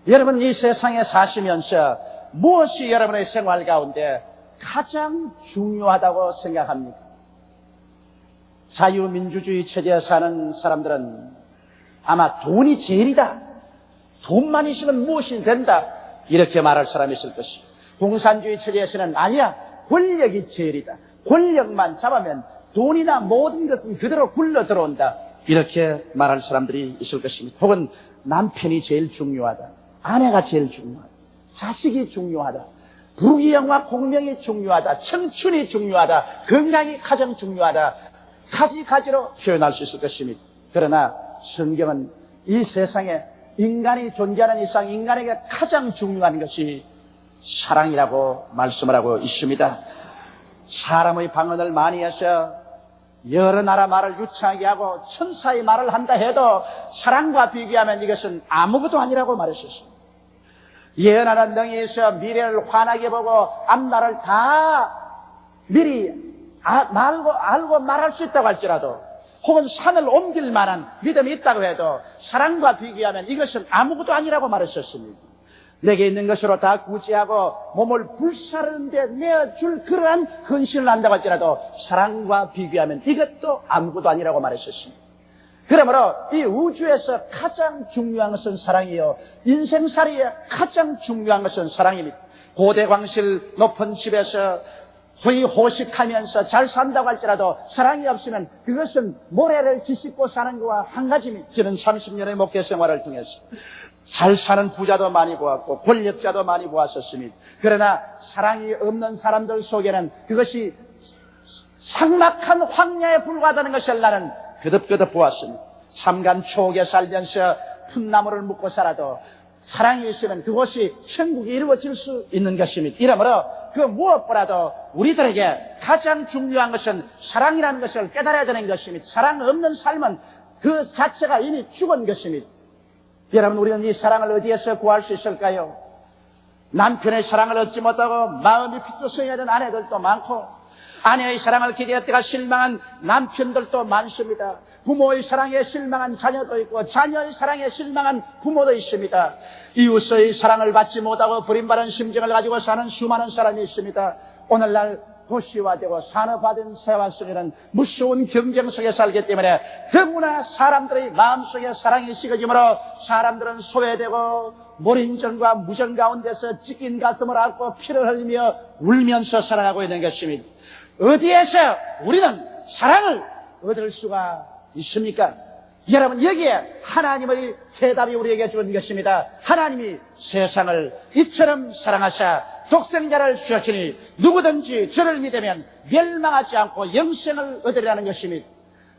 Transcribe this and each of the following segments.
여러분, 이 세상에 사시면서 무엇이 여러분의 생활 가운데 가장 중요하다고 생각합니까? 자유민주주의 체제에 사는 사람들은 아마 돈이 제일이다, 돈만 있으면 무엇이 된다, 이렇게 말할 사람이 있을 것이고, 공산주의 체제에서는 아니야, 권력이 제일이다, 권력만 잡으면 돈이나 모든 것은 그대로 굴러 들어온다, 이렇게 말할 사람들이 있을 것입니다. 혹은 남편이 제일 중요하다, 아내가 제일 중요하다, 자식이 중요하다, 부귀영화 공명이 중요하다, 청춘이 중요하다, 건강이 가장 중요하다, 가지가지로 표현할 수 있을 것입니다. 그러나 성경은 이 세상에 인간이 존재하는 이상 인간에게 가장 중요한 것이 사랑이라고 말씀을 하고 있습니다. 사람의 방언을 많이 해서 여러 나라 말을 유창하게 하고 천사의 말을 한다 해도 사랑과 비교하면 이것은 아무것도 아니라고 말했었습니다. 예언하는 능히에서 미래를 환하게 보고 앞날을 다 미리 알고 말할 수 있다고 할지라도, 혹은 산을 옮길 만한 믿음이 있다고 해도 사랑과 비교하면 이것은 아무것도 아니라고 말했었습니다. 내게 있는 것으로 다 구제하고 몸을 불사르는 데 내어줄 그러한 헌신을 한다고 할지라도 사랑과 비교하면 이것도 아무것도 아니라고 말했었습니다. 그러므로 이 우주에서 가장 중요한 것은 사랑이요, 인생살이에 가장 중요한 것은 사랑입니다. 고대광실 높은 집에서 호의호식하면서 잘 산다고 할지라도 사랑이 없으면 그것은 모래를 뒤집고 사는 것과 한 가지입니다. 저는 30년의 목회 생활을 통해서 잘 사는 부자도 많이 보았고 권력자도 많이 보았었습니다. 그러나 사랑이 없는 사람들 속에는 그것이 삭막한 황야에 불과하다는 것을 나는 거듭거듭 보았습니다. 삼간초옥에 살면서 풋나무를 묻고 살아도 사랑이 있으면 그것이 천국이 이루어질 수 있는 것입니다. 이러므로 그 무엇보다도 우리들에게 가장 중요한 것은 사랑이라는 것을 깨달아야 되는 것입니다. 사랑 없는 삶은 그 자체가 이미 죽은 것입니다. 여러분, 우리는 이 사랑을 어디에서 구할 수 있을까요? 남편의 사랑을 얻지 못하고 마음이 피투성이된 아내들도 많고, 아내의 사랑을 기대했다가 실망한 남편들도 많습니다. 부모의 사랑에 실망한 자녀도 있고 자녀의 사랑에 실망한 부모도 있습니다. 이웃의 사랑을 받지 못하고 버림받은 심정을 가지고 사는 수많은 사람이 있습니다. 오늘날 도시화되고 산업화된 세상 속에는 무서운 경쟁 속에 살기 때문에 더구나 사람들의 마음속에 사랑이 식어지므로 사람들은 소외되고 몰인전과 무정 가운데서 찢긴 가슴을 앓고 피를 흘리며 울면서 살아가고 있는 것입니다. 어디에서 우리는 사랑을 얻을 수가 있습니까? 여러분, 여기에 하나님의 해답이 우리에게 준 것입니다. 하나님이 세상을 이처럼 사랑하사 독생자를 주셨으니 누구든지 저를 믿으면 멸망하지 않고 영생을 얻으리라는 것입니다.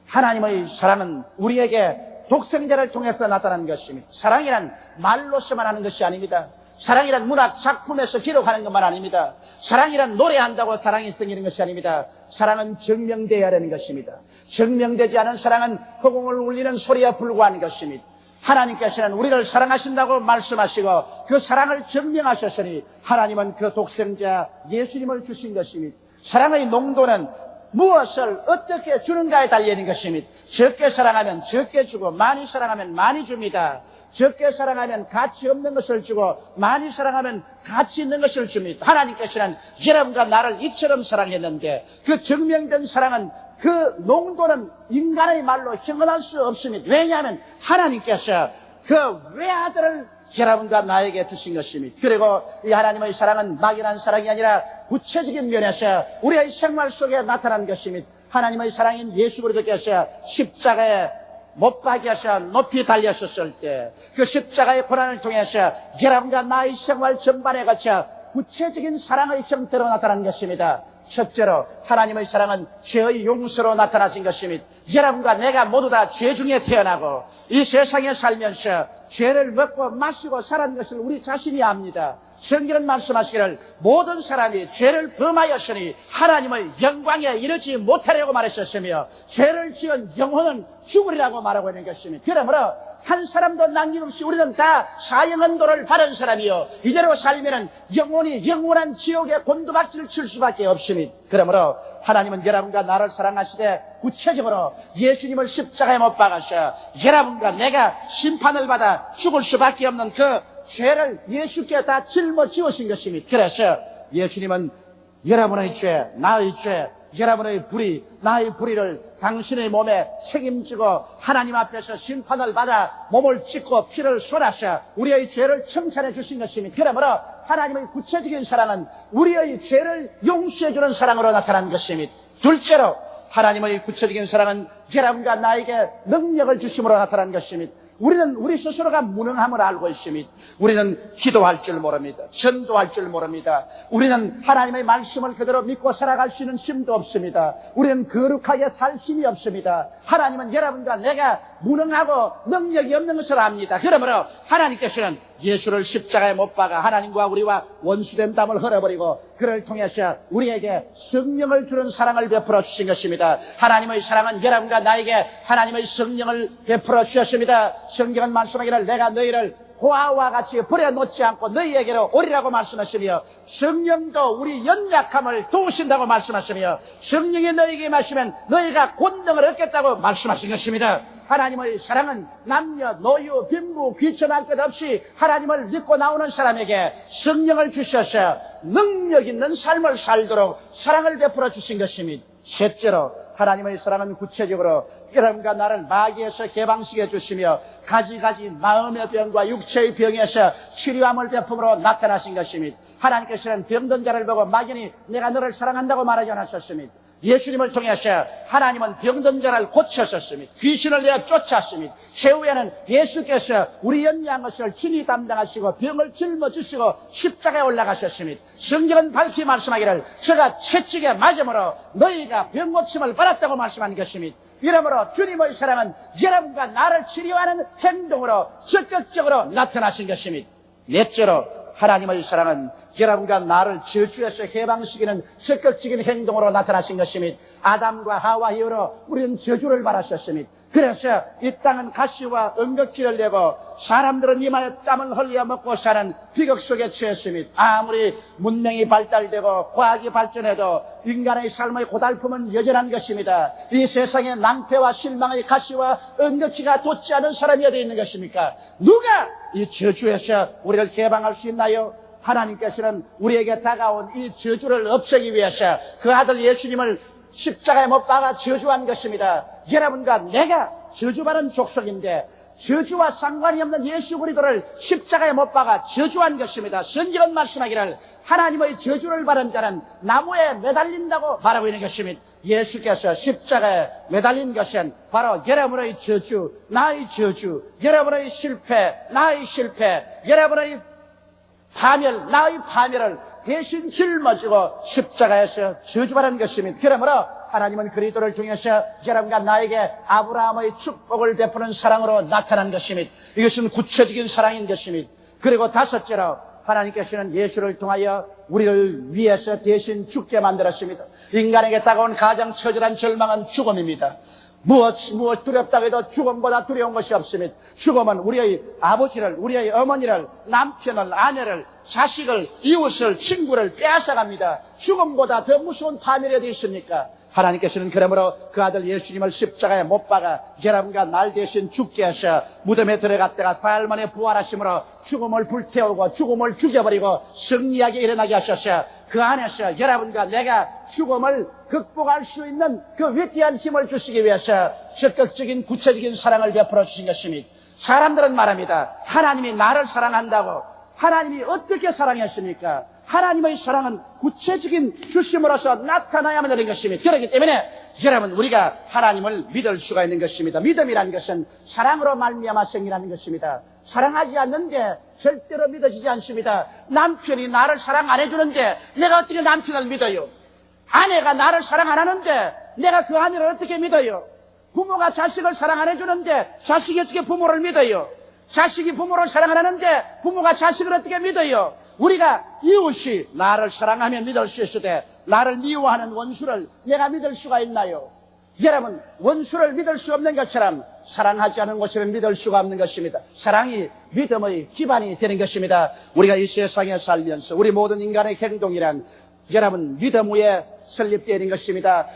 하나님의 사랑은 우리에게 독생자를 통해서 나타나는 것입니다. 사랑이란 말로서만 하는 것이 아닙니다. 사랑이란 문학 작품에서 기록하는 것만 아닙니다. 사랑이란 노래한다고 사랑이 생기는 것이 아닙니다. 사랑은 증명되어야 하는 것입니다. 증명되지 않은 사랑은 허공을 울리는 소리에 불과한 것입니다. 하나님께서는 우리를 사랑하신다고 말씀하시고 그 사랑을 증명하셨으니 하나님은 그 독생자 예수님을 주신 것입니다. 사랑의 농도는 무엇을 어떻게 주는가에 달려있는 것입니다. 적게 사랑하면 적게 주고 많이 사랑하면 많이 줍니다. 적게 사랑하면 가치 없는 것을 주고 많이 사랑하면 가치 있는 것을 줍니다. 하나님께서는 여러분과 나를 이처럼 사랑했는데 그 증명된 사랑은 그 농도는 인간의 말로 형언할 수 없습니다. 왜냐하면 하나님께서 그 외아들을 여러분과 나에게 주신 것입니다. 그리고 이 하나님의 사랑은 막연한 사랑이 아니라 구체적인 면에서 우리의 생활 속에 나타난 것입니다. 하나님의 사랑인 예수 그리스도께서 십자가에 못 박여서 높이 달렸었을 때 그 십자가의 고난을 통해서 여러분과 나의 생활 전반에 거쳐 구체적인 사랑의 형태로 나타난 것입니다. 첫째로 하나님의 사랑은 죄의 용서로 나타나신 것입니다. 여러분과 내가 모두 다 죄 중에 태어나고 이 세상에 살면서 죄를 먹고 마시고 살았는 것을 우리 자신이 압니다. 성경은 말씀하시기를 모든 사람이 죄를 범하였으니 하나님의 영광에 이르지 못하려고 말하셨으며 죄를 지은 영혼은 죽으리라고 말하고 있는 것입니다. 그러므로 한 사람도 남김없이 우리는 다 사형언도를 받은 사람이요. 이대로 살면은 영원한 지옥의 곤두박질을 칠 수밖에 없습니다. 그러므로 하나님은 여러분과 나를 사랑하시되 구체적으로 예수님을 십자가에 못 박으셔 여러분과 내가 심판을 받아 죽을 수밖에 없는 그 죄를 예수께 다 짊어지우신 것입니다. 그래서 예수님은 여러분의 죄, 나의 죄, 여러분의 불의, 나의 불의를 당신의 몸에 책임지고 하나님 앞에서 심판을 받아 몸을 찢고 피를 쏟아서 우리의 죄를 청산해 주신 것입니다. 그러므로 하나님의 구체적인 사랑은 우리의 죄를 용서해 주는 사랑으로 나타난 것입니다. 둘째로 하나님의 구체적인 사랑은 여러분과 나에게 능력을 주심으로 나타난 것입니다. 우리는 우리 스스로가 무능함을 알고 있습니다. 우리는 기도할 줄 모릅니다. 전도할 줄 모릅니다. 우리는 하나님의 말씀을 그대로 믿고 살아갈 수 있는 힘도 없습니다. 우리는 거룩하게 살 힘이 없습니다. 하나님은 여러분과 내가 무능하고 능력이 없는 것을 압니다. 그러므로 하나님께서는 예수를 십자가에 못 박아 하나님과 우리와 원수된 담을 흘려버리고 그를 통해서 우리에게 성령을 주는 사랑을 베풀어 주신 것입니다. 하나님의 사랑은 여러분과 나에게 하나님의 성령을 베풀어 주셨습니다. 성경은 말씀하기를 내가 너희를 고아와 같이 버려놓지 않고 너희에게로 오리라고 말씀하시며 성령도 우리 연약함을 도우신다고 말씀하시며 성령이 너희에게 마시면 너희가 권능을 얻겠다고 말씀하신 것입니다. 하나님의 사랑은 남녀, 노유, 빈부, 귀천할 것 없이 하나님을 믿고 나오는 사람에게 성령을 주셔서 능력 있는 삶을 살도록 사랑을 베풀어 주신 것입니다. 셋째로 하나님의 사랑은 구체적으로 여러분과 나를 마귀에서 해방시켜 주시며 가지가지 마음의 병과 육체의 병에서 치료함을 베품으로 나타나신 것입니다. 하나님께서는 병든 자를 보고 막연히 내가 너를 사랑한다고 말하지 않으셨습니다. 예수님을 통해서 하나님은 병든 자를 고쳤었습니다. 귀신을 내어 쫓았습니다. 최후에는 예수께서 우리 연약한 것을 친히 담당하시고 병을 짊어지시고 십자가에 올라가셨습니다. 성경은 밝히 말씀하기를 저가 채찍에 맞음으로 너희가 병 고침을 받았다고 말씀한 것입니다. 이러므로 주님의 사랑은 여러분과 나를 치료하는 행동으로 적극적으로 나타나신 것입니다. 넷째로 하나님의 사랑은 여러분과 나를 저주에서 해방시키는 적극적인 행동으로 나타나신 것입니다. 아담과 하와 이후로 우리는 저주를 받았었습니다. 그래서 이 땅은 가시와 은극지를 내고 사람들은 이마에 땀을 흘려 먹고 사는 비극 속에 처했습니다. 아무리 문명이 발달되고 과학이 발전해도 인간의 삶의 고달픔은 여전한 것입니다. 이 세상에 낭패와 실망의 가시와 은극지가 돋지 않은 사람이 어디 있는 것입니까? 누가 이 저주에서 우리를 해방할 수 있나요? 하나님께서는 우리에게 다가온 이 저주를 없애기 위해서 그 아들 예수님을 십자가에 못 박아 저주한 것입니다. 여러분과 내가 저주받은 족속인데 저주와 상관이 없는 예수 그리스도를 십자가에 못 박아 저주한 것입니다. 성경은 말씀하기를 하나님의 저주를 받은 자는 나무에 매달린다고 말하고 있는 것입니다. 예수께서 십자가에 매달린 것은 바로 여러분의 저주, 나의 저주, 여러분의 실패, 나의 실패, 여러분의 파멸, 나의 파멸을 대신 짊어지고 십자가에서 저주받은 것입니다. 그러므로 하나님은 그리스도를 통해서 여러분과 나에게 아브라함의 축복을 베푸는 사랑으로 나타난 것입니다. 이것은 구체적인 사랑인 것입니다. 그리고 다섯째로 하나님께서는 예수를 통하여 우리를 위해서 대신 죽게 만들었습니다. 인간에게 다가온 가장 처절한 절망은 죽음입니다. 무엇 두렵다고 해도 죽음보다 두려운 것이 없습니다. 죽음은 우리의 아버지를, 우리의 어머니를, 남편을, 아내를, 자식을, 이웃을, 친구를 빼앗아갑니다. 죽음보다 더 무서운 파멸이 어디 있습니까? 하나님께서는 그러므로 그 아들 예수님을 십자가에 못 박아 여러분과 날 대신 죽게 하셔 무덤에 들어갔다가 사흘 만에 부활하심으로 죽음을 불태우고 죽음을 죽여버리고 승리하게 일어나게 하셨어. 그 안에서 여러분과 내가 죽음을 극복할 수 있는 그 위대한 힘을 주시기 위해서 적극적인 구체적인 사랑을 베풀어 주신 것입니다. 사람들은 말합니다. 하나님이 나를 사랑한다고. 하나님이 어떻게 사랑했습니까? 하나님의 사랑은 구체적인 주심으로서 나타나야만 되는 것입니다. 그렇기 때문에 여러분 우리가 하나님을 믿을 수가 있는 것입니다. 믿음이라는 것은 사랑으로 말미암아 생기라는 것입니다. 사랑하지 않는데 절대로 믿어지지 않습니다. 남편이 나를 사랑 안 해주는데 내가 어떻게 남편을 믿어요? 아내가 나를 사랑 안 하는데 내가 그 아내를 어떻게 믿어요? 부모가 자식을 사랑 안 해주는데 자식이 어떻게 부모를 믿어요? 자식이 부모를 사랑 안 하는데 부모가 자식을 어떻게 믿어요? 우리가 이웃이 나를 사랑하면 믿을 수 있을 때 나를 미워하는 원수를 내가 믿을 수가 있나요? 여러분, 원수를 믿을 수 없는 것처럼 사랑하지 않은 것을 믿을 수가 없는 것입니다. 사랑이 믿음의 기반이 되는 것입니다. 우리가 이 세상에 살면서 우리 모든 인간의 행동이란 여러분 믿음 위에 설립되어 있는 것입니다.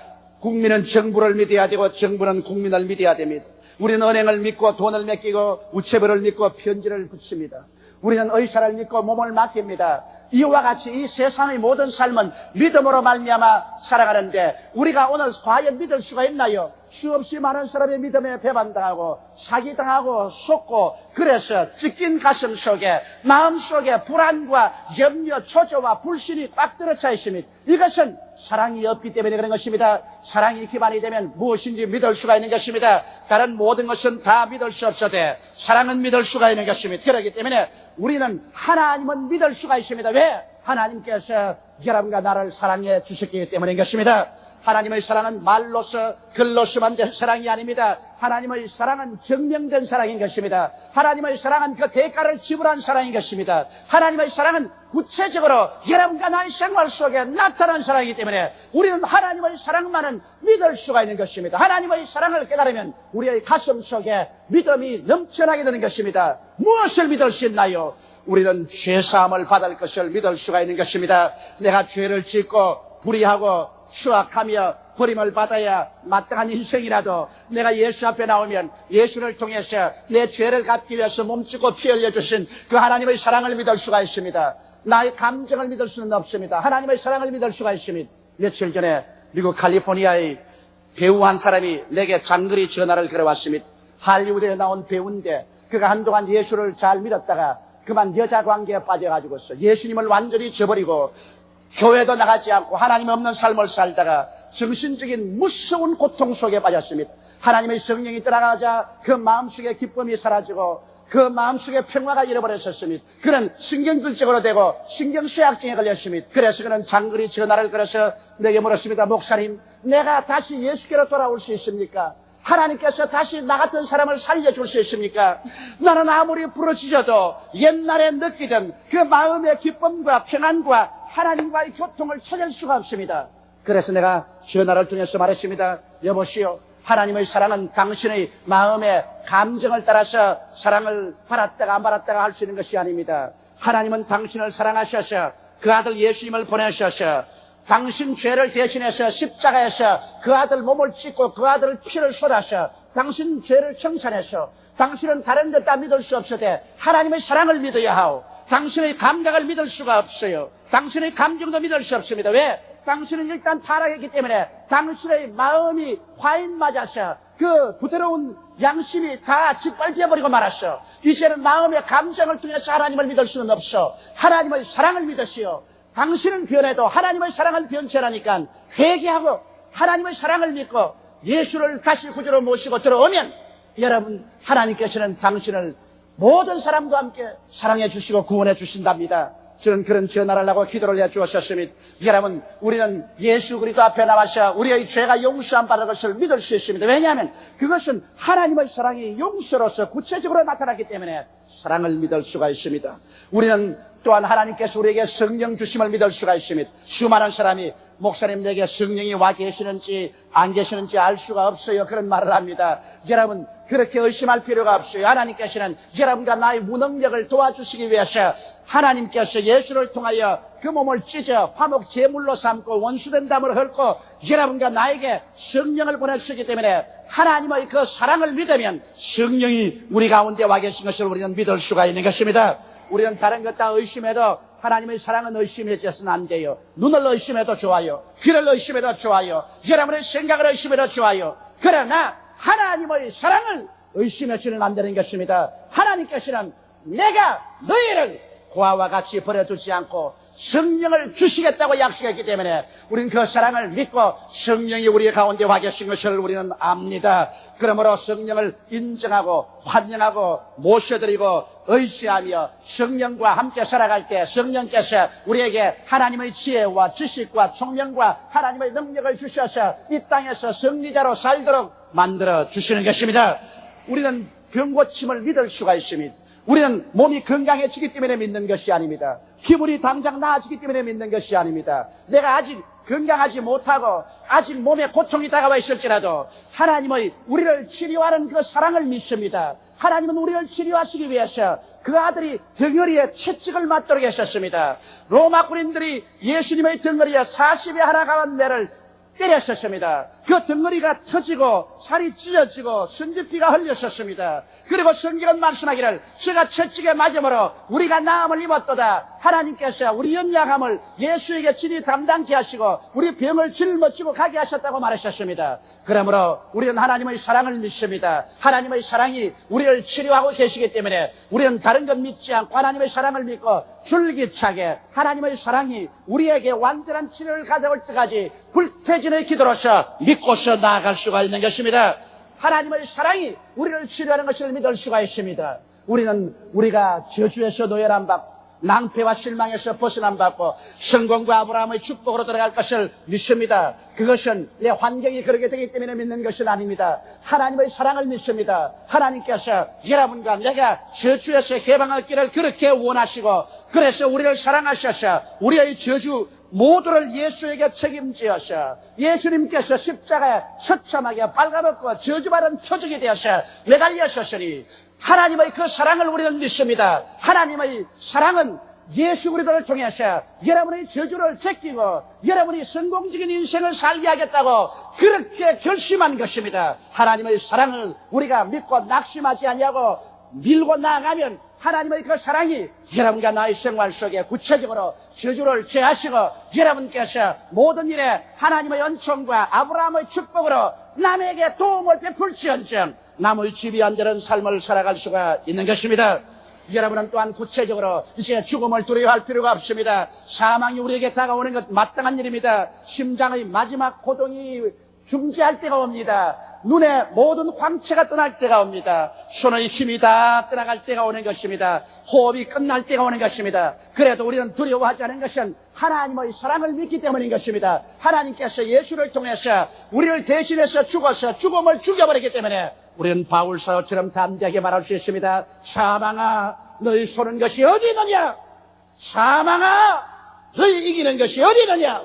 국민은 정부를 믿어야 되고 정부는 국민을 믿어야 됩니다. 우리는 은행을 믿고 돈을 맡기고 우체부를 믿고 편지를 붙입니다. 우리는 의사를 믿고 몸을 맡깁니다. 이와 같이 이 세상의 모든 삶은 믿음으로 말미암아 살아가는데 우리가 오늘 과연 믿을 수가 있나요? 수없이 많은 사람의 믿음에 배반당하고 사기당하고 속고 그래서 찢긴 가슴 속에 마음속에 불안과 염려, 초조와 불신이 꽉 들어차 있습니다. 이것은 사랑이 없기 때문에 그런 것입니다. 사랑이 기반이 되면 무엇인지 믿을 수가 있는 것입니다. 다른 모든 것은 다 믿을 수 없어도 사랑은 믿을 수가 있는 것입니다. 그렇기 때문에 우리는 하나님은 믿을 수가 있습니다. 왜? 하나님께서 여러분과 나를 사랑해 주셨기 때문인 것입니다. 하나님의 사랑은 말로서 글로서만 된 사랑이 아닙니다. 하나님의 사랑은 증명된 사랑인 것입니다. 하나님의 사랑은 그 대가를 지불한 사랑인 것입니다. 하나님의 사랑은 구체적으로 여러분과 나의 생활 속에 나타난 사랑이기 때문에 우리는 하나님의 사랑만은 믿을 수가 있는 것입니다. 하나님의 사랑을 깨달으면 우리의 가슴 속에 믿음이 넘쳐나게 되는 것입니다. 무엇을 믿을 수 있나요? 우리는 죄사함을 받을 것을 믿을 수가 있는 것입니다. 내가 죄를 짓고 불의하고 추악하며 버림을 받아야 마땅한 인생이라도 내가 예수 앞에 나오면 예수를 통해서 내 죄를 갚기 위해서 몸짓고 피 흘려주신 그 하나님의 사랑을 믿을 수가 있습니다. 나의 감정을 믿을 수는 없습니다. 하나님의 사랑을 믿을 수가 있습니다. 며칠 전에 미국 캘리포니아의 배우 한 사람이 내게 장거리 전화를 걸어왔습니다. 할리우드에 나온 배우인데 그가 한동안 예수를 잘 믿었다가 그만 여자 관계에 빠져가지고서 예수님을 완전히 저버리고 교회도 나가지 않고 하나님 없는 삶을 살다가 정신적인 무서운 고통 속에 빠졌습니다. 하나님의 성령이 떠나가자 그 마음속에 기쁨이 사라지고 그 마음속에 평화가 잃어버렸었습니다. 그는 신경질적으로 되고 신경쇠약증에 걸렸습니다. 그래서 그는 장거리 전화를 걸어서 내게 물었습니다. 목사님, 내가 다시 예수께로 돌아올 수 있습니까? 하나님께서 다시 나 같은 사람을 살려줄 수 있습니까? 나는 아무리 부러지셔도 옛날에 느끼던 그 마음의 기쁨과 평안과 하나님과의 교통을 찾을 수가 없습니다. 그래서 내가 전화를 통해서 말했습니다. 여보시오, 하나님의 사랑은 당신의 마음의 감정을 따라서 사랑을 받았다가 안 받았다가 할 수 있는 것이 아닙니다. 하나님은 당신을 사랑하셔서 그 아들 예수님을 보내셔서 당신 죄를 대신해서 십자가에서 그 아들 몸을 찢고 그 아들 피를 쏟아서 당신 죄를 청산해서 당신은 다른 것 다 믿을 수 없어도 하나님의 사랑을 믿어야 하오. 당신의 감각을 믿을 수가 없어요. 당신의 감정도 믿을 수 없습니다. 왜? 당신은 일단 타락했기 때문에 당신의 마음이 화인 맞아서 그 부드러운 양심이 다 짓밟혀버리고 말았어. 이제는 마음의 감정을 통해서 하나님을 믿을 수는 없어. 하나님의 사랑을 믿으시오. 당신은 변해도 하나님의 사랑을 변치 않으니까 회개하고 하나님의 사랑을 믿고 예수를 다시 구주로 모시고 들어오면 여러분, 하나님께서는 당신을 모든 사람과 함께 사랑해 주시고 구원해 주신답니다. 저는 그런 전화를 하고 기도를 해 주었습니다. 여러분, 우리는 예수 그리스도 앞에 나와서 우리의 죄가 용서함 받을 것을 믿을 수 있습니다. 왜냐하면 그것은 하나님의 사랑이 용서로서 구체적으로 나타났기 때문에 사랑을 믿을 수가 있습니다. 우리는 또한 하나님께서 우리에게 성령 주심을 믿을 수가 있습니다. 수많은 사람이 목사님 내게 성령이 와 계시는지 안 계시는지 알 수가 없어요. 그런 말을 합니다. 여러분, 그렇게 의심할 필요가 없어요. 하나님께서는 여러분과 나의 무능력을 도와주시기 위해서 하나님께서 예수를 통하여 그 몸을 찢어 화목 제물로 삼고 원수된 담을 헐고 여러분과 나에게 성령을 보내주시기 때문에 하나님의 그 사랑을 믿으면 성령이 우리 가운데 와 계신 것을 우리는 믿을 수가 있는 것입니다. 우리는 다른 것 다 의심해도 하나님의 사랑은 의심해져서는 안 돼요. 눈을 의심해도 좋아요. 귀를 의심해도 좋아요. 여러분의 생각을 의심해도 좋아요. 그러나 하나님의 사랑을 의심해서는 안 되는 것입니다. 하나님께서는 내가 너희를 고아와 같이 버려두지 않고 성령을 주시겠다고 약속했기 때문에 우리는 그 사랑을 믿고 성령이 우리 가운데 와 계신 것을 우리는 압니다. 그러므로 성령을 인정하고 환영하고 모셔드리고 의지하며 성령과 함께 살아갈 때 성령께서 우리에게 하나님의 지혜와 지식과 총명과 하나님의 능력을 주셔서 이 땅에서 승리자로 살도록 만들어 주시는 것입니다. 우리는 병고침을 믿을 수가 있습니다. 우리는 몸이 건강해지기 때문에 믿는 것이 아닙니다. 기분이 당장 나아지기 때문에 믿는 것이 아닙니다. 내가 아직 건강하지 못하고 아직 몸에 고통이 다가와 있을지라도 하나님의 우리를 치료하는 그 사랑을 믿습니다. 하나님은 우리를 치료하시기 위해서 그 아들이 덩어리에 채찍을 맞도록 하셨습니다. 로마 군인들이 예수님의 덩어리에 40에 하나 가는 매를 때렸었습니다. 그 덩어리가 터지고 살이 찢어지고 선지피가 흘렸었습니다. 그리고 성경은 말씀하기를 저가 채찍에 맞음으로 우리가 나음을 입었도다. 하나님께서 우리 연약함을 예수에게 친히 담당케 하시고 우리 병을 짊어지고 가게 하셨다고 말하셨습니다. 그러므로 우리는 하나님의 사랑을 믿습니다. 하나님의 사랑이 우리를 치료하고 계시기 때문에 우리는 다른 것 믿지 않고 하나님의 사랑을 믿고 줄기차게 하나님의 사랑이 우리에게 완전한 치료를 가져올 때까지 불태진의 기도로서 믿고서 나아갈 수가 있는 것입니다. 하나님의 사랑이 우리를 치료하는 것을 믿을 수가 있습니다. 우리가 저주에서 노예를 받고 낭패와 실망에서 벗어남 받고 성공과 아브라함의 축복으로 들어갈 것을 믿습니다. 그것은 내 환경이 그렇게 되기 때문에 믿는 것은 아닙니다. 하나님의 사랑을 믿습니다. 하나님께서 여러분과 내가 저주에서 해방하기를 그렇게 원하시고 그래서 우리를 사랑하셔서 우리의 저주 모두를 예수에게 책임지어서 예수님께서 십자가에 처참하게 발가벗고 저주받은 표적이 되어서 매달렸었으니 하나님의 그 사랑을 우리는 믿습니다. 하나님의 사랑은 예수 그리스도를 통해서 여러분의 저주를 제끼고 여러분이 성공적인 인생을 살게 하겠다고 그렇게 결심한 것입니다. 하나님의 사랑을 우리가 믿고 낙심하지 아니하고 밀고 나아가면 하나님의 그 사랑이 여러분과 나의 생활 속에 구체적으로 저주를 제하시고 여러분께서 모든 일에 하나님의 은총과 아브라함의 축복으로 남에게 도움을 베풀지언정 남의 집이 안 되는 삶을 살아갈 수가 있는 것입니다. 여러분은 또한 구체적으로 이제 죽음을 두려워할 필요가 없습니다. 사망이 우리에게 다가오는 것 마땅한 일입니다. 심장의 마지막 고동이 중지할 때가 옵니다. 눈의 모든 광채가 떠날 때가 옵니다. 손의 힘이 다 떠나갈 때가 오는 것입니다. 호흡이 끝날 때가 오는 것입니다. 그래도 우리는 두려워하지 않은 것은 하나님의 사랑을 믿기 때문인 것입니다. 하나님께서 예수를 통해서 우리를 대신해서 죽어서 죽음을 죽여버리기 때문에 우리는 바울사도처럼 담대하게 말할 수 있습니다. 사망아 너희 쏘는 것이 어디 있느냐? 사망아 너희 이기는 것이 어디 있느냐?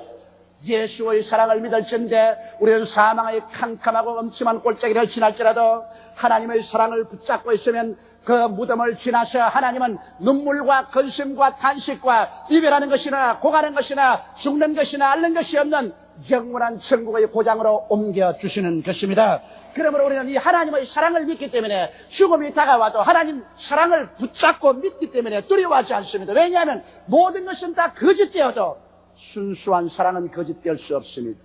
예수의 사랑을 믿을진데 우리는 사망의 캄캄하고 엄침한 골짜기를 지날지라도 하나님의 사랑을 붙잡고 있으면 그 무덤을 지나서 하나님은 눈물과 근심과 탄식과 이별하는 것이나 고가는 것이나 죽는 것이나 앓는 것이 없는 영원한 천국의 고장으로 옮겨주시는 것입니다. 그러므로 우리는 이 하나님의 사랑을 믿기 때문에 죽음이 다가와도 하나님 사랑을 붙잡고 믿기 때문에 두려워하지 않습니다. 왜냐하면 모든 것은 다 거짓되어도 순수한 사랑은 거짓될 수 없습니다.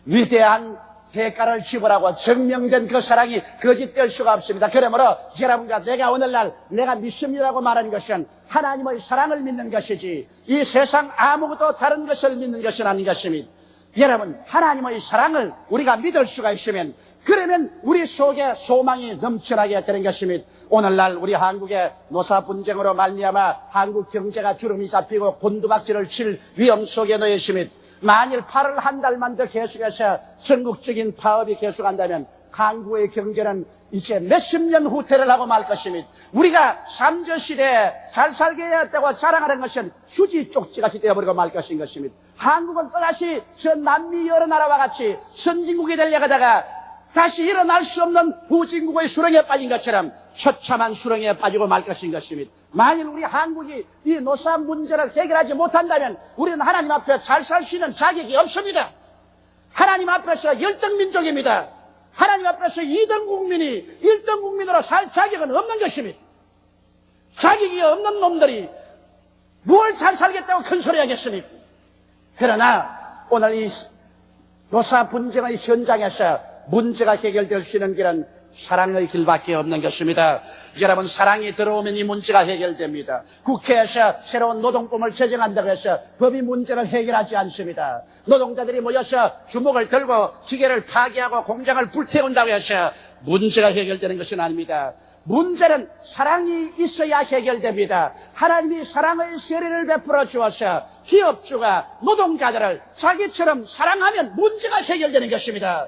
위대한 대가를 지불하고 증명된 그 사랑이 거짓될 수가 없습니다. 그러므로 여러분과 내가 오늘날 내가 믿습니다라고 말하는 것은 하나님의 사랑을 믿는 것이지 이 세상 아무것도 다른 것을 믿는 것은 아닌 것입니다. 여러분 하나님의 사랑을 우리가 믿을 수가 있으면 그러면 우리 속에 소망이 넘쳐나게 되는 것입니다. 오늘날 우리 한국의 노사 분쟁으로 말미암아 한국 경제가 주름이 잡히고 곤두박질을 칠 위험 속에 놓여 있습니다. 만일 8월 한 달만 더 계속해서 전국적인 파업이 계속한다면 한국의 경제는 이제 몇십 년 후퇴를 하고 말 것입니다. 우리가 삼조시대에 잘 살게 했다고 자랑하는 것은 휴지 쪽지같이 되어버리고 말 것인 것입니다. 한국은 또다시 저 남미 여러 나라와 같이 선진국이 되려다가 다시 일어날 수 없는 후진국의 수렁에 빠진 것처럼 처참한 수렁에 빠지고 말 것인 것입니다. 만일 우리 한국이 이 노사 문제를 해결하지 못한다면 우리는 하나님 앞에 잘 살 수 있는 자격이 없습니다. 하나님 앞에서 열등민족입니다. 하나님 앞에서 2등 국민이 1등 국민으로 살 자격은 없는 것입니다. 자격이 없는 놈들이 뭘 잘 살겠다고 큰 소리 하겠습니까? 그러나 오늘 이 노사 분쟁의 현장에서 문제가 해결될 수 있는 길은 사랑의 길밖에 없는 것입니다. 여러분 사랑이 들어오면 이 문제가 해결됩니다. 국회에서 새로운 노동법을 제정한다고 해서 법이 문제를 해결하지 않습니다. 노동자들이 모여서 주먹을 들고 기계를 파괴하고 공장을 불태운다고 해서 문제가 해결되는 것은 아닙니다. 문제는 사랑이 있어야 해결됩니다. 하나님이 사랑의 세례를 베풀어 주어서 기업주가 노동자들을 자기처럼 사랑하면 문제가 해결되는 것입니다.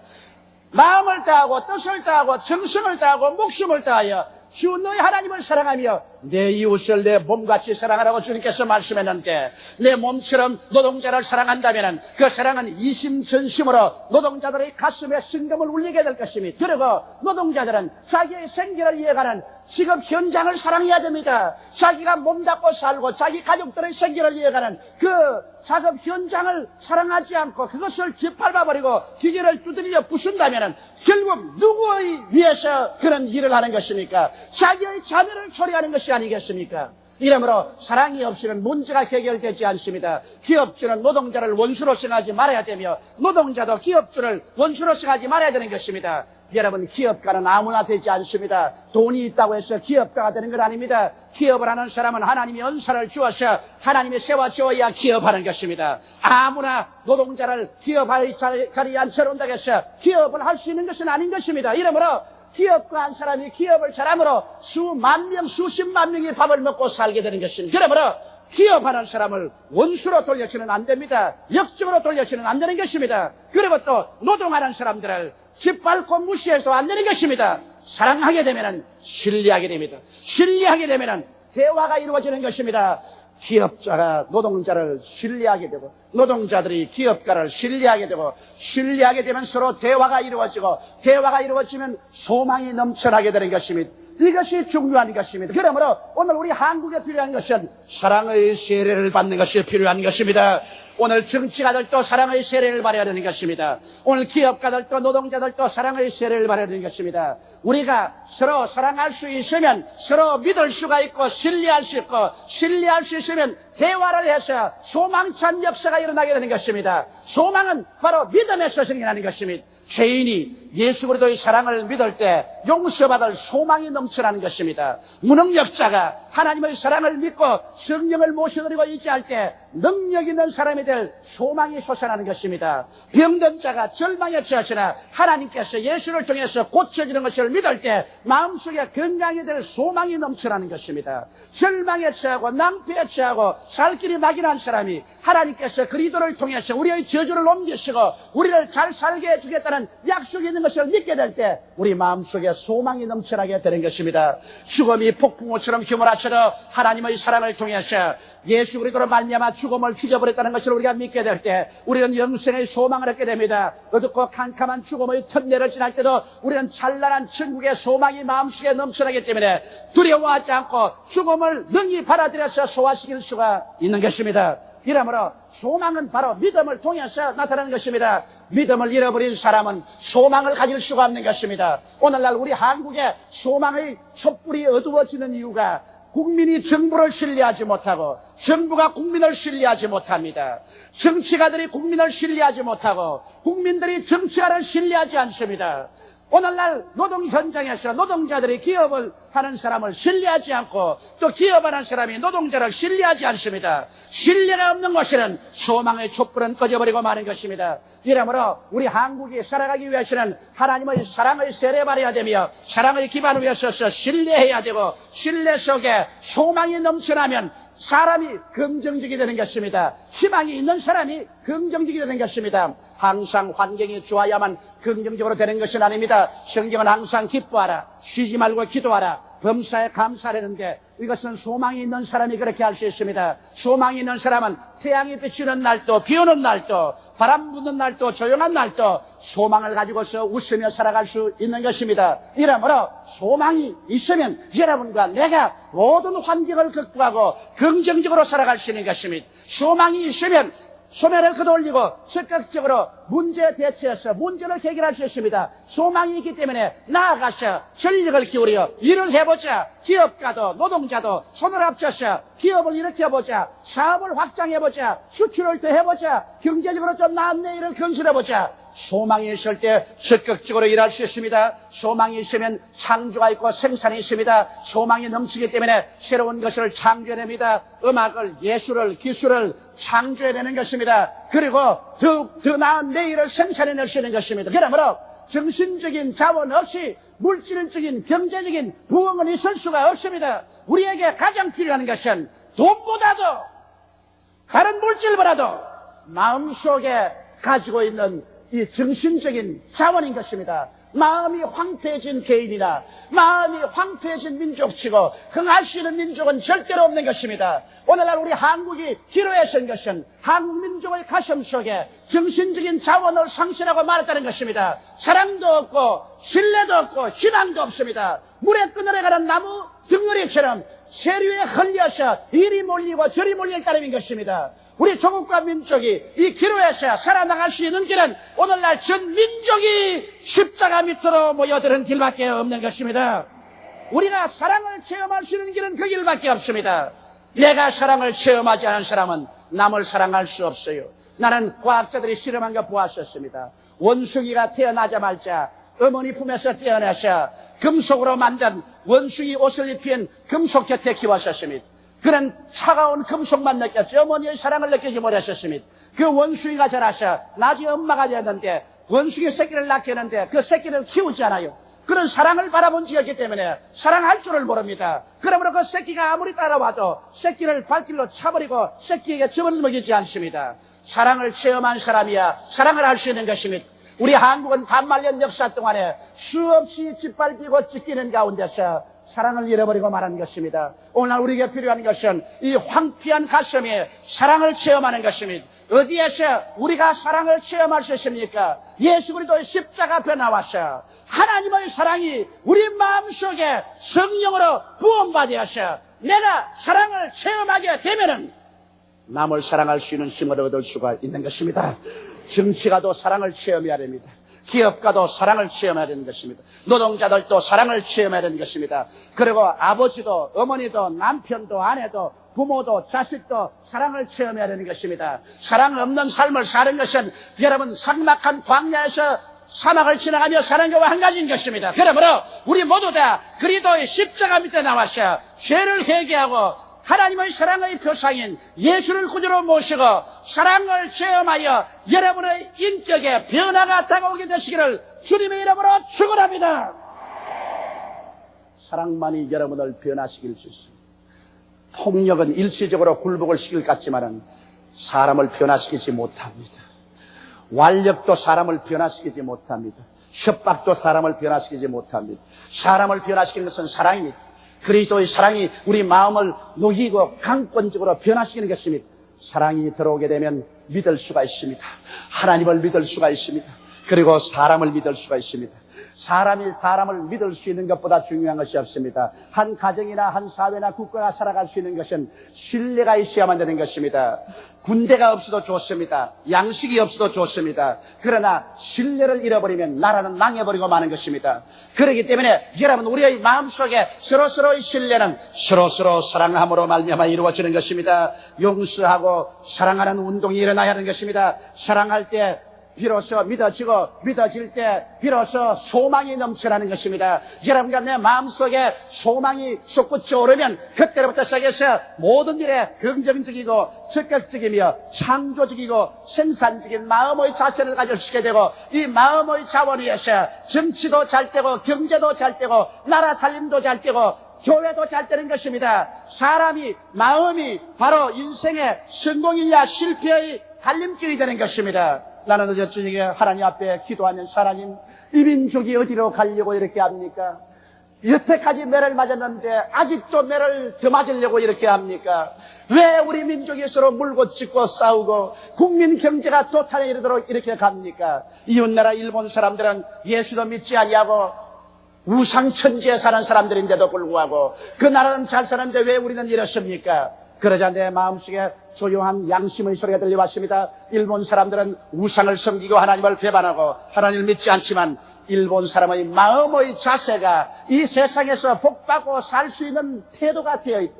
마음을 다하고 뜻을 다하고 정성을 다하고 목숨을 다하여 주 너희 하나님을 사랑하며 내 이웃을 내 몸같이 사랑하라고 주님께서 말씀했는데 내 몸처럼 노동자를 사랑한다면 그 사랑은 이심전심으로 노동자들의 가슴에 심금을 울리게 될 것입니다. 그리고 노동자들은 자기의 생계를 이어가는 직업 현장을 사랑해야 됩니다. 자기가 몸담고 살고 자기 가족들의 생계를 이어가는 그 작업 현장을 사랑하지 않고 그것을 짓밟아버리고 기계를 두드려 부순다면 결국 누구에 위해서 그런 일을 하는 것입니까? 자기의 자멸을 초래하는 것이 아니겠습니까? 이러므로 사랑이 없이는 문제가 해결되지 않습니다. 기업주는 노동자를 원수로 생각하지 말아야 되며 노동자도 기업주를 원수로 생각하지 말아야 되는 것입니다. 여러분, 기업가는 아무나 되지 않습니다. 돈이 있다고 해서 기업가가 되는 건 아닙니다. 기업을 하는 사람은 하나님이 은사를 주어서 하나님이 세워주어야 기업하는 것입니다. 아무나 노동자를 기업의 자리에 앉혀놓는다고 해서 기업을 할 수 있는 것은 아닌 것입니다. 이러므로 기업가 한 사람이 기업을 잘함으로 수만 명, 수십만 명이 밥을 먹고 살게 되는 것입니다. 그러므로 기업하는 사람을 원수로 돌려서는 안 됩니다. 역적으로 돌려서는 안 되는 것입니다. 그리고 또 노동하는 사람들을 짓밟고 무시해서 안 되는 것입니다. 사랑하게 되면 신뢰하게 됩니다. 신뢰하게 되면 대화가 이루어지는 것입니다. 기업자가 노동자를 신뢰하게 되고 노동자들이 기업가를 신뢰하게 되고 신뢰하게 되면 서로 대화가 이루어지고 대화가 이루어지면 소망이 넘쳐나게 되는 것입니다. 이것이 중요한 것입니다. 그러므로 오늘 우리 한국에 필요한 것은 사랑의 세례를 받는 것이 필요한 것입니다. 오늘 정치가들도 사랑의 세례를 받아야 되는 것입니다. 오늘 기업가들도 노동자들도 사랑의 세례를 받아야 되는 것입니다. 우리가 서로 사랑할 수 있으면 서로 믿을 수가 있고 신뢰할 수 있고 신뢰할 수 있으면 대화를 해서 소망찬 역사가 일어나게 되는 것입니다. 소망은 바로 믿음에서 생겨나는 것입니다. 죄인이 예수 그리스도의 사랑을 믿을 때 용서받을 소망이 넘쳐나는 것입니다. 무능력자가 하나님의 사랑을 믿고 성령을 모셔드리고 의지할 때 능력 있는 사람이 될 소망이 솟아나는 것입니다. 병든 자가 절망에 처하시나 하나님께서 예수를 통해서 고쳐지는 것을 믿을 때 마음속에 건강이 될 소망이 넘쳐나는 것입니다. 절망에 처하고 낭패에 처하고 살 길이 막연한 사람이 하나님께서 그리스도를 통해서 우리의 저주를 옮기시고 우리를 잘 살게 해주겠다는 약속이 있는 것을 믿게 될 때 우리 마음속에 소망이 넘쳐나게 되는 것입니다. 죽음이 폭풍우처럼 휘몰아쳐도 하나님의 사랑을 통해서 예수 그리스도로 말미암아 죽음을 죽여버렸다는 것을 우리가 믿게 될 때 우리는 영생의 소망을 얻게 됩니다. 어둡고 캄캄한 죽음의 터널을 지날 때도 우리는 찬란한 천국의 소망이 마음속에 넘쳐나기 때문에 두려워하지 않고 죽음을 능히 받아들여서 소화시킬 수가 있는 것입니다. 이러므로 소망은 바로 믿음을 통해서 나타나는 것입니다. 믿음을 잃어버린 사람은 소망을 가질 수가 없는 것입니다. 오늘날 우리 한국의 소망의 촛불이 어두워지는 이유가 국민이 정부를 신뢰하지 못하고 정부가 국민을 신뢰하지 못합니다. 정치가들이 국민을 신뢰하지 못하고 국민들이 정치가를 신뢰하지 않습니다. 오늘날 노동 현장에서 노동자들이 기업을 하는 사람을 신뢰하지 않고 또 기업하는 사람이 노동자를 신뢰하지 않습니다. 신뢰가 없는 것에는 소망의 촛불은 꺼져버리고 마는 것입니다. 이러므로 우리 한국이 살아가기 위해서는 하나님의 사랑의 세례 받아야 되며 사랑의 기반을 위해서 신뢰해야 되고 신뢰 속에 소망이 넘쳐나면 사람이 긍정적이 되는 것입니다. 희망이 있는 사람이 긍정적이 되는 것입니다. 항상 환경이 좋아야만 긍정적으로 되는 것은 아닙니다. 성경은 항상 기뻐하라, 쉬지 말고 기도하라, 범사에 감사하라는데 이것은 소망이 있는 사람이 그렇게 할 수 있습니다. 소망이 있는 사람은 태양이 비치는 날도 비 오는 날도 바람 부는 날도 조용한 날도 소망을 가지고서 웃으며 살아갈 수 있는 것입니다. 이러므로 소망이 있으면 여러분과 내가 모든 환경을 극복하고 긍정적으로 살아갈 수 있는 것입니다. 소망이 있으면 소매를 걷어올리고 적극적으로 문제에 대처해서 문제를 해결할 수 있습니다. 소망이 있기 때문에 나아가서 전력을 기울여 일을 해보자. 기업가도 노동자도 손을 합쳐서 기업을 일으켜보자. 사업을 확장해보자. 수출을 더 해보자. 경제적으로 좀 나은 내일을 건설해보자. 소망이 있을 때 적극적으로 일할 수 있습니다. 소망이 있으면 창조가 있고 생산이 있습니다. 소망이 넘치기 때문에 새로운 것을 창조해냅니다. 음악을, 예술을, 기술을 창조해내는 것입니다. 그리고 더 나은 내일을 생산해낼 수 있는 것입니다. 그러므로 정신적인 자원 없이 물질적인 경제적인 부흥은 있을 수가 없습니다. 우리에게 가장 필요한 것은 돈보다도 다른 물질보다도 마음속에 가지고 있는 이 정신적인 자원인 것입니다. 마음이 황폐해진 개인이나 마음이 황폐해진 민족치고 흥할 수 있는 민족은 절대로 없는 것입니다. 오늘날 우리 한국이 기로에 선 것은 한국 민족의 가슴 속에 정신적인 자원을 상실하고 말았다는 것입니다. 사랑도 없고 신뢰도 없고 희망도 없습니다. 물에 끊어내가는 나무 덩어리처럼 세류에 흘려서 이리 몰리고 저리 몰릴 따름인 것입니다. 우리 조국과 민족이 이 기로에서 살아나갈 수 있는 길은 오늘날 전 민족이 십자가 밑으로 모여드는 길밖에 없는 것입니다. 우리가 사랑을 체험할 수 있는 길은 그 길밖에 없습니다. 내가 사랑을 체험하지 않은 사람은 남을 사랑할 수 없어요. 나는 과학자들이 실험한 거 보았었습니다. 원숭이가 태어나자마자 어머니 품에서 태어나서 금속으로 만든 원숭이 옷을 입힌 금속 곁에 키웠었습니다. 그는 차가운 금속만 느꼈죠. 어머니의 사랑을 느끼지 못했었습니다. 그 원숭이가 자라서 나중에 엄마가 되었는데 원숭이 새끼를 낳게 했는데 그 새끼를 키우지 않아요. 그런 사랑을 바라본 적이었기 때문에 사랑할 줄을 모릅니다. 그러므로 그 새끼가 아무리 따라와도 새끼를 발길로 차버리고 새끼에게 즙을 먹이지 않습니다. 사랑을 체험한 사람이야 사랑을 할 수 있는 것입니다. 우리 한국은 반말년 역사 동안에 수없이 짓밟히고 찢기는 가운데서 사랑을 잃어버리고 말한 것입니다. 오늘 우리에게 필요한 것은 이 황폐한 가슴에 사랑을 체험하는 것입니다. 어디에서 우리가 사랑을 체험할 수 있습니까? 예수 그리스도의 십자가 앞에 나와서 하나님의 사랑이 우리 마음속에 성령으로 부음받아서 내가 사랑을 체험하게 되면은 남을 사랑할 수 있는 힘을 얻을 수가 있는 것입니다. 정치가도 사랑을 체험해야 됩니다. 기업가도 사랑을 체험해야 되는 것입니다. 노동자들도 사랑을 체험해야 되는 것입니다. 그리고 아버지도 어머니도 남편도 아내도 부모도 자식도 사랑을 체험해야 되는 것입니다. 사랑 없는 삶을 사는 것은 여러분 삭막한 광야에서 사막을 지나가며 사는 것과 한 가지인 것입니다. 그러므로 우리 모두 다 그리스도의 십자가 밑에 나와서 죄를 회개하고 하나님의 사랑의 표상인 예수를 구주로 모시고 사랑을 체험하여 여러분의 인격에 변화가 다가오게 되시기를 주님의 이름으로 축원합니다. 사랑만이 여러분을 변화시킬 수 있습니다. 폭력은 일시적으로 굴복을 시킬 것 같지만 사람을 변화시키지 못합니다. 완력도 사람을 변화시키지 못합니다. 협박도 사람을 변화시키지 못합니다. 사람을 변화시키는 것은 사랑입니다. 그리스도의 사랑이 우리 마음을 녹이고 강권적으로 변화시키는 것입니다. 사랑이 들어오게 되면 믿을 수가 있습니다. 하나님을 믿을 수가 있습니다. 그리고 사람을 믿을 수가 있습니다. 사람이 사람을 믿을 수 있는 것보다 중요한 것이 없습니다. 한 가정이나 한 사회나 국가가 살아갈 수 있는 것은 신뢰가 있어야만 되는 것입니다. 군대가 없어도 좋습니다. 양식이 없어도 좋습니다. 그러나 신뢰를 잃어버리면 나라는 망해버리고 마는 것입니다. 그렇기 때문에 여러분 우리의 마음속에 서로서로의 신뢰는 서로서로 사랑함으로 말미암아 이루어지는 것입니다. 용서하고 사랑하는 운동이 일어나야 하는 것입니다. 사랑할 때 비로소 믿어지고 믿어질 때 비로소 소망이 넘쳐나는 것입니다. 여러분과 내 마음속에 소망이 솟구쳐 오르면 그때로부터 시작해서 모든 일에 긍정적이고 적극적이며 창조적이고 생산적인 마음의 자세를 가질 수 있게 되고 이 마음의 자원에 의해서 정치도 잘 되고 경제도 잘 되고 나라 살림도 잘 되고 교회도 잘 되는 것입니다. 사람이 마음이 바로 인생의 성공이냐 실패의 갈림길이 되는 것입니다. 나는 어제 저녁에 하나님 앞에 기도하면서 하나님 이 민족이 어디로 가려고 이렇게 합니까? 여태까지 매를 맞았는데 아직도 매를 더 맞으려고 이렇게 합니까? 왜 우리 민족이 서로 물고 찢고 싸우고 국민 경제가 도탄에 이르도록 이렇게 갑니까? 이웃나라 일본 사람들은 예수도 믿지 아니하고 우상천지에 사는 사람들인데도 불구하고 그 나라는 잘 사는데 왜 우리는 이렇습니까? 그러자 내 마음속에 조용한 양심의 소리가 들려왔습니다. 일본 사람들은 우상을 섬기고 하나님을 배반하고 하나님을 믿지 않지만 일본 사람의 마음의 자세가 이 세상에서 복받고 살 수 있는 태도가 되어 있다.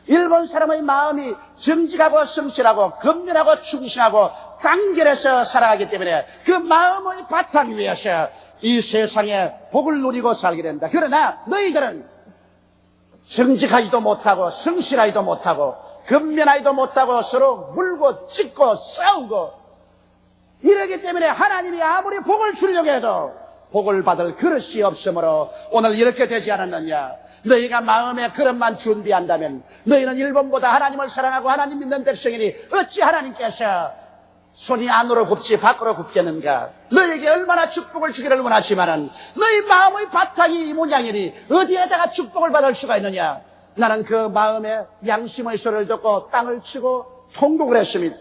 일본 사람의 마음이 정직하고 성실하고 건면하고 충성하고 단결해서 살아가기 때문에 그 마음의 바탕 위에서 이 세상에 복을 누리고 살게 된다. 그러나 너희들은 정직하지도 못하고 성실하지도 못하고 건면하지도 못하고 서로 물고 찢고 싸우고 이러기 때문에 하나님이 아무리 복을 주려고 해도 복을 받을 그릇이 없으므로 오늘 이렇게 되지 않았느냐. 너희가 마음에 그릇만 준비한다면 너희는 일본보다 하나님을 사랑하고 하나님 믿는 백성이니 어찌 하나님께서 손이 안으로 굽지 밖으로 굽겠는가? 너에게 얼마나 축복을 주기를 원하지만은 너희 마음의 바탕이 이 모양이니 어디에다가 축복을 받을 수가 있느냐? 나는 그 마음에 양심의 소리를 듣고 땅을 치고 통곡을 했습니다.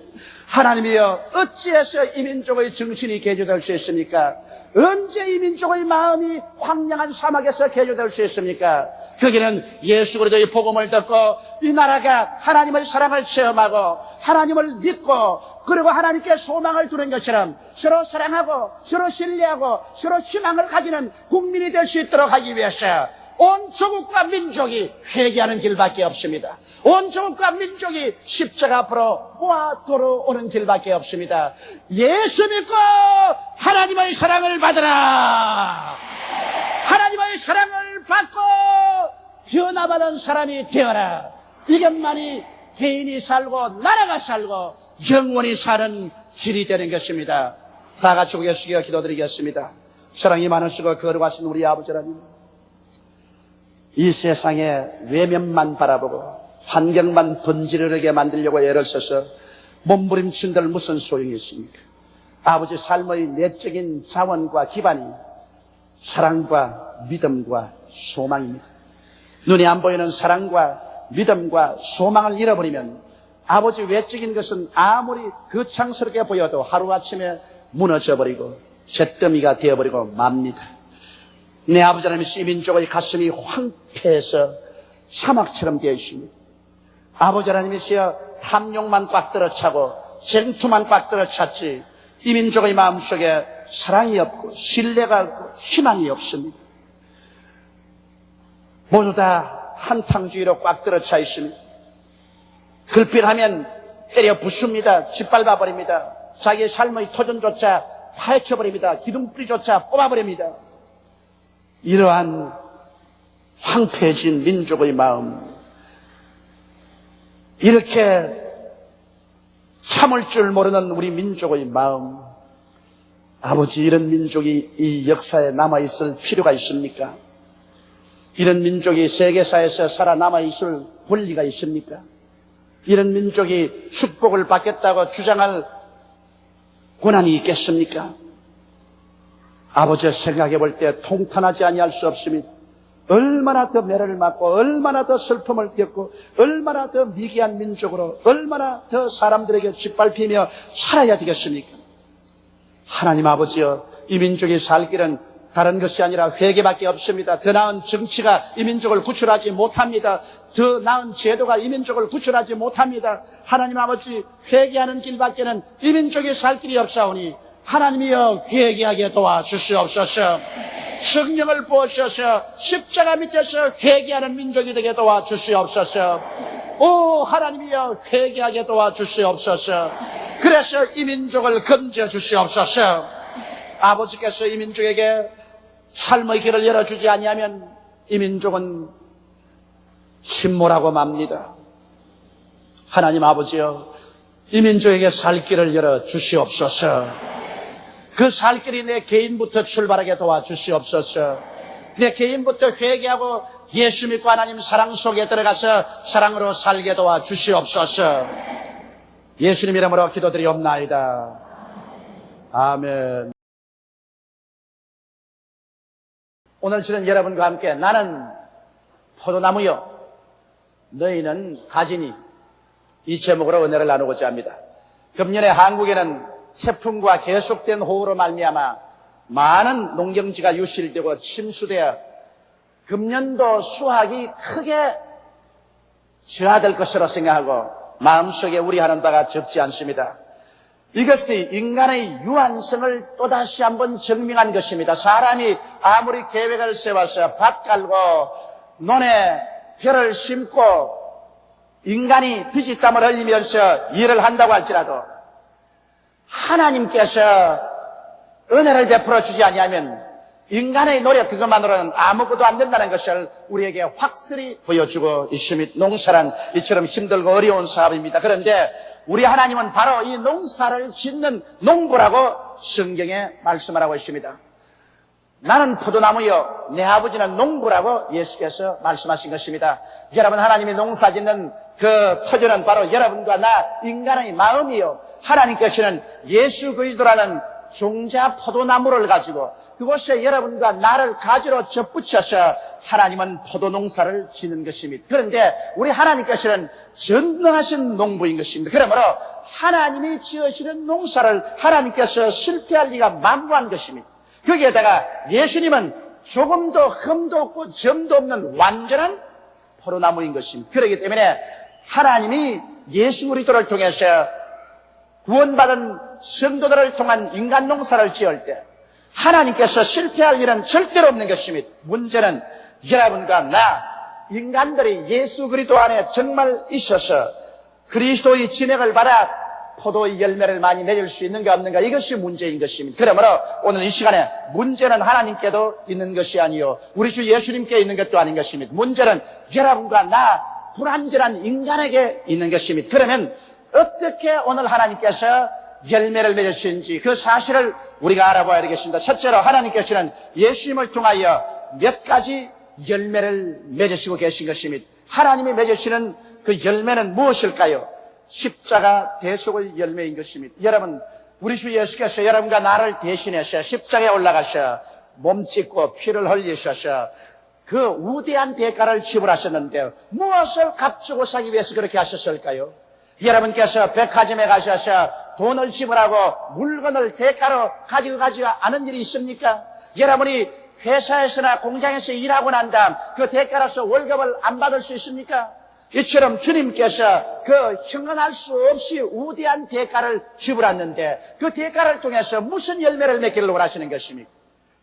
하나님이여, 어찌해서 이 민족의 정신이 개조될 수 있습니까? 언제 이 민족의 마음이 황량한 사막에서 개조될 수 있습니까? 거기는 예수 그리스도의 복음을 듣고 이 나라가 하나님의 사랑을 체험하고 하나님을 믿고 그리고 하나님께 소망을 두는 것처럼 서로 사랑하고 서로 신뢰하고 서로 희망을 가지는 국민이 될 수 있도록 하기 위해서 온 조국과 민족이 회개하는 길밖에 없습니다. 온 조국과 민족이 십자가 앞으로 모아 돌아오는 길밖에 없습니다. 예수 믿고 하나님의 사랑을 받으라. 하나님의 사랑을 받고 변화받은 사람이 되어라. 이것만이 개인이 살고 나라가 살고 영원히 사는 길이 되는 것입니다. 다 같이 고개 숙여 기도드리겠습니다. 사랑이 많으시고 거룩하신 우리 아버지 하나님, 이 세상에 외면만 바라보고 환경만 번지르르게 만들려고 애를 써서 몸부림친들 무슨 소용이 있습니까? 아버지 삶의 내적인 자원과 기반이 사랑과 믿음과 소망입니다. 눈에 안 보이는 사랑과 믿음과 소망을 잃어버리면 아버지 외적인 것은 아무리 거창스럽게 보여도 하루아침에 무너져버리고 잿더미가 되어버리고 맙니다. 내 아버지 하나님, 이 민족의 가슴이 황폐해서 사막처럼 되어 있습니다. 아버지 하나님이시여, 탐욕만 꽉 들어차고 쟁투만 꽉 들어찼지 이 민족의 마음속에 사랑이 없고 신뢰가 없고 희망이 없습니다. 모두 다 한탕주의로 꽉 들어차 있습니다. 글필하면 때려 부숩니다. 짓밟아버립니다. 자기의 삶의 토전조차 파헤쳐버립니다. 기둥뿌리조차 뽑아버립니다. 이러한 황폐해진 민족의 마음, 이렇게 참을 줄 모르는 우리 민족의 마음, 아버지, 이런 민족이 이 역사에 남아있을 필요가 있습니까? 이런 민족이 세계사에서 살아남아있을 권리가 있습니까? 이런 민족이 축복을 받겠다고 주장할 권한이 있겠습니까? 아버지, 생각해 볼 때 통탄하지 아니할 수 없습니다. 얼마나 더 매를 맞고 얼마나 더 슬픔을 겪고 얼마나 더 미개한 민족으로 얼마나 더 사람들에게 짓밟히며 살아야 되겠습니까? 하나님 아버지여, 이 민족이 살 길은 다른 것이 아니라 회개밖에 없습니다. 더 나은 정치가 이 민족을 구출하지 못합니다. 더 나은 제도가 이 민족을 구출하지 못합니다. 하나님 아버지, 회개하는 길밖에는 이 민족이 살 길이 없사오니 하나님이여, 회개하게 도와주시옵소서. 성령을 부으셔서 십자가 밑에서 회개하는 민족이 되게 도와주시옵소서. 오 하나님이여, 회개하게 도와주시옵소서. 그래서 이 민족을 건져주시옵소서. 아버지께서 이 민족에게 삶의 길을 열어주지 아니하면 이 민족은 침몰하고 맙니다. 하나님 아버지여, 이 민족에게 살 길을 열어주시옵소서. 그 살 길이 내 개인부터 출발하게 도와주시옵소서. 내 개인부터 회개하고 예수 믿고 하나님 사랑 속에 들어가서 사랑으로 살게 도와주시옵소서. 예수님 이름으로 기도드리옵나이다. 아멘. 오늘 저는 여러분과 함께 나는 포도나무요, 너희는 가지니, 이 제목으로 은혜를 나누고자 합니다. 금년에 한국에는 태풍과 계속된 호우로 말미암아 많은 농경지가 유실되고 침수되어 금년도 수확이 크게 저하될 것으로 생각하고 마음속에 우려하는 바가 적지 않습니다. 이것이 인간의 유한성을 또다시 한번 증명한 것입니다. 사람이 아무리 계획을 세워서 밭 갈고 논에 벼를 심고 인간이 피지땀을 흘리면서 일을 한다고 할지라도 하나님께서 은혜를 베풀어 주지 아니하면 인간의 노력 그것만으로는 아무것도 안 된다는 것을 우리에게 확실히 보여주고 있습니다. 농사란 이처럼 힘들고 어려운 사업입니다. 그런데 우리 하나님은 바로 이 농사를 짓는 농부라고 성경에 말씀을 하고 있습니다. 나는 포도나무요, 내 아버지는 농부라고 예수께서 말씀하신 것입니다. 여러분, 하나님이 농사 짓는 그 터전은 바로 여러분과 나 인간의 마음이요, 하나님께서는 예수 그리스도라는 종자 포도나무를 가지고 그곳에 여러분과 나를 가지로 접붙여서 하나님은 포도 농사를 지는 것입니다. 그런데 우리 하나님께서는 전능하신 농부인 것입니다. 그러므로 하나님이 지으시는 농사를 하나님께서 실패할 리가 만무한 것입니다. 거기에다가 예수님은 조금도 흠도 없고 점도 없는 완전한 포도나무인 것입니다. 그렇기 때문에 하나님이 예수 그리스도를 통해서 구원받은 성도들을 통한 인간 농사를 지을 때 하나님께서 실패할 일은 절대로 없는 것입니다. 문제는 여러분과 나 인간들이 예수 그리스도 안에 정말 있어서 그리스도의 진액을 받아 포도의 열매를 많이 맺을 수 있는가 없는가, 이것이 문제인 것입니다. 그러므로 오늘 이 시간에 문제는 하나님께도 있는 것이 아니요 우리 주 예수님께 있는 것도 아닌 것입니다. 문제는 여러분과 나 불완전한 인간에게 있는 것입니다. 그러면 어떻게 오늘 하나님께서 열매를 맺으시는지 그 사실을 우리가 알아봐야 되겠습니다. 첫째로 하나님께서는 예수님을 통하여 몇 가지 열매를 맺으시고 계신 것입니다. 하나님이 맺으시는 그 열매는 무엇일까요? 십자가 대속의 열매인 것입니다. 여러분, 우리 주 예수께서 여러분과 나를 대신해서 십자가에 올라가셔 몸 찢고 피를 흘리셔서 그 우대한 대가를 지불하셨는데 무엇을 값주고 사기 위해서 그렇게 하셨을까요? 여러분께서 백화점에 가셔서 돈을 지불하고 물건을 대가로 가지고 않은 일이 있습니까? 여러분이 회사에서나 공장에서 일하고 난 다음 그 대가로서 월급을 안 받을 수 있습니까? 이처럼 주님께서 그 형언할 수 없이 우대한 대가를 지불했는데 그 대가를 통해서 무슨 열매를 맺기를 원하시는 것입니까?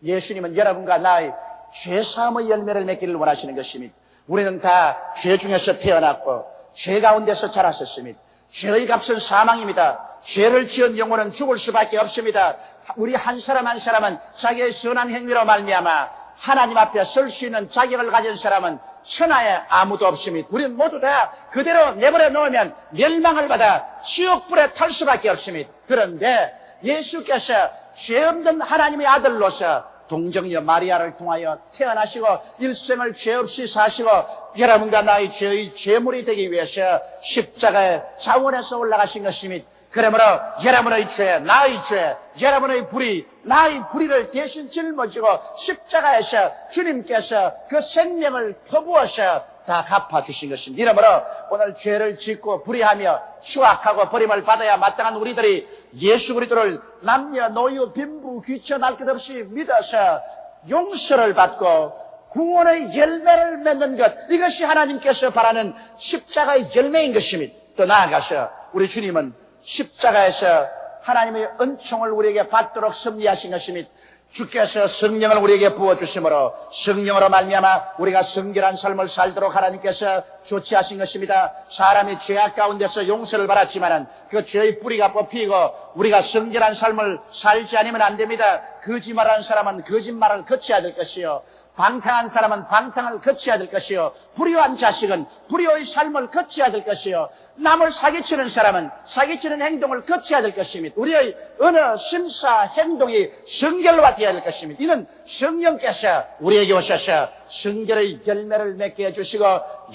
예수님은 여러분과 나의 죄사함의 열매를 맺기를 원하시는 것입니다. 우리는 다 죄 중에서 태어났고 죄 가운데서 자랐었습니다. 죄의 값은 사망입니다. 죄를 지은 영혼은 죽을 수밖에 없습니다. 우리 한 사람 한 사람은 자기의 선한 행위로 말미암아 하나님 앞에 설 수 있는 자격을 가진 사람은 천하에 아무도 없습니다. 우리는 모두 다 그대로 내버려 놓으면 멸망을 받아 지옥불에 탈 수밖에 없습니다. 그런데 예수께서 죄 없는 하나님의 아들로서 동정녀 마리아를 통하여 태어나시고 일생을 죄 없이 사시고 여러분과 나의 죄의 제물이 되기 위해서 십자가에 자원해서 올라가신 것입니다. 그러므로 여러분의 죄, 나의 죄, 여러분의 불의, 나의 불의를 대신 짊어지고 십자가에서 주님께서 그 생명을 퍼부어서 다 갚아주신 것입니다. 이러므로 오늘 죄를 짓고 불의하며 추악하고 버림을 받아야 마땅한 우리들이 예수 그리스도를 남녀 노유 빈부 귀천 할 것 없이 믿어서 용서를 받고 구원의 열매를 맺는 것, 이것이 하나님께서 바라는 십자가의 열매인 것입니다. 또 나아가서 우리 주님은 십자가에서 하나님의 은총을 우리에게 받도록 섭리하신 것입니다. 주께서 성령을 우리에게 부어주심으로 성령으로 말미암아 우리가 성결한 삶을 살도록 하나님께서 조치하신 것입니다. 사람이 죄악 가운데서 용서를 받았지만은 그 죄의 뿌리가 뽑히고 우리가 성결한 삶을 살지 않으면 안 됩니다. 거짓말하는 사람은 거짓말을 거쳐야 될 것이요, 방탕한 사람은 방탕을 거쳐야 될 것이요, 불의한 자식은 불의의 삶을 거쳐야 될 것이요, 남을 사기치는 사람은 사기치는 행동을 거쳐야 될 것입니다. 우리의 어느 심사 행동이 성결화 되어야 될 것입니다. 이는 성령께서 우리에게 오셔서 성결의 열매를 맺게 해주시고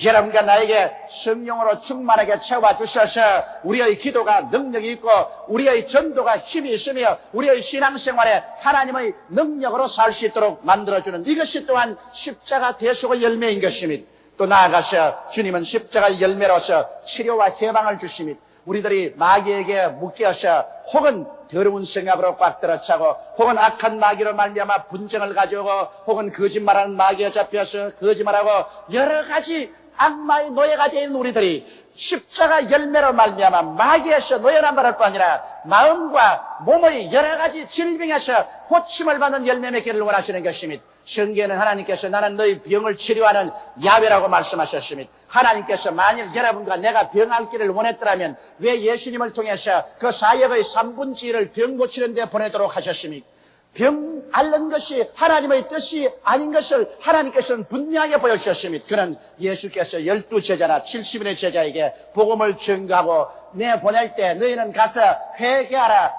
여러분과 나에게 성령으로 충만하게 채워주셔서 우리의 기도가 능력이 있고 우리의 전도가 힘이 있으며 우리의 신앙생활에 하나님의 능력으로 살 수 있도록 만들어주는, 이것이 또한 십자가 대속의 열매인 것입니다. 또 나아가서 주님은 십자가의 열매로서 치료와 해방을 주십니다. 우리들이 마귀에게 묶여서 혹은 더러운 생각으로 꽉 들어차고 혹은 악한 마귀로 말미암아 분쟁을 가져오고 혹은 거짓말하는 마귀에 잡혀서 거짓말하고 여러 가지 악마의 노예가 된 우리들이 십자가 열매로 말미암아 마귀에서 노예란 말할 뿐 아니라 마음과 몸의 여러 가지 질병에서 고침을 받는 열매 맺기를 원하시는 것입니다. 성경에는 하나님께서 나는 너희 병을 치료하는 야훼라고 말씀하셨습니다. 하나님께서 만일 여러분과 내가 병할 길을 원했더라면 왜 예수님을 통해서 그 사역의 3분의 1을 병 고치는 데 보내도록 하셨습니까? 병 앓는 것이 하나님의 뜻이 아닌 것을 하나님께서는 분명하게 보여주셨습니다. 그는 예수께서 12제자나 70인의 제자에게 복음을 전가하고 내보낼 때 너희는 가서 회개하라,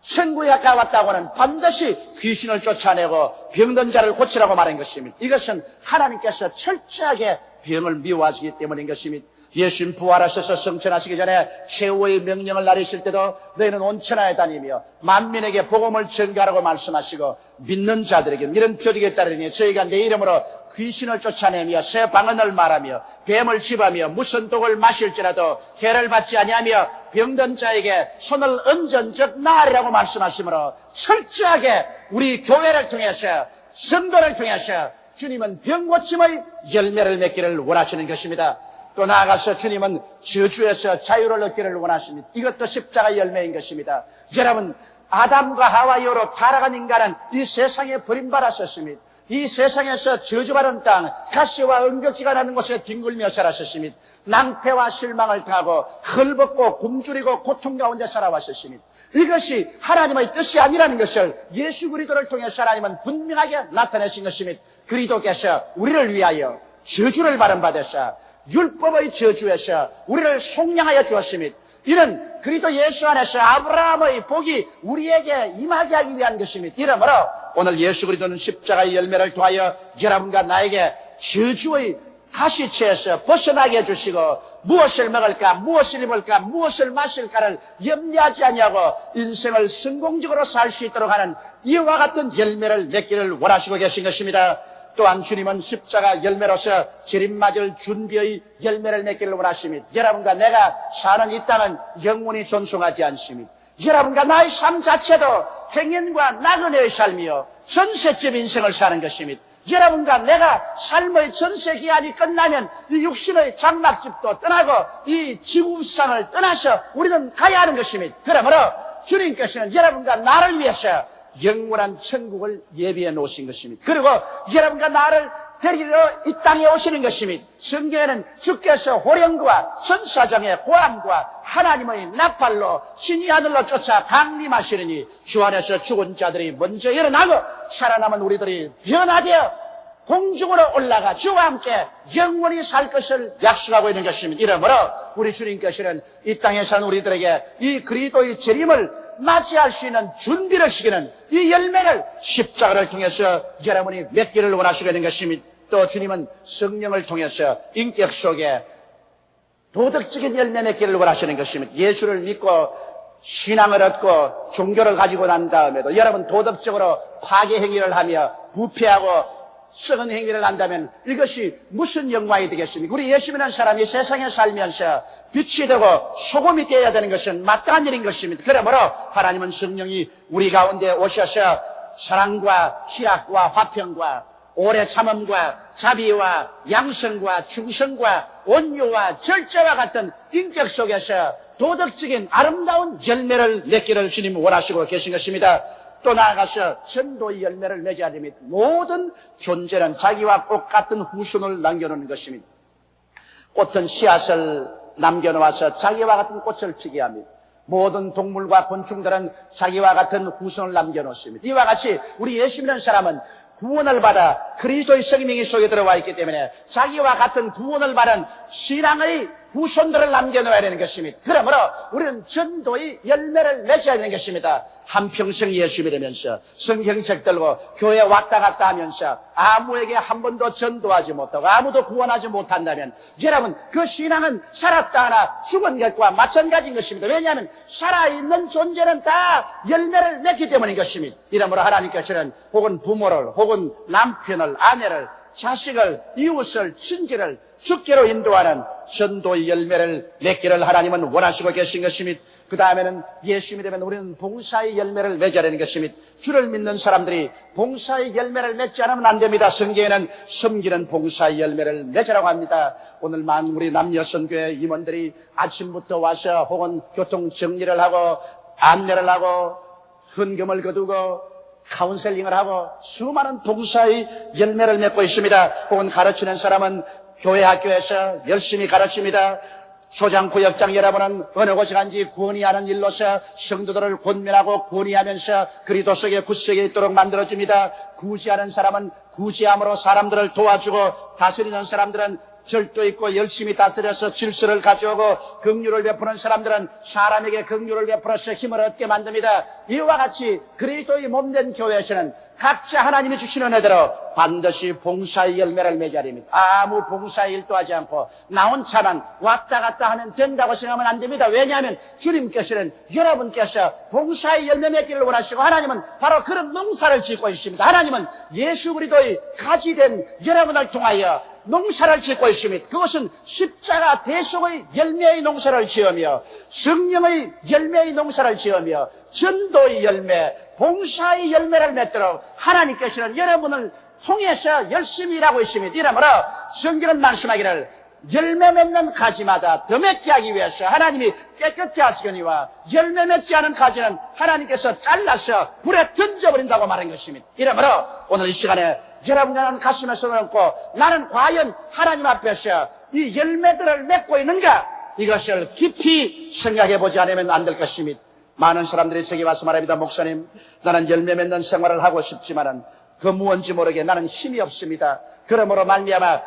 천국에 가까웠다고는 반드시 귀신을 쫓아내고 병든 자를 고치라고 말한 것입니다. 이것은 하나님께서 철저하게 병을 미워하시기 때문인 것입니다. 예수님 부활하셔서 성천하시기 전에 최후의 명령을 내리실 때도 너희는 온 천하에 다니며 만민에게 복음을 전가하라고 말씀하시고 믿는 자들에게 이런 표적에 따르니 저희가 내 이름으로 귀신을 쫓아내며 새 방언을 말하며 뱀을 집하며 무슨 독을 마실지라도 해를 받지 아니하며 병든 자에게 손을 얹은 즉 나으리라고 말씀하시므로 철저하게 우리 교회를 통해서 성도를 통해서 주님은 병고침의 열매를 맺기를 원하시는 것입니다. 또 나아가서 주님은 저주에서 자유를 얻기를 원하십니다. 이것도 십자가 열매인 것입니다. 여러분, 아담과 하와 이후로 타락한 인간은 이 세상에 버림받았었습니다. 이 세상에서 저주받은 땅, 가시와 은격지가 나는 곳에 뒹굴며 살았었습니다. 낭패와 실망을 당하고 헐벗고 굶주리고 고통 가운데 살아왔었습니다. 이것이 하나님의 뜻이 아니라는 것을 예수 그리스도를 통해서 하나님은 분명하게 나타내신 것입니다. 그리스도께서 우리를 위하여 저주를 받으사 율법의 저주에서 우리를 속량하여 주었습니다. 이는 그리스도 예수 안에서 아브라함의 복이 우리에게 임하게 하기 위한 것입니다. 이러므로 오늘 예수 그리스도는 십자가의 열매를 통하여 여러분과 나에게 저주의 가시체에서 벗어나게 해주시고 무엇을 먹을까, 무엇을 입을까, 무엇을 마실까를 염려하지 아니하고 인생을 성공적으로 살 수 있도록 하는 이와 같은 열매를 맺기를 원하시고 계신 것입니다. 또한 주님은 십자가 열매로서 재림맞을 준비의 열매를 맺기를 원하십니다. 여러분과 내가 사는 이 땅은 영원히 존속하지 않습니다. 여러분과 나의 삶 자체도 행연과 나그네의 삶이요 전세집 인생을 사는 것입니다. 여러분과 내가 삶의 전세 기한이 끝나면 이 육신의 장막집도 떠나고 이 지구상을 떠나서 우리는 가야 하는 것입니다. 그러므로 주님께서는 여러분과 나를 위해서 영원한 천국을 예비해 놓으신 것입니다. 그리고 여러분과 나를 데리러 이 땅에 오시는 것입니다. 성경에는 주께서 호령과 천사장의 고함과 하나님의 나팔로 신이 하늘로 쫓아 강림하시리니 주 안에서 죽은 자들이 먼저 일어나고 살아남은 우리들이 변화되어 공중으로 올라가 주와 함께 영원히 살 것을 약속하고 있는 것입니다. 이러므로 우리 주님께서는 이 땅에 사는 우리들에게 이 그리스도의 재림을 맞이할 수 있는 준비를 시키는 이 열매를 십자가를 통해서 여러분이 맺기를 원하시게 된 것입니다. 또 주님은 성령을 통해서 인격 속에 도덕적인 열매 맺기를 원하시는 것입니다. 예수를 믿고 신앙을 얻고 종교를 가지고 난 다음에도 여러분 도덕적으로 파괴 행위를 하며 부패하고 썩은 행위를 한다면 이것이 무슨 영광이 되겠습니까? 우리 예수 믿는 사람이 세상에 살면서 빛이 되고 소금이 되어야 되는 것은 마땅한 일인 것입니다. 그러므로 하나님은 성령이 우리 가운데 오셔서 사랑과 희락과 화평과 오래 참음과 자비와 양성과 충성과 온유와 절제와 같은 인격 속에서 도덕적인 아름다운 열매를 맺기를 주님 원하시고 계신 것입니다. 또 나아가서 전도의 열매를 맺어야 됩니다. 모든 존재는 자기와 꽃 같은 후손을 남겨놓는 것입니다. 꽃은 씨앗을 남겨놓아서 자기와 같은 꽃을 피게 합니다. 모든 동물과 곤충들은 자기와 같은 후손을 남겨놓습니다. 이와 같이 우리 예수 믿는 사람은 구원을 받아 그리스도의 생명이 속에 들어와 있기 때문에 자기와 같은 구원을 받은 신앙의 후손들을 남겨놓아야 되는 것입니다. 그러므로 우리는 전도의 열매를 맺어야 되는 것입니다. 한평생 예수 믿으면서 성경책 들고 교회 왔다 갔다 하면서 아무에게 한 번도 전도하지 못하고 아무도 구원하지 못한다면 여러분 그 신앙은 살았다 하나 죽은 것과 마찬가지인 것입니다. 왜냐하면 살아있는 존재는 다 열매를 맺기 때문인 것입니다. 이러므로 하나님께서는 혹은 부모를 혹은 남편을 아내를 자식을 이웃을 친지를 주께로 인도하는 전도의 열매를 맺기를 하나님은 원하시고 계신 것입니다. 그 다음에는 예수 믿으면 우리는 봉사의 열매를 맺어야 되는 것입니다. 주를 믿는 사람들이 봉사의 열매를 맺지 않으면 안 됩니다. 성경에는 섬기는 봉사의 열매를 맺으라고 합니다. 오늘만 우리 남여선교회 임원들이 아침부터 와서 혹은 교통 정리를 하고 안내를 하고 헌금을 거두고 카운셀링을 하고 수많은 봉사의 열매를 맺고 있습니다. 혹은 가르치는 사람은 교회 학교에서 열심히 가르칩니다. 소장구역장 여러분은 어느 곳에 간지 구원이하는 일로서 성도들을 권면하고 권위하면서 그리스도 속에 굳세게 있도록 만들어줍니다. 구제하는 사람은 구제함으로 사람들을 도와주고 다스리는 사람들은 절도 있고 열심히 다스려서 질서를 가져오고 긍휼을 베푸는 사람들은 사람에게 긍휼을 베풀어서 힘을 얻게 만듭니다. 이와 같이 그리스도의 몸된 교회에서는 각자 하나님이 주시는 은혜대로 반드시 봉사의 열매를 맺어야 됩니다. 아무 봉사의 일도 하지 않고 나 혼자만 왔다 갔다 하면 된다고 생각하면 안 됩니다. 왜냐하면 주님께서는 여러분께서 봉사의 열매 맺기를 원하시고 하나님은 바로 그런 농사를 짓고 있습니다. 하나님은 예수 그리스도의 가지된 여러분을 통하여 농사를 짓고 있습니다. 그것은 십자가 대속의 열매의 농사를 지으며 성령의 열매의 농사를 지으며 전도의 열매, 봉사의 열매를 맺도록 하나님께서는 여러분을 통해서 열심히 일하고 있습니다. 이러므로 성경은 말씀하기를 열매 맺는 가지마다 더 맺게 하기 위해서 하나님이 깨끗게 하시거니와 열매 맺지 않은 가지는 하나님께서 잘라서 불에 던져버린다고 말한 것입니다. 이러므로 오늘 이 시간에 여러분과 나는 가슴에 손을 얹고 나는 과연 하나님 앞에서 이 열매들을 맺고 있는가, 이것을 깊이 생각해 보지 않으면 안 될 것입니다. 많은 사람들이 제게 와서 말합니다. 목사님, 나는 열매 맺는 생활을 하고 싶지만은 그 무언지 모르게 나는 힘이 없습니다. 그러므로 말미암아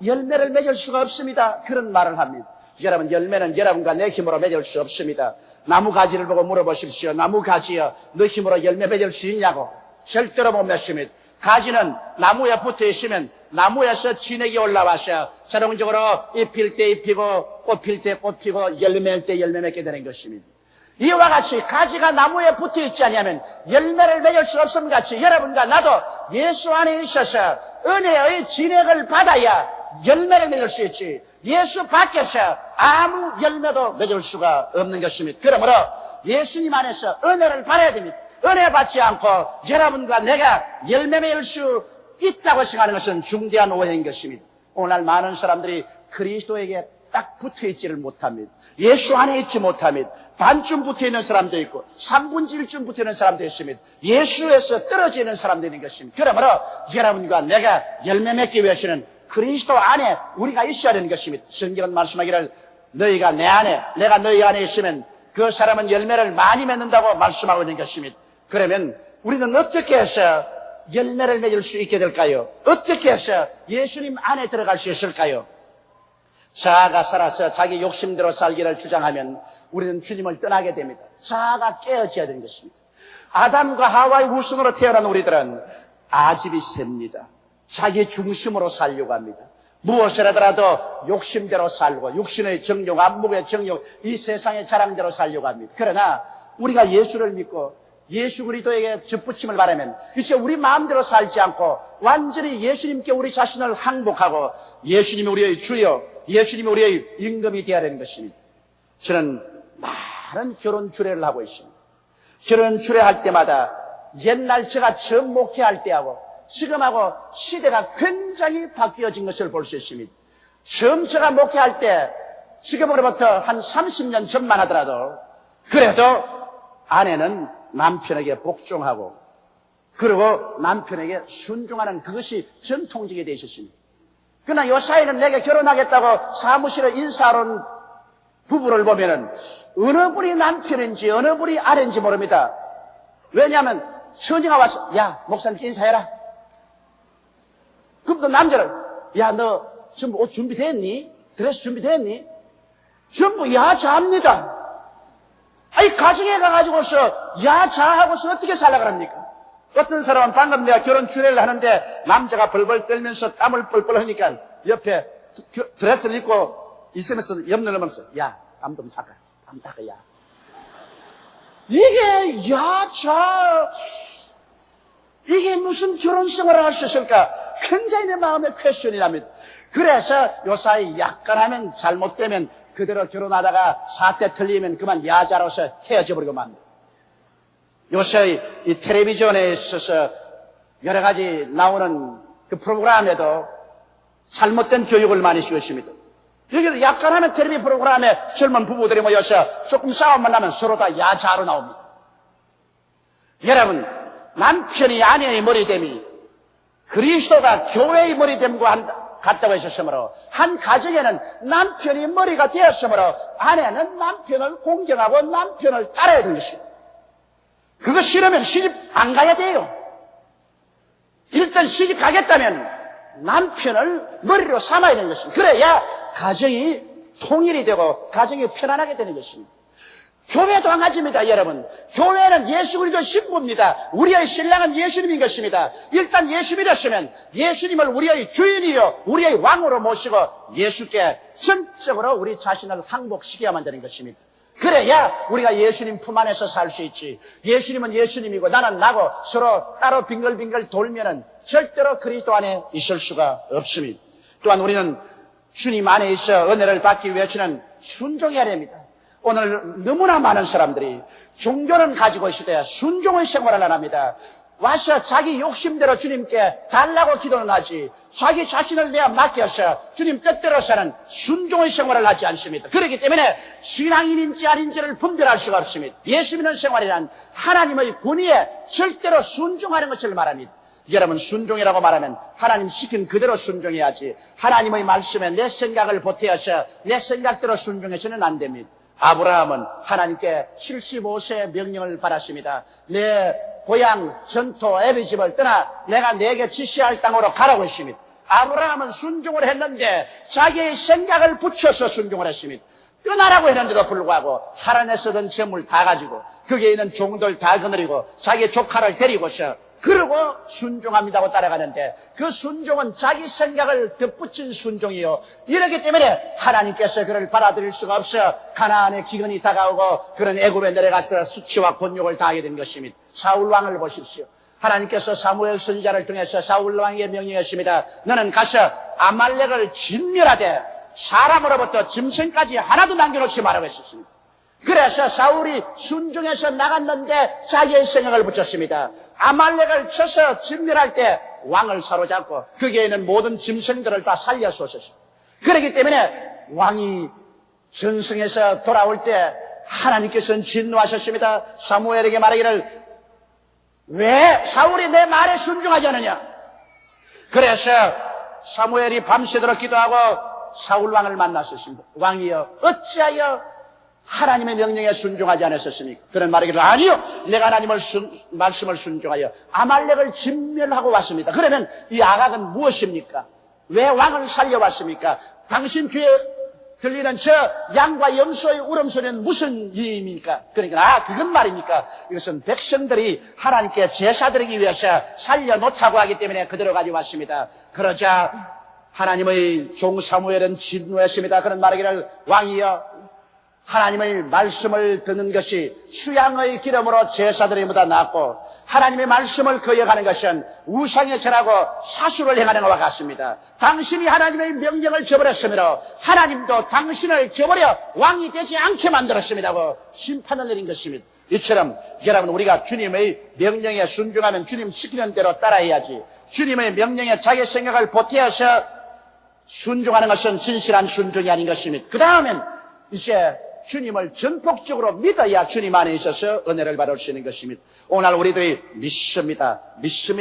열매를 맺을 수가 없습니다. 그런 말을 합니다. 여러분, 열매는 여러분과 내 힘으로 맺을 수 없습니다. 나무 가지를 보고 물어보십시오. 나무 가지여, 너 힘으로 열매 맺을 수 있냐고. 절대로 못 맺습니다. 가지는 나무에 붙어 있으면 나무에서 진액이 올라와서 자동적으로 잎 필 때 잎이고 꽃 필 때 꽃 피고 열매 맺을 때 열매 맺게 되는 것입니다. 이와 같이 가지가 나무에 붙어 있지 않으면 열매를 맺을 수 없음 같이 여러분과 나도 예수 안에 있어서 은혜의 진액을 받아야 열매를 맺을 수 있지, 예수 밖에서 아무 열매도 맺을 수가 없는 것입니다. 그러므로 예수님 안에서 은혜를 받아야 됩니다. 은혜 받지 않고 여러분과 내가 열매 맺을 수 있다고 생각하는 것은 중대한 오해인 것입니다. 오늘 많은 사람들이 그리스도에게 딱 붙어 있지를 못합니다. 예수 안에 있지 못합니다. 반쯤 붙어 있는 사람도 있고 3분의 1쯤 붙어 있는 사람도 있습니다. 예수에서 떨어져 있는 사람도 있는 것입니다. 그러므로 여러분과 내가 열매 맺기 위해서는 그리스도 안에 우리가 있어야 되는 것입니다. 성경은 말씀하기를 너희가 내 안에, 내가 너희 안에 있으면 그 사람은 열매를 많이 맺는다고 말씀하고 있는 것입니다. 그러면 우리는 어떻게 해서 열매를 맺을 수 있게 될까요? 어떻게 해서 예수님 안에 들어갈 수 있을까요? 자아가 살아서 자기 욕심대로 살기를 주장하면 우리는 주님을 떠나게 됩니다. 자아가 깨어져야 되는 것입니다. 아담과 하와의 후손으로 태어난 우리들은 아집이 셉니다. 자기 중심으로 살려고 합니다. 무엇을 하더라도 욕심대로 살고 육신의 정욕, 안목의 정욕, 이 세상의 자랑대로 살려고 합니다. 그러나 우리가 예수를 믿고 예수 그리스도에게 접붙임을 바라면 이제 우리 마음대로 살지 않고 완전히 예수님께 우리 자신을 항복하고 예수님이 우리의 주여, 예수님이 우리의 임금이 되어야 되는 것입니다. 저는 많은 결혼 주례를 하고 있습니다. 결혼 주례할 때마다 옛날 제가 처음 목회할 때하고 지금하고 시대가 굉장히 바뀌어진 것을 볼 수 있습니다. 처음 제가 목회할 때 지금으로부터 한 30년 전만 하더라도 그래도 아내는 남편에게 복종하고 그리고 남편에게 순종하는 그것이 전통적이 되어 있었습니다. 그러나 요 사이는 내게 결혼하겠다고 사무실에 인사하러 온 부부를 보면은 어느 분이 남편인지 어느 분이 아내인지 모릅니다. 왜냐하면 처녀가 와서 야 목사님께 인사해라. 그럼 또 남자는 야 너 전부 옷 준비됐니? 드레스 준비됐니? 전부 야자합니다. 아니 가정에 가가지고서 야자하고서 어떻게 살라고 합니까? 어떤 사람은 방금 내가 결혼 주례를 하는데 남자가 벌벌 떨면서 땀을 뻘뻘 흘리니까 옆에 드레스를 입고 있으면서 옆 늘면서 야 땀 좀 닦아, 땀 닦아 야. 이게 야자 이게 무슨 결혼 생활을 할 수 있을까? 굉장히 내 마음에 퀘스천이 납니다. 그래서 요사이 약간 하면 잘못되면 그대로 결혼하다가 사태 틀리면 그만 야자로서 헤어져 버리고 맙니다. 요새 이 텔레비전에 있어서 여러 가지 나오는 그 프로그램에도 잘못된 교육을 많이 시고 있습니다. 여기를 약간 하면 텔레비 프로그램에 젊은 부부들이 모여서 조금 싸움만 나면 서로 다 야자로 나옵니다. 여러분, 남편이 아내의 머리됨이 그리스도가 교회의 머리됨과 같다고 했었으므로 한 가정에는 남편이 머리가 되었으므로 아내는 남편을 공경하고 남편을 따라야 되는 것입니다. 그거 싫으면 시집 안 가야 돼요. 일단 시집 가겠다면 남편을 머리로 삼아야 되는 것입니다. 그래야 가정이 통일이 되고 가정이 편안하게 되는 것입니다. 교회도 한 가지입니다, 여러분. 교회는 예수 그리스도 신부입니다. 우리의 신랑은 예수님인 것입니다. 일단 예수 믿었으면 예수님을 우리의 주인이요 우리의 왕으로 모시고 예수께 전적으로 우리 자신을 항복시켜야만 되는 것입니다. 그래야 우리가 예수님 품 안에서 살 수 있지. 예수님은 예수님이고 나는 나고 서로 따로 빙글빙글 돌면은 절대로 그리스도 안에 있을 수가 없습니다. 또한 우리는 주님 안에 있어 은혜를 받기 위해서는 순종해야 됩니다. 오늘 너무나 많은 사람들이 종교는 가지고 있을 순종의 생활을 안 합니다. 와서 자기 욕심대로 주님께 달라고 기도는 하지 자기 자신을 내가 맡겨서 주님 뜻대로 사는 순종의 생활을 하지 않습니다. 그렇기 때문에 신앙인인지 아닌지를 분별할 수가 없습니다. 예수 믿는 생활이란 하나님의 권위에 절대로 순종하는 것을 말합니다. 여러분, 순종이라고 말하면 하나님 시킨 그대로 순종해야지 하나님의 말씀에 내 생각을 보태어서 내 생각대로 순종해서는 안 됩니다. 아브라함은 하나님께 75세의 명령을 받았습니다. 내 고향 전토 애비집을 떠나 내가 내게 지시할 땅으로 가라고 했습니다. 아브라함은 순종을 했는데 자기의 생각을 붙여서 순종을 했습니다. 떠나라고 했는데도 불구하고 하란에 쓰던 재물 다 가지고 거기에 있는 종들 다 거느리고 자기 조카를 데리고서 그러고 순종합니다고 따라가는데 그 순종은 자기 생각을 덧붙인 순종이요. 이렇기 때문에 하나님께서 그를 받아들일 수가 없어 가나안의 기근이 다가오고 그런 애굽에 내려가서 수치와 곤욕을 당하게 된 것입니다. 사울 왕을 보십시오. 하나님께서 사무엘 선지자를 통해서 사울 왕에게 명령했습니다. 너는 가서 아말렉을 진멸하되 사람으로부터 짐승까지 하나도 남겨놓지 말라고 했습니다. 그래서 사울이 순종해서 나갔는데 자기의 생각을 붙였습니다. 아말렉을 쳐서 진멸할 때 왕을 사로잡고 거기에 있는 모든 짐승들을 다 살려 쏘셨습니다. 그렇기 때문에 왕이 전승에서 돌아올 때 하나님께서는 진노하셨습니다. 사무엘에게 말하기를 왜 사울이 내 말에 순종하지 않느냐. 그래서 사무엘이 밤새도록 기도하고 사울 왕을 만났었습니다. 왕이여 어찌하여 하나님의 명령에 순종하지 않았었습니까? 그런 말이기를 아니요 내가 하나님의 말씀을 순종하여 아말렉을 진멸하고 왔습니다. 그러면 이 아각은 무엇입니까? 왜 왕을 살려왔습니까? 당신 귀에 들리는 저 양과 염소의 울음소리는 무슨 의미입니까? 그러니까 그건 말입니까? 이것은 백성들이 하나님께 제사 드리기 위해서 살려놓자고 하기 때문에 그대로 가져왔습니다. 그러자 하나님의 종 사무엘은 진노했습니다. 그런 말이기를 왕이여 하나님의 말씀을 듣는 것이 수양의 기름으로 제사드림보다 낫고 하나님의 말씀을 거역하는 것은 우상의 절하고 사수를 행하는 것과 같습니다. 당신이 하나님의 명령을 저버렸으므로 하나님도 당신을 저버려 왕이 되지 않게 만들었습니다고 심판을 내린 것입니다. 이처럼 여러분 우리가 주님의 명령에 순종하면 주님 시키는 대로 따라해야지 주님의 명령에 자기 생각을 보태어서 순종하는 것은 진실한 순종이 아닌 것입니다. 그 다음엔 이제 주님을 전폭적으로 믿어야 주님 안에 있어서 은혜를 받을 수 있는 것입니다. 오늘 우리들이 믿습니다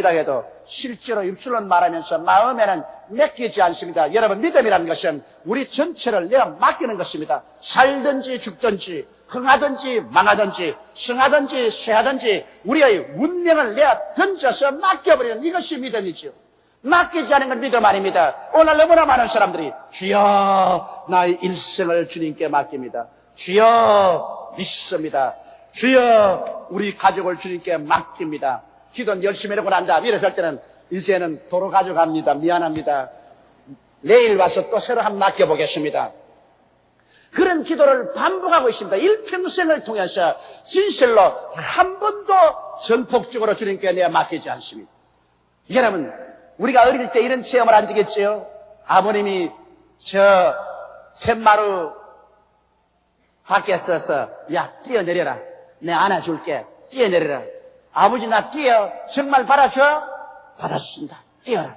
해도 실제로 입술은 말하면서 마음에는 맡기지 않습니다. 여러분 믿음이라는 것은 우리 전체를 내가 맡기는 것입니다. 살든지 죽든지 흥하든지 망하든지 성하든지 쇠하든지 우리의 운명을 내가 던져서 맡겨버리는 이것이 믿음이죠. 맡기지 않은 건 믿음 아닙니다. 오늘 너무나 많은 사람들이 주여 나의 일생을 주님께 맡깁니다. 주여 믿습니다. 주여 우리 가족을 주님께 맡깁니다. 기도는 열심히 해놓고 난 다음 일어설 때는 이제는 도로 가져갑니다. 미안합니다. 내일 와서 또 새로 한번 맡겨보겠습니다. 그런 기도를 반복하고 있습니다. 일평생을 통해서 진실로 한 번도 전폭적으로 주님께 내가 맡기지 않습니다. 여러분 우리가 어릴 때 이런 체험을 안 지겠지요? 아버님이 저 툇마루 밖에 서서 야 뛰어내려라 내가 안아줄게 뛰어내려라 아버지 나 뛰어 정말 받아줘? 받아준다 뛰어라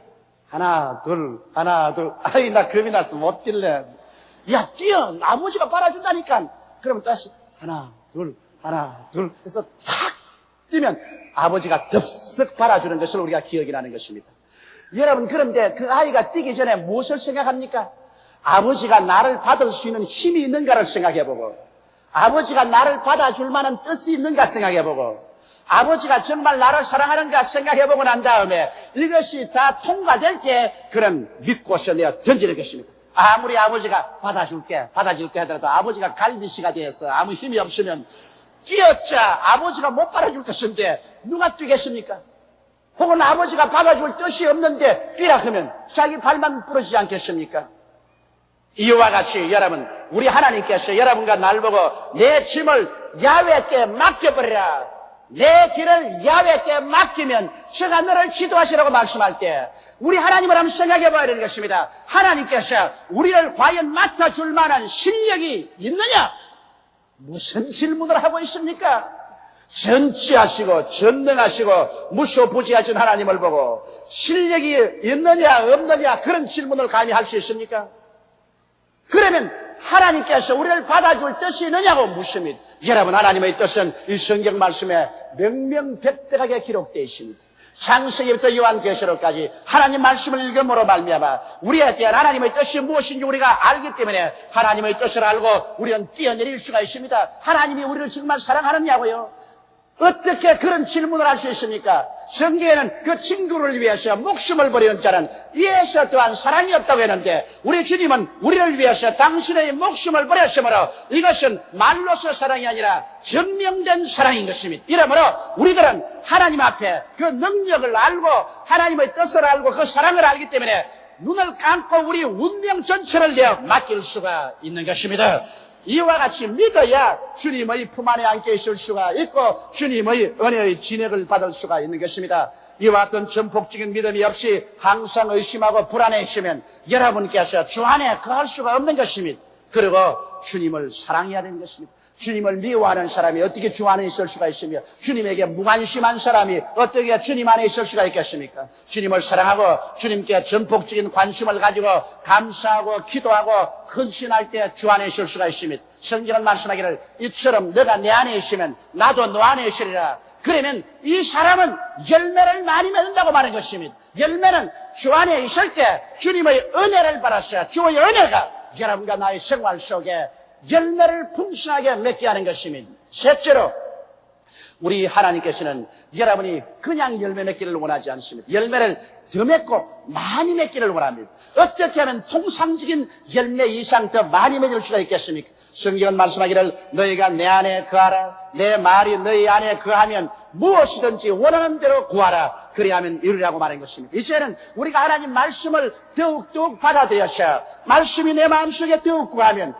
하나 둘 아이 나 겁이 나서 못 뛸래 야 뛰어 아버지가 받아준다니까 그러면 다시 하나 둘 해서 탁 뛰면 아버지가 덥석 받아주는 것을 우리가 기억이 나는 것입니다. 여러분 그런데 그 아이가 뛰기 전에 무엇을 생각합니까? 아버지가 나를 받을 수 있는 힘이 있는가를 생각해보고 아버지가 나를 받아줄 만한 뜻이 있는가 생각해보고 아버지가 정말 나를 사랑하는가 생각해보고 난 다음에 이것이 다 통과될 때 그는 믿고서 내가 던지는 것입니다. 아무리 아버지가 받아줄게 하더라도 아버지가 갈비씨가 되어서 아무 힘이 없으면 뛰었자 아버지가 못 받아줄 것인데 누가 뛰겠습니까? 혹은 아버지가 받아줄 뜻이 없는데 뛰라 하면 자기 발만 부러지지 않겠습니까? 이와 같이 여러분, 우리 하나님께서 여러분과 날 보고 내 짐을 야훼께 맡겨버리라, 내 길을 야훼께 맡기면 제가 너를 지도하시라고 말씀할 때 우리 하나님을 한번 생각해 봐야 되는 것입니다. 하나님께서 우리를 과연 맡아줄 만한 실력이 있느냐? 무슨 질문을 하고 있습니까? 전지하시고 전능하시고 무소부지하신 하나님을 보고 실력이 있느냐 없느냐 그런 질문을 감히 할 수 있습니까? 그러면 하나님께서 우리를 받아줄 뜻이 있느냐고 묻습니다. 여러분, 하나님의 뜻은 이 성경 말씀에 명명백백하게 기록되어 있습니다. 창세기부터 요한계시록까지 하나님 말씀을 읽음으로 말미암아 우리에게 하나님의 뜻이 무엇인지 우리가 알기 때문에 하나님의 뜻을 알고 우리는 뛰어내릴 수가 있습니다. 하나님이 우리를 정말 사랑하느냐고요? 어떻게 그런 질문을 할 수 있습니까? 성경에는 그 친구를 위해서 목숨을 버리는 자는 이에서 또한 사랑이 없다고 했는데 우리 주님은 우리를 위해서 당신의 목숨을 버렸으므로 이것은 말로서 사랑이 아니라 증명된 사랑인 것입니다. 이러므로 우리들은 하나님 앞에 그 능력을 알고 하나님의 뜻을 알고 그 사랑을 알기 때문에 눈을 감고 우리 운명 전체를 내어 맡길 수가 있는 것입니다. 이와 같이 믿어야 주님의 품 안에 앉게 있을 수가 있고 주님의 은혜의 진액을 받을 수가 있는 것입니다. 이와 같은 전폭적인 믿음이 없이 항상 의심하고 불안해지면 여러분께서 주 안에 거할 수가 없는 것입니다. 그리고 주님을 사랑해야 되는 것입니다. 주님을 미워하는 사람이 어떻게 주 안에 있을 수가 있으며 주님에게 무관심한 사람이 어떻게 주님 안에 있을 수가 있겠습니까? 주님을 사랑하고 주님께 전폭적인 관심을 가지고 감사하고 기도하고 헌신할 때 주 안에 있을 수가 있습니다. 성경은 말씀하기를 이처럼 너가 내 안에 있으면 나도 너 안에 있으리라. 그러면 이 사람은 열매를 많이 맺는다고 말하는 것입니다. 열매는 주 안에 있을 때 주님의 은혜를 받았어요. 주의 은혜가 여러분과 나의 생활 속에 열매를 풍성하게 맺게 하는 것입니다. 셋째로 우리 하나님께서는 여러분이 그냥 열매 맺기를 원하지 않습니다. 열매를 더 맺고 많이 맺기를 원합니다. 어떻게 하면 통상적인 열매 이상 더 많이 맺을 수가 있겠습니까? 성경은 말씀하기를 너희가 내 안에 거하라, 내 말이 너희 안에 거하면 무엇이든지 원하는 대로 구하라, 그리하면 이루리라고 말한 것입니다. 이제는 우리가 하나님 말씀을 더욱더욱 받아들여서 말씀이 내 마음속에 더욱 구하면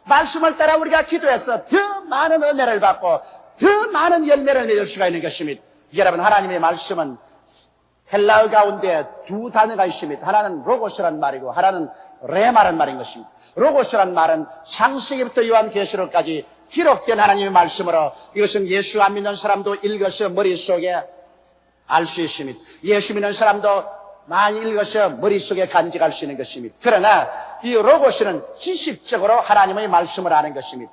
말씀을 따라 우리가 기도해서 더 많은 은혜를 받고 더 많은 열매를 맺을 수가 있는 것입니다. 여러분, 하나님의 말씀은 헬라어 가운데 두 단어가 있습니다. 하나는 로고스란 말이고 하나는 레마란 말인 것입니다. 로고스란 말은 창세기부터 요한계시록까지 기록된 하나님의 말씀으로 이것은 예수 안 믿는 사람도 읽어서 머릿속에 알 수 있습니다. 예수 믿는 사람도 많이 읽어서 머릿속에 간직할 수 있는 것입니다. 그러나 이 로고스는 지식적으로 하나님의 말씀을 아는 것입니다.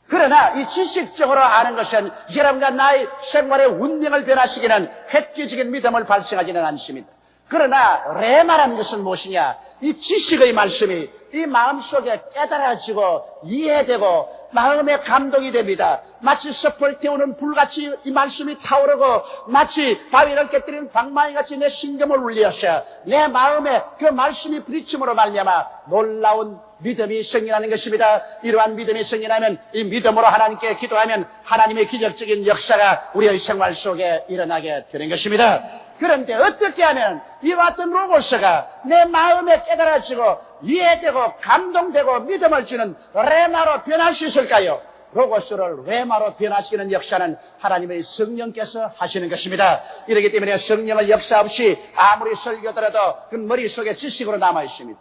그러나 이 지식적으로 아는 것은 여러분과 나의 생활의 운명을 변화시키는 획기적인 믿음을 발생하지는 않습니다. 그러나 레마라는 것은 무엇이냐? 이 지식의 말씀이 이 마음속에 깨달아지고 이해되고 마음에 감동이 됩니다. 마치 섭을 태우는 불같이 이 말씀이 타오르고 마치 바위를 깨뜨리는 방망이같이 내 심금을 울리었어요. 내 마음에 그 말씀이 부딪힘으로 말미암아 놀라운 믿음이 생겨나는 것입니다. 이러한 믿음이 생겨나면 이 믿음으로 하나님께 기도하면 하나님의 기적적인 역사가 우리의 생활 속에 일어나게 되는 것입니다. 그런데 어떻게 하면 이와 같은 로고스가 내 마음에 깨달아지고 이해되고 감동되고 믿음을 주는 레마로 변할 수 있을까요? 로고스를 레마로 변화시키는 역사는 하나님의 성령께서 하시는 것입니다. 이렇기 때문에 성령의 역사 없이 아무리 설교더라도 그 머릿속에 지식으로 남아 있습니다.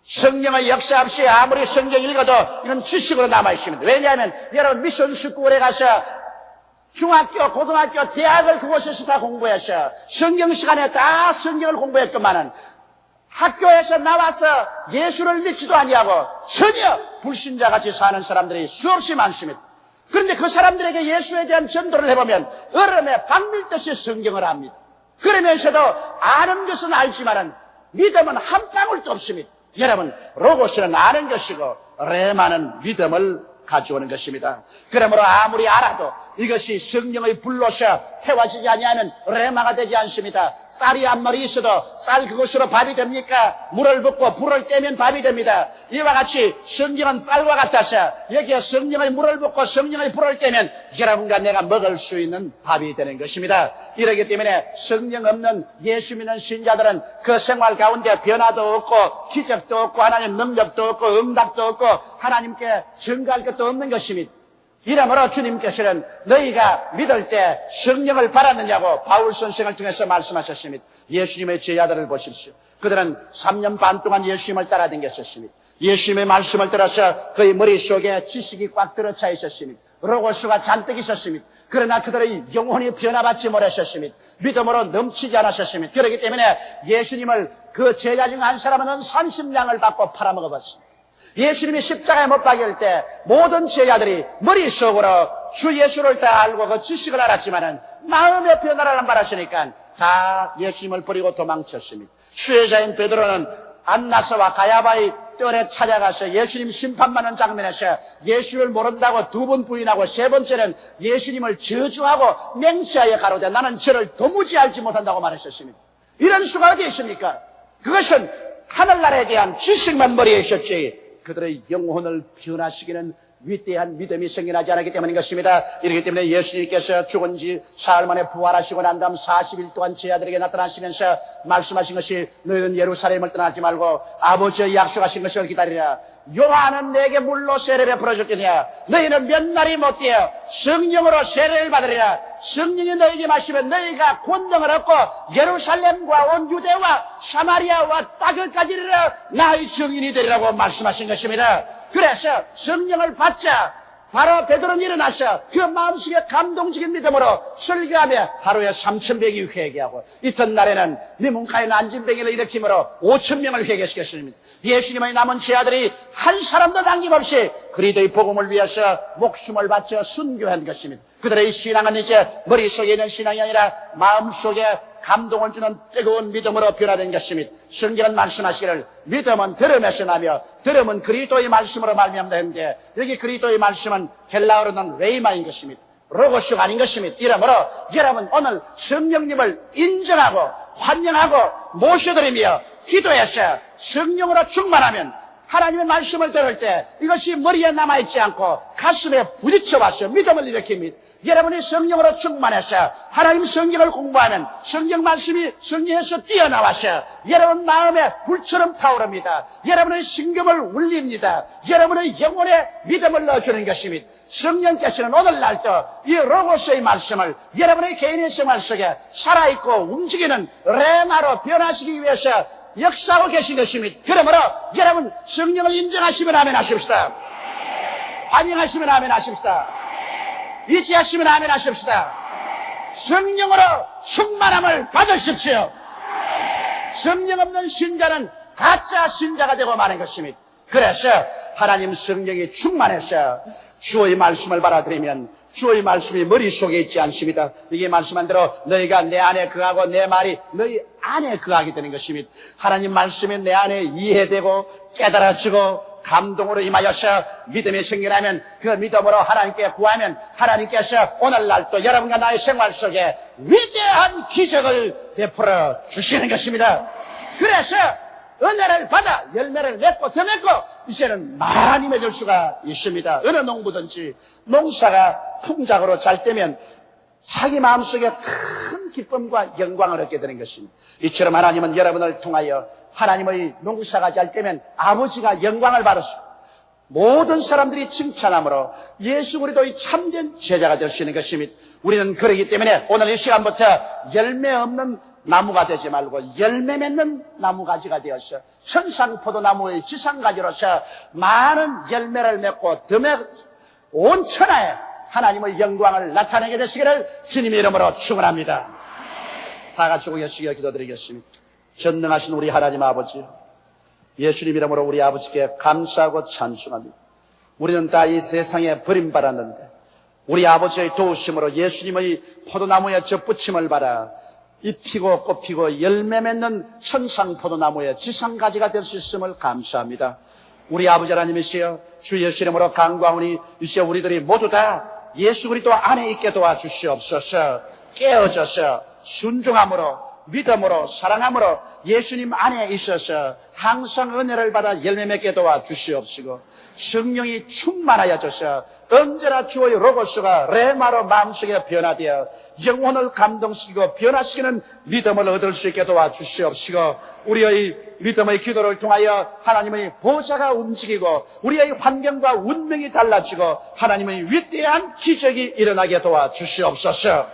성령의 역사 없이 아무리 성경 읽어도 이건 지식으로 남아 있습니다. 왜냐하면 여러분 미션 스쿨에 가서 중학교, 고등학교, 대학을 그곳에서 다 공부했어요. 성경 시간에 다 성경을 공부했건만은 학교에서 나와서 예수를 믿지도 아니하고 전혀 불신자같이 사는 사람들이 수없이 많습니다. 그런데 그 사람들에게 예수에 대한 전도를 해보면 얼음에 밥 밀듯이 성경을 압니다. 그러면서도 아는 것은 알지만은 믿음은 한 방울도 없습니다. 여러분, 로고스는 아는 것이고 레마는 믿음을 가져오는 것입니다. 그러므로 아무리 알아도 이것이 성령의 불로서 태워지지 아니하면 레마가 되지 않습니다. 쌀이 한 마리 있어도 쌀 그것으로 밥이 됩니까? 물을 붓고 불을 떼면 밥이 됩니다. 이와 같이 성령은 쌀과 같아서 여기에 성령의 물을 붓고 성령의 불을 떼면 여러분과 내가 먹을 수 있는 밥이 되는 것입니다. 이러기 때문에 성령 없는 예수 믿는 신자들은 그 생활 가운데 변화도 없고 기적도 없고 하나님 능력도 없고 응답도 없고 하나님께 증거할 것도 없는 것입니다. 이러므로 주님께서는 너희가 믿을 때 성령을 받았느냐고 바울 선생을 통해서 말씀하셨습니다. 예수님의 제자들을 보십시오. 그들은 3년 반 동안 예수님을 따라다녔었습니다. 예수님의 말씀을 들어서 그의 머릿속에 지식이 꽉 들어차 있었습니다. 로고스가 잔뜩 있었습니다. 그러나 그들의 영혼이 변화받지 못하셨습니다. 믿음으로 넘치지 않았었습니다. 그렇기 때문에 예수님을 그 제자 중 한 사람은 30냥을 받고 팔아먹어봤습니다. 예수님이 십자가에 못 박일 때 모든 제자들이 머릿속으로 주 예수를 다 알고 그 지식을 알았지만은 마음의 변화를 안 받았으니까 다 예수님을 버리고 도망쳤습니다. 수혜자인 베드로는 안나스와 가야바의 뜰에 찾아가서 예수님 심판받는 장면에서 예수를 모른다고 2번 부인하고 3번째는 예수님을 저주하고 맹세하여 가로되 나는 저를 도무지 알지 못한다고 말했었습니다. 이런 수가 어디 있습니까? 그것은 하늘나라에 대한 지식만 머리에 있었지 그들의 영혼을 변화시키는 위대한 믿음이 생겨나지 않았기 때문인 것입니다. 이렇기 때문에 예수님께서 죽은 지 사흘 만에 부활하시고 난 다음 40일 동안 제자들에게 나타나시면서 말씀하신 것이 너희는 예루살렘을 떠나지 말고 아버지의 약속하신 것을 기다리라. 요한은 내게 물로 세례를 부어줬더냐 너희는 몇 날이 못되어 성령으로 세례를 받으리라. 성령이 너희에게 마시면 너희가 권능을 얻고 예루살렘과 온 유대와 사마리아와 땅끝까지 이르러 나의 증인이 되리라고 말씀하신 것입니다. 그래서 성령을 받자 바로 베드로는 일어나서 그 마음속에 감동적인 믿음으로 설교하며 하루에 3,000명이 회개하고 이튿날에는 문가에 난진병을 일으킴으로 5,000명을 회개시켰습니다. 예수님의 남은 제자들이 한 사람도 남김없이 그리스도의 복음을 위해서 목숨을 바쳐 순교한 것입니다. 그들의 신앙은 이제 머릿속에 있는 신앙이 아니라 마음속에 감동을 주는 뜨거운 믿음으로 변화된 것입니다. 성경은 말씀하시기를 믿음은 들음에서 나며 들음은 그리스도의 말씀으로 말미암다 했는데 여기 그리스도의 말씀은 헬라어로는 레이마인 것입니다. 로고스가 아닌 것입니다. 이러므로 여러분 오늘 성령님을 인정하고 환영하고 모셔드리며 기도해서 성령으로 충만하면 하나님의 말씀을 들을 때 이것이 머리에 남아있지 않고 가슴에 부딪혀봐서 믿음을 일으킵니다. 여러분이 성령으로 충만해서 하나님 성경을 공부하면 성경 말씀이 성령에서 뛰어나와서 여러분 마음에 불처럼 타오릅니다. 여러분의 심금을 울립니다. 여러분의 영혼에 믿음을 넣어주는 것입니다. 성령께서는 오늘날도 이 로고스의 말씀을 여러분의 개인의 생활 속에 살아있고 움직이는 레마로 변화시키기 위해서 역사하고 계신 것입니다. 그러므로 여러분 성령을 인정하시면 아멘 하십시다. 환영하시면 아멘 하십시다. 이지하시면 아멘 하십시다. 성령으로 충만함을 받으십시오. 성령 없는 신자는 가짜 신자가 되고 마는 것입니다. 그래서 하나님 성령이 충만해서 주의 말씀을 받아들이면 주의 말씀이 머릿속에 있지 않습니다. 이게 말씀한 대로 너희가 내 안에 거하고 내 말이 너희 안에 거하게 되는 것입니다. 하나님 말씀이 내 안에 이해되고 깨달아지고 감동으로 임하여서 믿음이 생겨나면 그 믿음으로 하나님께 구하면 하나님께서 오늘날 또 여러분과 나의 생활 속에 위대한 기적을 베풀어 주시는 것입니다. 그래서 은혜를 받아 열매를 맺고 더 맺고 이제는 많이 맺을 수가 있습니다. 어느 농부든지 농사가 풍작으로 잘 되면 자기 마음속에 큰 기쁨과 영광을 얻게 되는 것입니다. 이처럼 하나님은 여러분을 통하여 하나님의 농사가 잘 되면 아버지가 영광을 받았습니다. 모든 사람들이 칭찬함으로 예수 그리스도의 참된 제자가 될 수 있는 것입니다. 우리는 그러기 때문에 오늘 이 시간부터 열매 없는 나무가 되지 말고 열매 맺는 나무가지가 되어서 천상포도나무의 지상가지로서 많은 열매를 맺고 온 천하에 하나님의 영광을 나타내게 되시기를 주님의 이름으로 축원합니다. 다 같이 고개숙여 기도드리겠습니다. 전능하신 우리 하나님 아버지, 예수님 이름으로 우리 아버지께 감사하고 찬송합니다. 우리는 다 이 세상에 버림받았는데 우리 아버지의 도우심으로 예수님의 포도나무에 접붙임을 받아 잎히고 꽃피고 열매 맺는 천상 포도나무의 지상가지가 될 수 있음을 감사합니다. 우리 아버지 하나님이시여, 주 예수 이름으로 간구하오니 이제 우리들이 모두 다 예수 그리스도 안에 있게 도와주시옵소서. 깨어져서 순종함으로, 믿음으로, 사랑함으로 예수님 안에 있어서 항상 은혜를 받아 열매 맺게 도와주시옵시고, 성령이 충만하여져서 언제나 주의 로고스가 레마로 마음속에 변화되어 영혼을 감동시키고 변화시키는 믿음을 얻을 수 있게 도와주시옵시고, 우리의 믿음의 기도를 통하여 하나님의 보좌가 움직이고 우리의 환경과 운명이 달라지고 하나님의 위대한 기적이 일어나게 도와주시옵소서.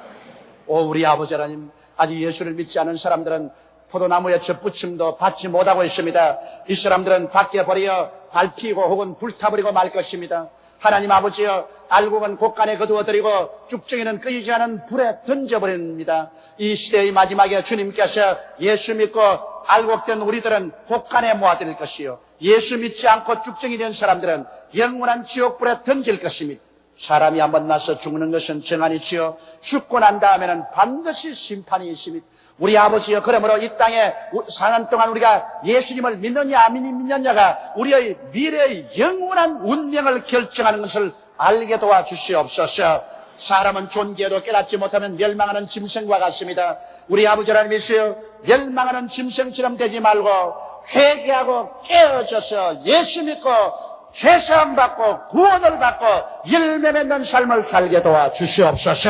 오 우리 아버지 하나님, 아직 예수를 믿지 않은 사람들은 포도나무의 젖붙임도 받지 못하고 있습니다. 이 사람들은 밖에 버려 밟히고 혹은 불타버리고 말 것입니다. 하나님 아버지여, 알곡은 곡간에 거두어드리고 쭉정이는 끄이지 않은 불에 던져버립니다. 이 시대의 마지막에 주님께서 예수 믿고 알곡된 우리들은 곡간에 모아드릴 것이요, 예수 믿지 않고 쭉정이 된 사람들은 영원한 지옥불에 던질 것입니다. 사람이 한번 나서 죽는 것은 정한이지요, 죽고 난 다음에는 반드시 심판이 있습니다. 우리 아버지여, 그러므로 이 땅에 사는 동안 우리가 예수님을 믿느냐 안 믿느냐가 우리의 미래의 영원한 운명을 결정하는 것을 알게 도와주시옵소서. 사람은 존귀해도 깨닫지 못하면 멸망하는 짐승과 같습니다. 우리 아버지 하나님이시여, 멸망하는 짐승처럼 되지 말고 회개하고 깨어져서 예수 믿고 죄사함 받고 구원을 받고 열매 맺는 삶을 살게 도와주시옵소서.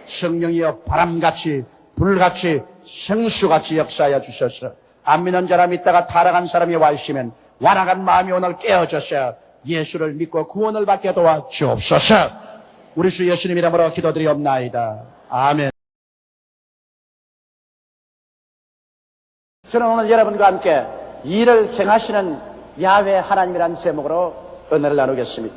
성령이여, 바람같이 불같이 생수같이 역사하여 주셔서 안 믿는 사람 있다가 타락한 사람이 와 있으면 완악한 마음이 오늘 깨어져서 예수를 믿고 구원을 받게 도와주옵소서. 우리 주 예수님 이름으로 기도드리옵나이다. 아멘. 저는 오늘 여러분과 함께 일을 행하시는 야훼 하나님이라는 제목으로 은혜를 나누겠습니다.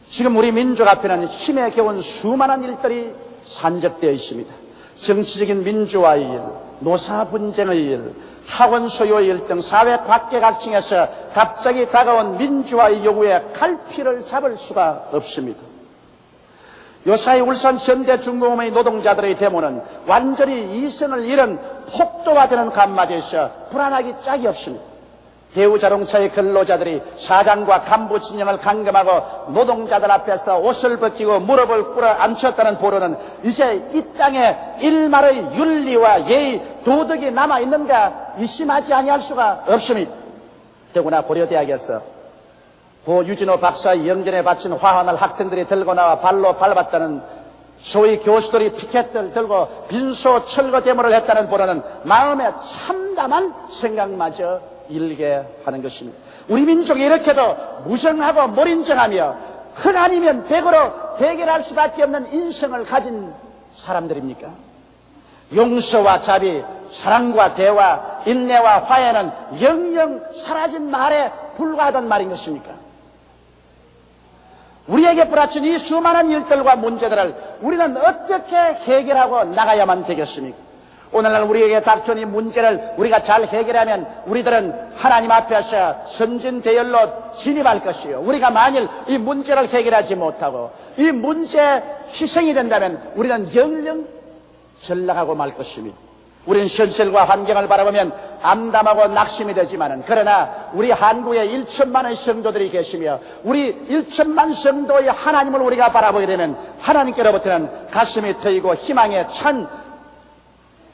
지금 우리 민족 앞에는 힘에 겨운 수많은 일들이 산적되어 있습니다. 정치적인 민주화의 일, 노사 분쟁의 일, 학원 소유의 일 등 사회 각계각층에서 갑자기 다가온 민주화의 요구에 갈피를 잡을 수가 없습니다. 요사이 울산 현대중공업의 노동자들의 데모는 완전히 이성을 잃은 폭도화되는 간마디에서 불안하기 짝이 없습니다. 대우자동차의 근로자들이 사장과 간부 진영을 감금하고 노동자들 앞에서 옷을 벗기고 무릎을 꿇어 앉혔다는 보도는 이제 이 땅에 일말의 윤리와 예의, 도덕이 남아있는가 의심하지 아니할 수가 없습니다. 더구나 고려대학에서 고 유진호 박사의 영전에 바친 화환을 학생들이 들고 나와 발로 밟았다는, 소위 교수들이 피켓을 들고 빈소 철거 데모를 했다는 보도는 마음에 참담한 생각마저 일게 하는 것입니다. 우리 민족이 이렇게도 무정하고 몰인정하며 흙 아니면 백으로 대결할 수밖에 없는 인성을 가진 사람들입니까? 용서와 자비, 사랑과 대화, 인내와 화해는 영영 사라진 말에 불과하단 말인 것입니까? 우리에게 부딪힌 이 수많은 일들과 문제들을 우리는 어떻게 해결하고 나가야만 되겠습니까? 오늘날 우리에게 닥쳐온 이 문제를 우리가 잘 해결하면 우리들은 하나님 앞에서 선진대열로 진입할 것이요, 우리가 만일 이 문제를 해결하지 못하고 이 문제에 희생이 된다면 우리는 영영 전락하고 말 것입니다. 우리는 현실과 환경을 바라보면 암담하고 낙심이 되지만은, 그러나 우리 한국에 1천만의 성도들이 계시며 우리 1천만 성도의 하나님을 우리가 바라보게 되면 하나님께로부터는 가슴이 트이고 희망에 찬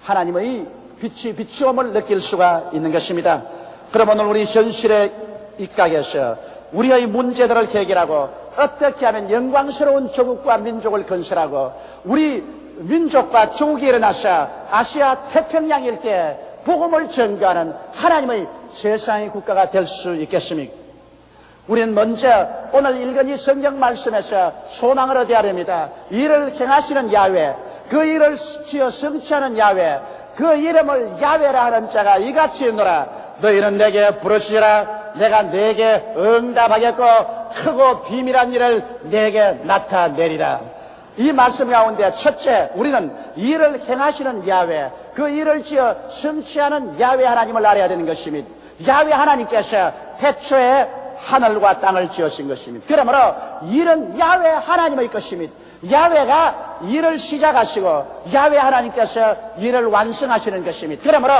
하나님의 빛이 비추음을 느낄 수가 있는 것입니다. 그럼 오늘 우리 현실의 입각에서 우리의 문제들을 해결하고 어떻게 하면 영광스러운 조국과 민족을 건설하고 우리 민족과 조국이 일어나서 아시아 태평양 일대에 복음을 전가하는 하나님의 세상의 국가가 될 수 있겠습니까? 우리는 먼저 오늘 읽은 이 성경 말씀에서 소망을 얻어야 됩니다. 이를 행하시는 야훼, 그 일을 지어 성취하는 야훼, 그 이름을 야훼라 하는 자가 이같이 있노라. 너희는 내게 부르시라. 내가 내게 응답하겠고 크고 비밀한 일을 내게 나타내리라. 이 말씀 가운데 첫째, 우리는 일을 행하시는 야훼, 그 일을 지어 성취하는 야훼 하나님을 알아야 되는 것입니다. 야훼 하나님께서 태초에 하늘과 땅을 지으신 것입니다. 그러므로 일은 야훼 하나님의 것입니다. 야훼가 일을 시작하시고 야훼 하나님께서 일을 완성하시는 것입니다. 그러므로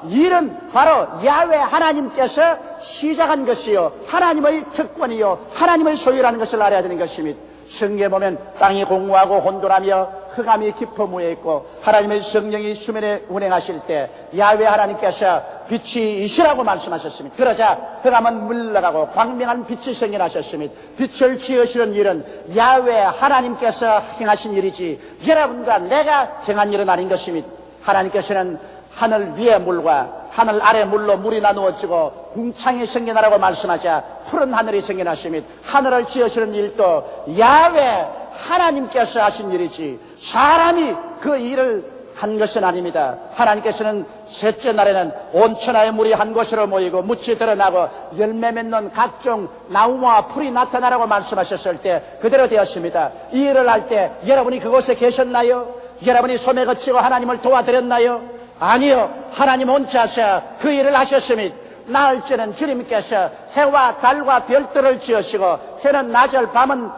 일은 바로 야훼 하나님께서 시작한 것이요 하나님의 특권이요 하나님의 소유라는 것을 알아야 되는 것입니다. 성경에 보면 땅이 공고하고 혼돈하며 흑암이 깊어무에 있고 하나님의 성령이 수면에 운행하실 때 야훼 하나님께서 빛이 이시라고 말씀하셨습니다. 그러자 흑암은 물러가고 광명한 빛이 생겨나셨습니다. 빛을 지으시는 일은 야훼 하나님께서 행하신 일이지 여러분과 내가 행한 일은 아닌 것입니다. 하나님께서는 하늘 위의 물과 하늘 아래 물로 물이 나누어지고 궁창이 생겨나라고 말씀하자 푸른 하늘이 생겨났습니다. 하늘을 지으시는 일도 야훼 하나님께서 하신 일이지 사람이 그 일을 한 것은 아닙니다. 하나님께서는 셋째 날에는 온 천하의 물이 한 곳으로 모이고 묻이 드러나고 열매 맺는 각종 나무와 풀이 나타나라고 말씀하셨을 때 그대로 되었습니다. 이 일을 할 때 여러분이 그곳에 계셨나요? 여러분이 소매 거치고 하나님을 도와드렸나요? 아니요. 하나님 혼자서 그 일을 하셨습니다. 나흘째는 주님께서 해와 달과 별들을 지으시고 해는 낮을 밤은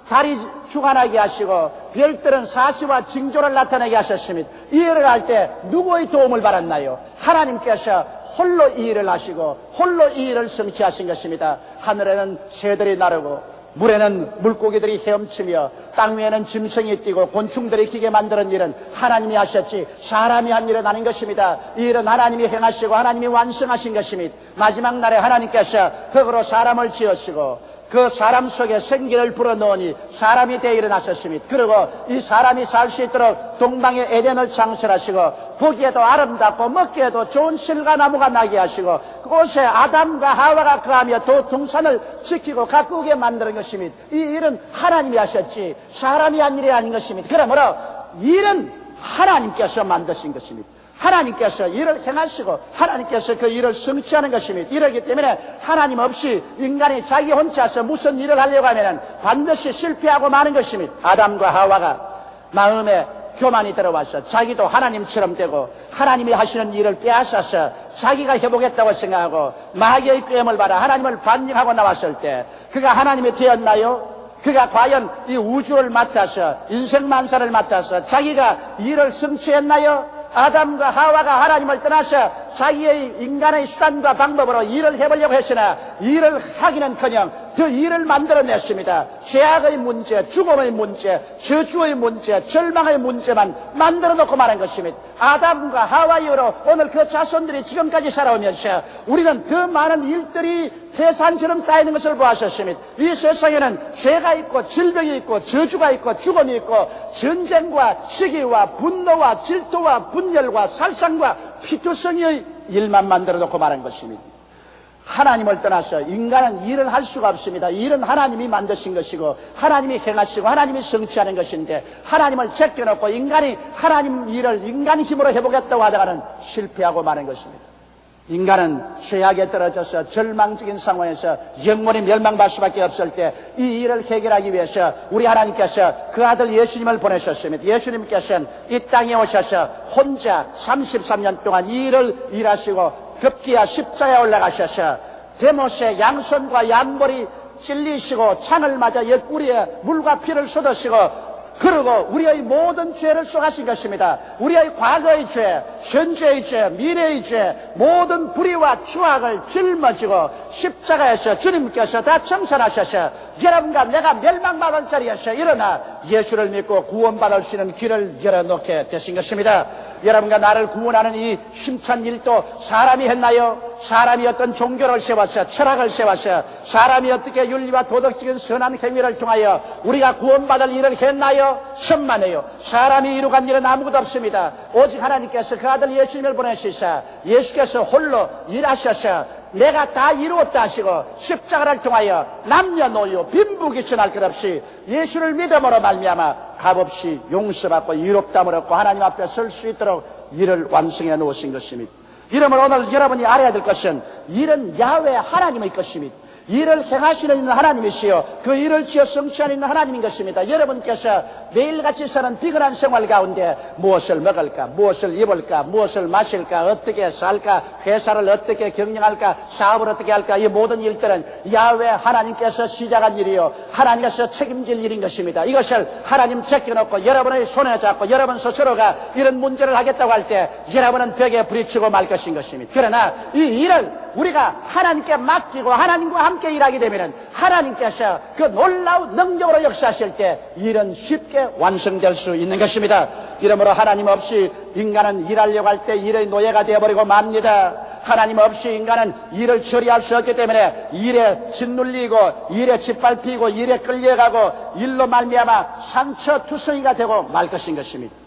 달이 주관하게 하시고 별들은 사시와 징조를 나타내게 하셨습니다. 이 일을 할 때 누구의 도움을 받았나요? 하나님께서 홀로 이 일을 하시고 홀로 이 일을 성취하신 것입니다. 하늘에는 새들이 나르고 물에는 물고기들이 헤엄치며 땅 위에는 짐승이 뛰고 곤충들이 기게 만드는 일은 하나님이 하셨지 사람이 한 일은 아닌 것입니다. 이 일은 하나님이 행하시고 하나님이 완성하신 것입니다. 마지막 날에 하나님께서 흙으로 사람을 지으시고 그 사람 속에 생기를 불어넣으니 사람이 되어 일어나셨습니다. 그리고 이 사람이 살 수 있도록 동방의 에덴을 창설하시고 보기에도 아름답고 먹기에도 좋은 실과 나무가 나게 하시고 그곳에 아담과 하와가 거하며 또 동산을 지키고 가꾸게 만드는 것입니다. 이 일은 하나님이 하셨지 사람이 한 일이 아닌 것입니다. 그러므로 일은 하나님께서 만드신 것입니다. 하나님께서 일을 행하시고 하나님께서 그 일을 성취하는 것입니다. 이러기 때문에 하나님 없이 인간이 자기 혼자서 무슨 일을 하려고 하면 반드시 실패하고 마는 것입니다. 아담과 하와가 마음에 교만이 들어와서 자기도 하나님처럼 되고 하나님이 하시는 일을 빼앗아서 자기가 해보겠다고 생각하고 마귀의 꾀임을 받아 하나님을 반역하고 나왔을 때 그가 하나님이 되었나요? 그가 과연 이 우주를 맡아서 인생 만사를 맡아서 자기가 일을 성취했나요? 아담과 하와가 하나님을 떠나서 자기의 인간의 수단과 방법으로 일을 해보려고 했으나 일을 하기는커녕 그 일을 만들어냈습니다. 죄악의 문제, 죽음의 문제, 저주의 문제, 절망의 문제만 만들어 놓고 말한 것입니다. 아담과 하와 이후로 오늘 그 자손들이 지금까지 살아오면서 우리는 그 많은 일들이 태산처럼 쌓이는 것을 보았었습니다. 이 세상에는 죄가 있고 질병이 있고 저주가 있고 죽음이 있고 전쟁과 시기와 분노와 질투와 분열과 살상과 피투성이의 일만 만들어 놓고 말한 것입니다. 하나님을 떠나서 인간은 일을 할 수가 없습니다. 일은 하나님이 만드신 것이고 하나님이 행하시고 하나님이 성취하는 것인데 하나님을 제껴놓고 인간이 하나님 일을 인간 힘으로 해보겠다고 하다가는 실패하고 마는 것입니다. 인간은 죄악에 떨어져서 절망적인 상황에서 영원히 멸망받을 수밖에 없을 때 이 일을 해결하기 위해서 우리 하나님께서 그 아들 예수님을 보내셨습니다. 예수님께서는 이 땅에 오셔서 혼자 33년 동안 이 일을 일하시고 급기야 십자가에 올라가셔서 데못의 양손과 양머리 찔리시고 창을 맞아 옆구리에 물과 피를 쏟으시고 그리고 우리의 모든 죄를 쏘가신 것입니다. 우리의 과거의 죄, 현재의 죄, 미래의 죄, 모든 불의와 추악을 짊어지고 십자가에서 주님께서 다 청산하셔서 여러분과 내가 멸망받을 자리에서 일어나 예수를 믿고 구원받을 수 있는 길을 열어놓게 되신 것입니다. 여러분과 나를 구원하는 이 힘찬 일도 사람이 했나요? 사람이 어떤 종교를 세워서 철학을 세워서 사람이 어떻게 윤리와 도덕적인 선한 행위를 통하여 우리가 구원받을 일을 했나요? 천만에요. 사람이 이루간 일은 아무것도 없습니다. 오직 하나님께서 그 아들 예수님을 보내시사 예수께서 홀로 일하셔서 내가 다 이루었다 하시고 십자가를 통하여 남녀노소 빈부귀천할 것 없이 예수를 믿음으로 말미암아 값없이 용서받고 이롭다함을 얻고 하나님 앞에 설 수 있도록 일을 완성해 놓으신 것입니다. 이러므로 오늘 여러분이 알아야 될 것은 일은 야훼 하나님의 것입니다. 일을 행하시는 하나님이시요 그 일을 지어 성취하는 하나님인 것입니다. 여러분께서 매일같이 사는 비근한 생활 가운데 무엇을 먹을까, 무엇을 입을까, 무엇을 마실까, 어떻게 살까, 회사를 어떻게 경영할까, 사업을 어떻게 할까, 이 모든 일들은 야훼 하나님께서 시작한 일이요 하나님께서 책임질 일인 것입니다. 이것을 하나님 제껴놓고 여러분의 손에 잡고 여러분 스스로가 이런 문제를 하겠다고 할 때 여러분은 벽에 부딪히고 말 것인 것입니다. 그러나 이 일을 우리가 하나님께 맡기고 하나님과 함께 일하게 되면 하나님께서 그 놀라운 능력으로 역사하실 때 일은 쉽게 완성될 수 있는 것입니다. 이러므로 하나님 없이 인간은 일하려고 할 때 일의 노예가 되어버리고 맙니다. 하나님 없이 인간은 일을 처리할 수 없기 때문에 일에 짓눌리고 일에 짓밟히고 일에 끌려가고 일로 말미암아 상처투성이가 되고 말 것인 것입니다.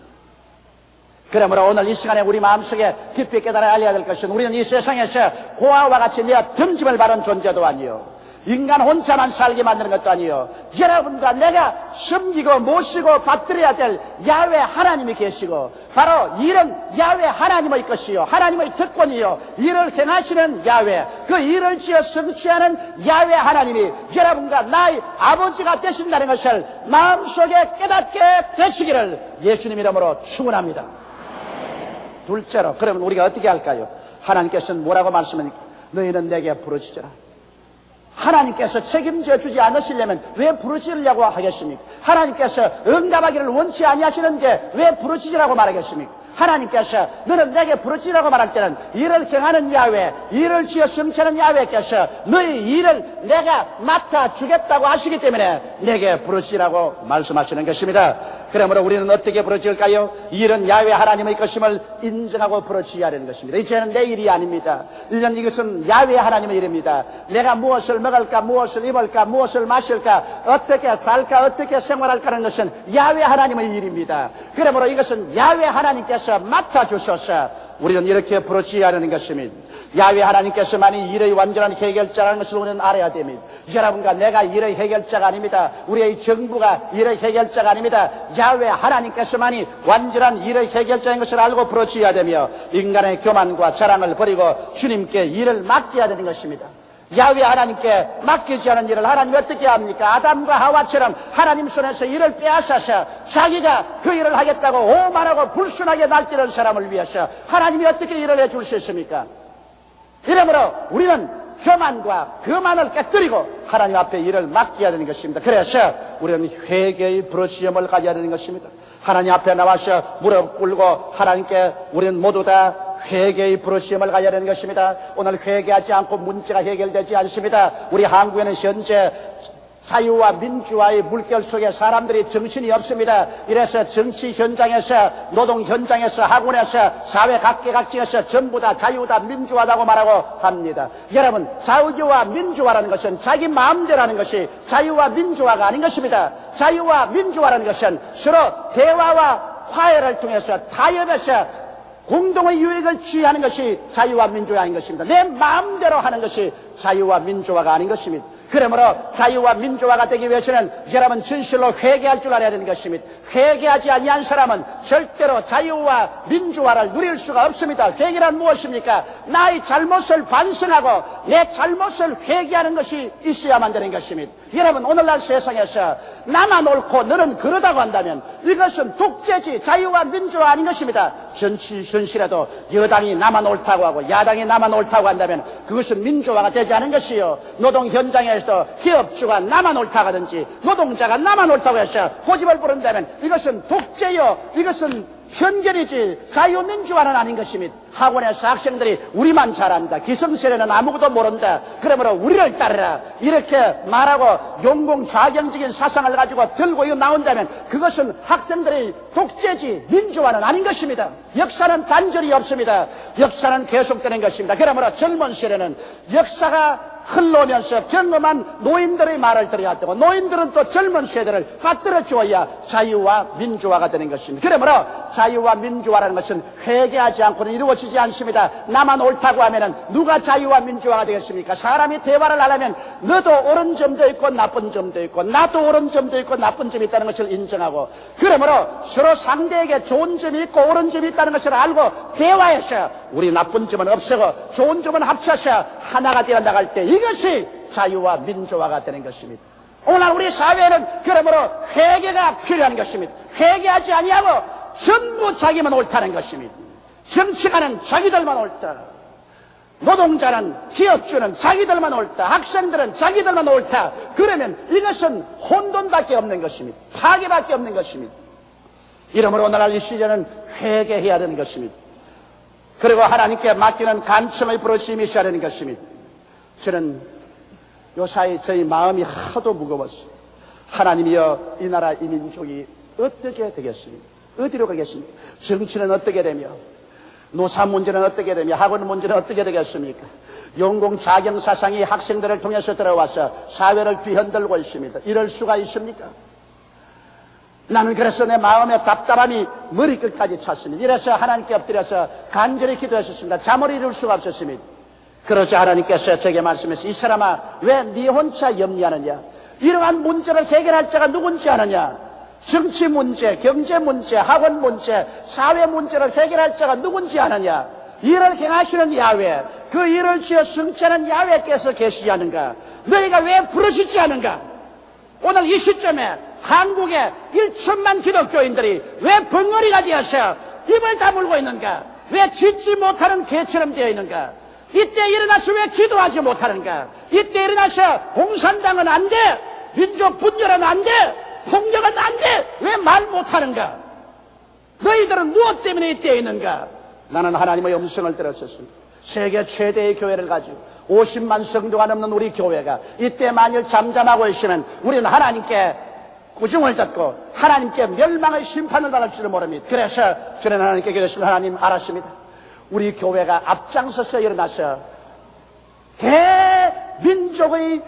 그러므로 오늘 이 시간에 우리 마음속에 깊이 깨달아 알려야 될 것은 우리는 이 세상에서 고아와 같이 내어 던짐을 받은 존재도 아니요 인간 혼자만 살게 만드는 것도 아니요 여러분과 내가 섬기고 모시고 받들어야 될 야훼 하나님이 계시고 바로 일은 야훼 하나님의 것이요 하나님의 특권이요 일을 행하시는 야훼 그 일을 지어 성취하는 야훼 하나님이 여러분과 나의 아버지가 되신다는 것을 마음속에 깨닫게 되시기를 예수님 이름으로 축원합니다. 둘째로 그러면 우리가 어떻게 할까요? 하나님께서는 뭐라고 말씀하니까 너희는 내게 부르짖으라. 하나님께서 책임져 주지 않으시려면 왜 부르짖으려고 하겠습니까? 하나님께서 응답하기를 원치 아니하시는데 왜 부르짖으라고 말하겠습니까? 하나님께서 너는 내게 부르짖으라고 말할 때는 일을 행하는 야훼 일을 지어 성취하는 야훼께서 너희 일을 내가 맡아주겠다고 하시기 때문에 내게 부르짖으라고 말씀하시는 것입니다. 그러므로 우리는 어떻게 부르짖을까요? 일은 야훼 하나님의 것임을 인정하고 부르짖어야 하는 것입니다. 이제는 내 일이 아닙니다. 이제는 이것은 야훼 하나님의 일입니다. 내가 무엇을 먹을까, 무엇을 입을까, 무엇을 마실까, 어떻게 살까, 어떻게 생활할까 하는 것은 야훼 하나님의 일입니다. 그러므로 이것은 야훼 하나님께서 맡아주셔서 우리는 이렇게 부르짖어야 하는 것입니다. 야훼 하나님께서만이 일의 완전한 해결자라는 것을 우리는 알아야 됩니다. 여러분과 내가 일의 해결자가 아닙니다. 우리의 정부가 일의 해결자가 아닙니다. 야훼 하나님께서만이 완전한 일의 해결자인 것을 알고 부르짖어야 되며 인간의 교만과 자랑을 버리고 주님께 일을 맡겨야 되는 것입니다. 야훼 하나님께 맡기지 않은 일을 하나님이 어떻게 합니까? 아담과 하와처럼 하나님 손에서 일을 빼앗아서 자기가 그 일을 하겠다고 오만하고 불순하게 날뛰는 사람을 위해서 하나님이 어떻게 일을 해줄 수 있습니까? 이러므로 우리는 교만과 거만을 깨뜨리고 하나님 앞에 일을 맡겨야 되는 것입니다. 그래서 우리는 회개의 부르짖음을 가져야 되는 것입니다. 하나님 앞에 나와서 무릎 꿇고 하나님께 우리는 모두 다 회개의 부르짖음을 가져야 되는 것입니다. 오늘 회개하지 않고 문제가 해결되지 않습니다. 우리 한국에는 현재 자유와 민주화의 물결 속에 사람들이 정신이 없습니다. 이래서 정치 현장에서, 노동 현장에서, 학원에서, 사회 각계각층에서 전부 다 자유다, 민주화다고 말하고 합니다. 여러분, 자유와 민주화라는 것은 자기 마음대로 하는 것이 자유와 민주화가 아닌 것입니다. 자유와 민주화라는 것은 서로 대화와 화해를 통해서 타협해서 공동의 유익을 취하는 것이 자유와 민주화인 것입니다. 내 마음대로 하는 것이 자유와 민주화가 아닌 것입니다. 그러므로 자유와 민주화가 되기 위해서는 여러분 진실로 회개할 줄 알아야 되는 것입니다. 회개하지 아니한 사람은 절대로 자유와 민주화를 누릴 수가 없습니다. 회개란 무엇입니까? 나의 잘못을 반성하고 내 잘못을 회개하는 것이 있어야만 되는 것입니다. 여러분, 오늘날 세상에서 나만 옳고 너는 그러다고 한다면 이것은 독재지 자유와 민주화 아닌 것입니다. 정치 현실에도 여당이 나만 옳다고 하고 야당이 나만 옳다고 한다면 그것은 민주화가 되지 않은 것이요, 노동 현장에서 기업주가 나만 옳다고 하든지 노동자가 나만 옳다고 해서 고집을 부른다면 이것은 독재요, 이것은 편견이지 자유민주화는 아닌 것입니다. 학원에서 학생들이 우리만 잘한다, 기성세대는 아무것도 모른다, 그러므로 우리를 따르라 이렇게 말하고 용공좌경적인 사상을 가지고 들고 나온다면 그것은 학생들의 독재지 민주화는 아닌 것입니다. 역사는 단절이 없습니다. 역사는 계속되는 것입니다. 그러므로 젊은 세대는 역사가 흘러오면서 경험한 노인들의 말을 들어야 되고 노인들은 또 젊은 세대를 받들어 주어야 자유와 민주화가 되는 것입니다. 그러므로 자유와 민주화라는 것은 회개하지 않고는 이루어지지 않습니다. 나만 옳다고 하면은 누가 자유와 민주화가 되겠습니까? 사람이 대화를 하려면 너도 옳은 점도 있고 나쁜 점도 있고 나도 옳은 점도 있고 나쁜 점이 있다는 것을 인정하고, 그러므로 서로 상대에게 좋은 점이 있고 옳은 점이 있다는 것을 알고 대화해서 우리 나쁜 점은 없애고 좋은 점은 합쳐서 하나가 되어 나갈 때 이것이 자유와 민주화가 되는 것입니다. 오늘 우리 사회는 그러므로 회개가 필요한 것입니다. 회개하지 아니하고 전부 자기만 옳다는 것입니다. 정치가는 자기들만 옳다. 노동자는, 기업주는 자기들만 옳다. 학생들은 자기들만 옳다. 그러면 이것은 혼돈밖에 없는 것입니다. 파괴밖에 없는 것입니다. 이러므로 오늘날 이 시대는 회개해야 되는 것입니다. 그리고 하나님께 맡기는 간청의 부르심이 있어야 되는 것입니다. 저는 요사이 저희 마음이 하도 무거웠어요. 하나님이여, 이 나라 이 민족이 어떻게 되겠습니까? 어디로 가겠습니까? 정치는 어떻게 되며, 노사 문제는 어떻게 되며, 학원 문제는 어떻게 되겠습니까? 용공 자경 사상이 학생들을 통해서 들어와서 사회를 뒤흔들고 있습니다. 이럴 수가 있습니까? 나는 그래서 내 마음의 답답함이 머리끝까지 찼습니다. 이래서 하나님께 엎드려서 간절히 기도했었습니다. 잠을 이룰 수가 없었습니다. 그러자 하나님께서 제게 말씀하셨어요. 이 사람아, 왜 네 혼자 염려하느냐? 이러한 문제를 해결할 자가 누군지 아느냐? 정치 문제, 경제 문제, 학원 문제, 사회 문제를 해결할 자가 누군지 아느냐? 일을 행하시는 야훼, 그 일을 지어 성취하는 야훼께서 계시지 않은가? 너희가 왜 부르시지 않은가? 오늘 이 시점에 한국의 1천만 기독교인들이 왜 벙어리가 되어서 입을 다물고 있는가? 왜 짓지 못하는 개처럼 되어 있는가? 이때 일어나서 왜 기도하지 못하는가? 이때 일어나서 공산당은 안 돼! 민족 분열은 안 돼! 폭력은 안 돼! 왜 말 못하는가? 너희들은 무엇 때문에 이때에 있는가? 나는 하나님의 음성을 들었었습니다. 세계 최대의 교회를 가지고 50만 성도가 넘는 우리 교회가 이때 만일 잠잠하고 있으면 우리는 하나님께 꾸중을 듣고 하나님께 멸망의 심판을 받을지도 모릅니다. 그래서 저는 하나님께 기도했습니다. 하나님, 알았습니다. 우리 교회가 앞장서서 일어나서 대민족의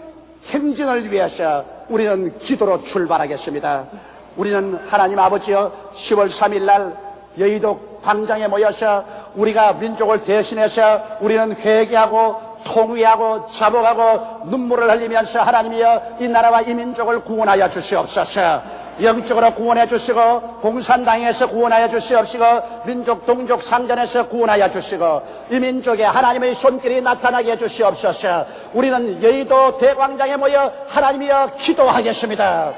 행진을 위해서 우리는 기도로 출발하겠습니다. 우리는 하나님 아버지여, 10월 3일 날 여의도 광장에 모여서 우리가 민족을 대신해서 우리는 회개하고 통회하고 자복하고 눈물을 흘리면서 하나님이여, 이 나라와 이 민족을 구원하여 주시옵소서. 영적으로 구원해 주시고, 공산당에서 구원하여 주시옵시고, 민족 동족 상전에서 구원하여 주시고, 이 민족에 하나님의 손길이 나타나게 해 주시옵소서. 우리는 여의도 대광장에 모여 하나님이여 기도하겠습니다.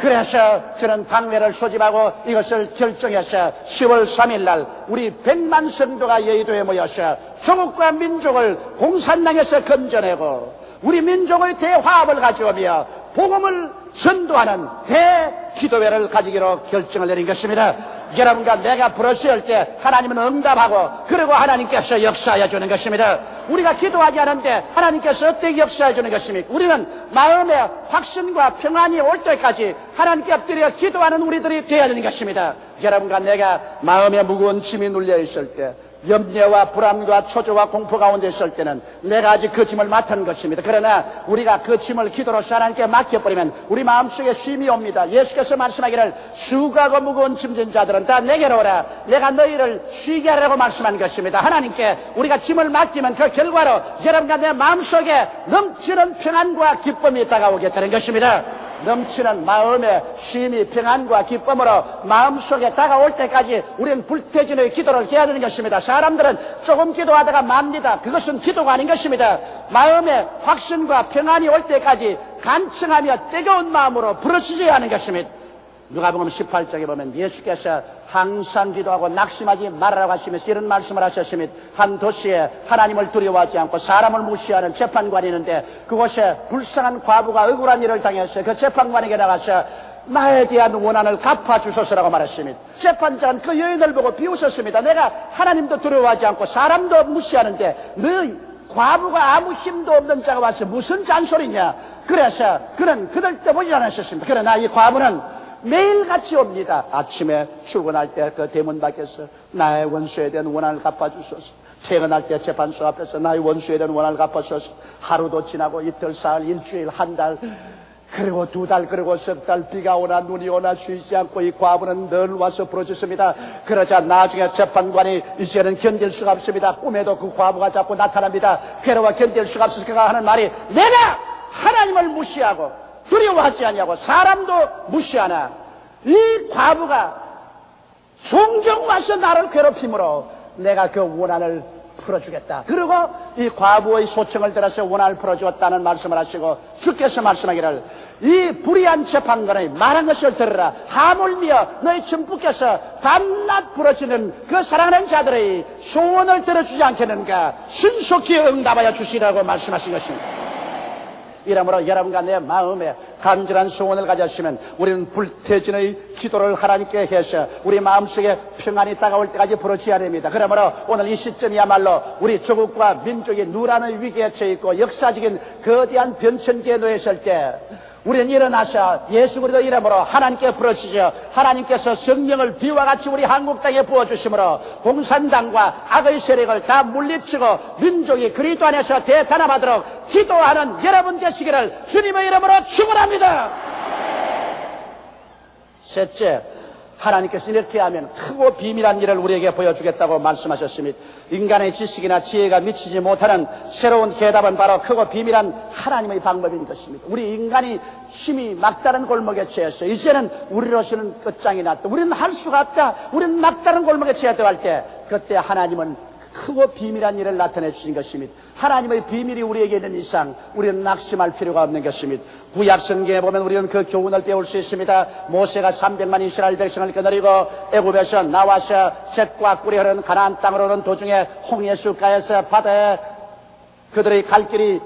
그래서 저는 방회를 소집하고 이것을 결정해서 10월 3일 날 우리 100만 성도가 여의도에 모여서 조국과 민족을 공산당에서 건져내고 우리 민족의 대화합을 가져오며 복음을 전도하는 대기도회를 가지기로 결정을 내린 것입니다. 여러분과 내가 부르실 때 하나님은 응답하고 그리고 하나님께서 역사해 주는 것입니다. 우리가 기도하지 않은데 하나님께서 어떻게 역사해 주는 것입니까? 우리는 마음의 확신과 평안이 올 때까지 하나님께 엎드려 기도하는 우리들이 되어야 되는 것입니다. 여러분과 내가 마음에 무거운 짐이 눌려 있을 때, 염려와 불안과 초조와 공포 가운데 있을 때는 내가 아직 그 짐을 맡은 것입니다. 그러나 우리가 그 짐을 기도로서 하나님께 맡겨버리면 우리 마음속에 쉼이 옵니다. 예수께서 말씀하기를 수고하고 무거운 짐진 자들은 다 내게로 오라, 내가 너희를 쉬게 하라고 말씀한 것입니다. 하나님께 우리가 짐을 맡기면 그 결과로 여러분과 내 마음속에 넘치는 평안과 기쁨이 다가오게 되는 것입니다. 넘치는 마음의 쉼이 평안과 기쁨으로 마음속에 다가올 때까지 우리는 불태진의 기도를 해야 되는 것입니다. 사람들은 조금 기도하다가 맙니다. 그것은 기도가 아닌 것입니다. 마음의 확신과 평안이 올 때까지 간청하며 뜨거운 마음으로 부르짖어야 하는 것입니다. 누가복음 18장에 보면 예수께서 항상 기도하고 낙심하지 말아라고 하시면서 이런 말씀을 하셨습니다. 한 도시에 하나님을 두려워하지 않고 사람을 무시하는 재판관이 있는데 그곳에 불쌍한 과부가 억울한 일을 당해서 그 재판관에게 나가서 나에 대한 원한을 갚아주소서라고 말했습니다. 재판장은 그 여인을 보고 비웃었습니다. 내가 하나님도 두려워하지 않고 사람도 무시하는데 너희 과부가 아무 힘도 없는 자가 와서 무슨 잔소리냐. 그래서 그는 그들 때 보지 않으셨습니다. 그러나 이 과부는 매일같이 옵니다. 아침에 출근할 때 그 대문 밖에서 나의 원수에 대한 원한을 갚아주소서. 퇴근할 때 재판소 앞에서 나의 원수에 대한 원한을 갚아주소서. 하루도 지나고 이틀, 사흘, 일주일, 한 달, 그리고 두 달, 그리고 석 달, 비가 오나 눈이 오나 쉬지 않고 이 과부는 늘 와서 부르짖습니다. 그러자 나중에 재판관이 이제는 견딜 수가 없습니다. 꿈에도 그 과부가 자꾸 나타납니다. 괴로워 견딜 수가 없어서 그가 하는 말이, 내가 하나님을 무시하고 두려워하지 않냐고 사람도 무시하나 이 과부가 종종 와서 나를 괴롭힘으로 내가 그 원한을 풀어주겠다. 그리고 이 과부의 소청을 들어서 원한을 풀어주었다는 말씀을 하시고 주께서 말씀하기를 이 불의한 재판관의 말한 것을 들으라. 하물며 너희 전부께서 밤낮 부러지는 그 사랑하는 자들의 소원을 들어주지 않겠는가. 신속히 응답하여 주시라고 말씀하신 것입니다. 이러므로 여러분과 내 마음에 간절한 소원을 가졌으면 우리는 불태진의 기도를 하나님께 해서 우리 마음속에 평안이 다가올 때까지 부르짖어야 됩니다. 그러므로 오늘 이 시점이야말로 우리 조국과 민족이 누란의 위기에 처해 있고 역사적인 거대한 변천기에 놓였을 때 우리는 일어나서 예수 그리스도 이름으로 하나님께 부르짖어 하나님께서 성령을 비와 같이 우리 한국 땅에 부어주심으로 공산당과 악의 세력을 다 물리치고 민족이 그리스도 안에서 대단함하도록 기도하는 여러분 되시기를 주님의 이름으로 축원합니다. 셋째, 하나님께서 이렇게 하면 크고 비밀한 일을 우리에게 보여주겠다고 말씀하셨습니다. 인간의 지식이나 지혜가 미치지 못하는 새로운 해답은 바로 크고 비밀한 하나님의 방법인 것입니다. 우리 인간이 힘이 막다른 골목에 처해서 이제는 우리로서는 끝장이 났다. 우리는 할 수가 없다. 우리는 막다른 골목에 처했다고 할 때 그때 하나님은 크고 비밀한 일을 나타내 주신 것입니다. 하나님의 비밀이 우리에게 있는 이상 우리는 낙심할 필요가 없는 것입니다. 구약 성경에 보면 우리는 그 교훈을 배울 수 있습니다. 모세가 300만 이스라엘 백성을 거느리고 애굽에서 나와서 젖과 꿀이 흐르는 가나안 땅으로 오는 도중에 홍해수가에서 바다에 그들의 갈 길이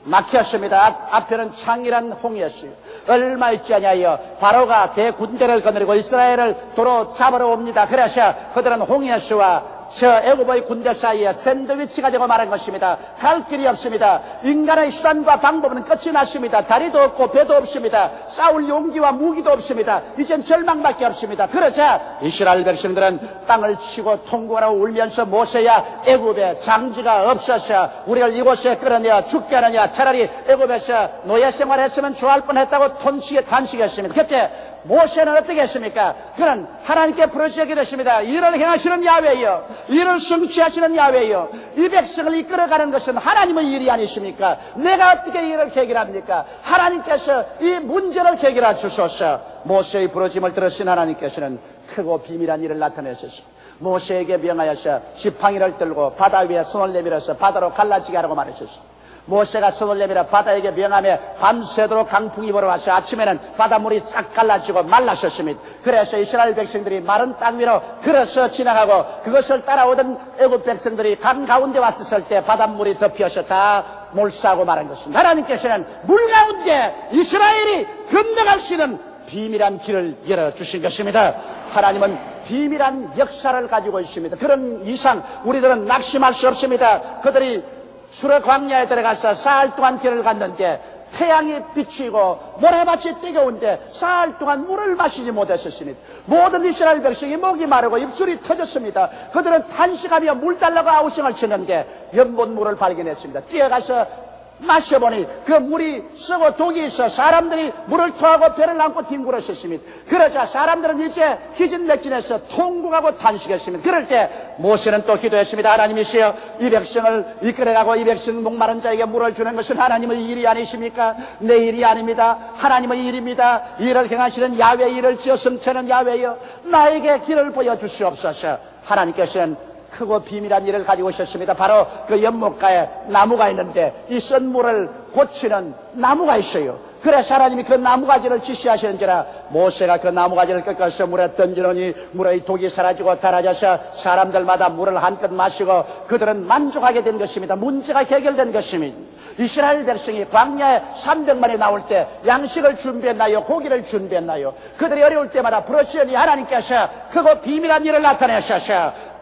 막혔습니다. 앞에는 창이란 홍해수. 얼마 있지 아니하여 바로가 대군대를 거느리고 이스라엘을 도로 잡으러 옵니다. 그래서 그들은 홍해수와 저 애굽의 군대 사이에 샌드위치가 되고 말한 것입니다. 갈 길이 없습니다. 인간의 수단과 방법은 끝이 났습니다. 다리도 없고 배도 없습니다. 싸울 용기와 무기도 없습니다. 이젠 절망밖에 없습니다. 그러자 이스라엘 백성들은 땅을 치고 통곡하고 울면서 모세야 애굽에 장지가 없어서 우리를 이곳에 끌어내어 죽게 하느냐. 차라리 애굽에서 노예 생활했으면 좋아할 뻔했다고 탄식했습니다. 그때 모세는 어떻게 했습니까? 그는 하나님께 부르짖게 됐습니다. 이를 행하시는 야훼여, 이를 성취하시는 야훼여, 이 백성을 이끌어가는 것은 하나님의 일이 아니십니까? 내가 어떻게 이를 해결합니까? 하나님께서 이 문제를 해결해 주소서. 모세의 부르짖음을 들으신 하나님께서는 크고 비밀한 일을 나타내셨습니다. 모세에게 명하여서 지팡이를 들고 바다 위에 손을 내밀어서 바다로 갈라지게 하라고 말하셨습니다. 모세가 손을 내밀어 바다에게 명하며 밤새도록 강풍이 불어와서 아침에는 바닷물이 싹 갈라지고 말랐었습니다. 그래서 이스라엘 백성들이 마른 땅 위로 걸어서 지나가고 그것을 따라오던 애굽 백성들이 강 가운데 왔을 때 바닷물이 덮여서 다 몰사하고 말한 것입니다. 하나님께서는 물 가운데 이스라엘이 건너갈 수 있는 비밀한 길을 열어주신 것입니다. 하나님은 비밀한 역사를 가지고 있습니다. 그런 이상 우리들은 낙심할 수 없습니다. 그들이 수르 광야에 들어가서 사흘 동안 길을 갔는데 태양이 비치고 모래밭이 뜨거운데 사흘 동안 물을 마시지 못했었습니다. 모든 이스라엘 백성이 목이 마르고 입술이 터졌습니다. 그들은 탄식하며 물 달라고 아우성을 치는데 연못물을 발견했습니다. 뛰어가서 마셔보니 그 물이 썩어 독이 있어 사람들이 물을 토하고 배를 안고 뒹굴었습니다. 그러자 사람들은 이제 기진맥진해서 통곡하고 탄식했습니다. 그럴 때 모세는 또 기도했습니다. 하나님이시여, 이 백성을 이끌어가고 이 백성 목마른 자에게 물을 주는 것은 하나님의 일이 아니십니까? 내 일이 아닙니다. 하나님의 일입니다. 일을 행하시는 야훼, 일을 지어 성취하는 야훼여, 나에게 길을 보여주시옵소서. 하나님께서는 크고 비밀한 일을 가지고 오셨습니다. 바로 그 연못가에 나무가 있는데 이 쓴 물을 고치는 나무가 있어요. 그래서 하나님이 그 나무가지를 지시하셨는지라 모세가 그 나무가지를 꺾어서 물에 던지더니 물의 독이 사라지고 달아져서 사람들마다 물을 한껏 마시고 그들은 만족하게 된 것입니다. 문제가 해결된 것입니다. 이스라엘 백성이 광야에 300만이 나올 때 양식을 준비했나요? 고기를 준비했나요? 그들이 어려울 때마다 부르짖으니 하나님께서 크고 비밀한 일을 나타내셔서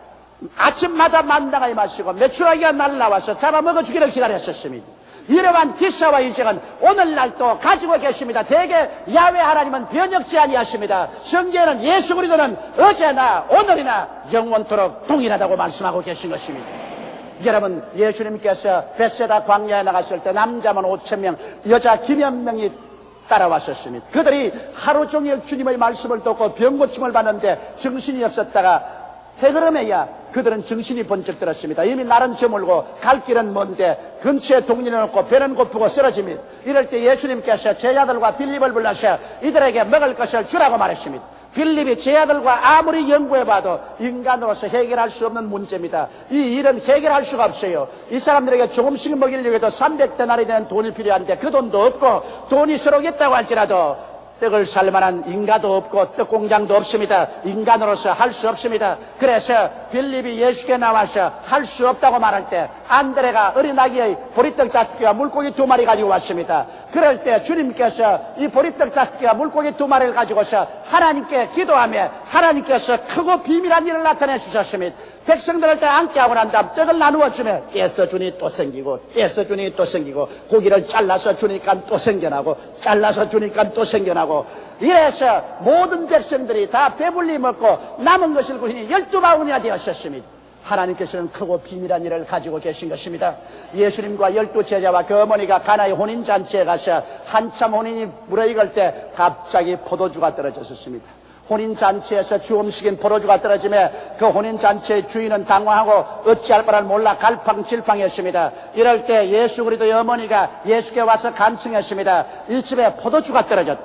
아침마다 만나가 마시고 메추라기가 날라와서 잡아먹어주기를 기다렸었습니다. 이러한 기사와 인생은 오늘날도 가지고 계십니다. 대개 야훼 하나님은 변혁지 아니하십니다. 성경에는 예수 그리스도는 어제나 오늘이나 영원토록 동일하다고 말씀하고 계신 것입니다. 여러분, 예수님께서 벳세다 광야에 나갔을 때 남자만 5,000명, 여자 9,000명이 따라왔었습니다. 그들이 하루 종일 주님의 말씀을 듣고 병고침을 받는데 정신이 없었다가 해그름에야 그들은 정신이 번쩍 들었습니다. 이미 날은 저물고 갈 길은 먼데 근처에 동전을 놓고 배는 고프고 쓰러집니다. 이럴 때 예수님께서 제자들과 빌립을 불러서 이들에게 먹을 것을 주라고 말했습니다. 빌립이 제 아들과 아무리 연구해봐도 인간으로서 해결할 수 없는 문제입니다. 이 일은 해결할 수가 없어요. 이 사람들에게 조금씩 먹이려고 해도 300데나리 되는 돈이 필요한데 그 돈도 없고, 돈이 서로겠다고 할지라도 떡을 살 만한 인가도 없고 떡 공장도 없습니다. 인간으로서 할 수 없습니다. 그래서 빌립이 예수께 나와서 할 수 없다고 말할 때 안드레가 어린 아기의 보리떡 5개와 물고기 2마리 가지고 왔습니다. 그럴 때 주님께서 이 보리떡 5개와 물고기 2마리를 가지고서 하나님께 기도하며 하나님께서 크고 비밀한 일을 나타내 주셨습니다. 백성들을 때 앉게 하고 난 다음 떡을 나누어 주며 떼서 주니 또 생기고, 떼서 주니 또 생기고, 고기를 잘라서 주니까 또 생겨나고, 잘라서 주니까 또 생겨나고, 이래서 모든 백성들이 다 배불리 먹고 남은 것을 구히니 12바구니가 되었었습니다. 하나님께서는 크고 비밀한 일을 가지고 계신 것입니다. 예수님과 12제자와 그 어머니가 가나의 혼인잔치에 가서 한참 혼인이 무르익을 때 갑자기 포도주가 떨어졌었습니다. 혼인잔치에서 주음식인 포도주가 떨어지며 그 혼인잔치의 주인은 당황하고 어찌할 바를 몰라 갈팡질팡했습니다. 이럴 때 예수 그리스도의 어머니가 예수께 와서 간청했습니다. 이 집에 포도주가 떨어졌다.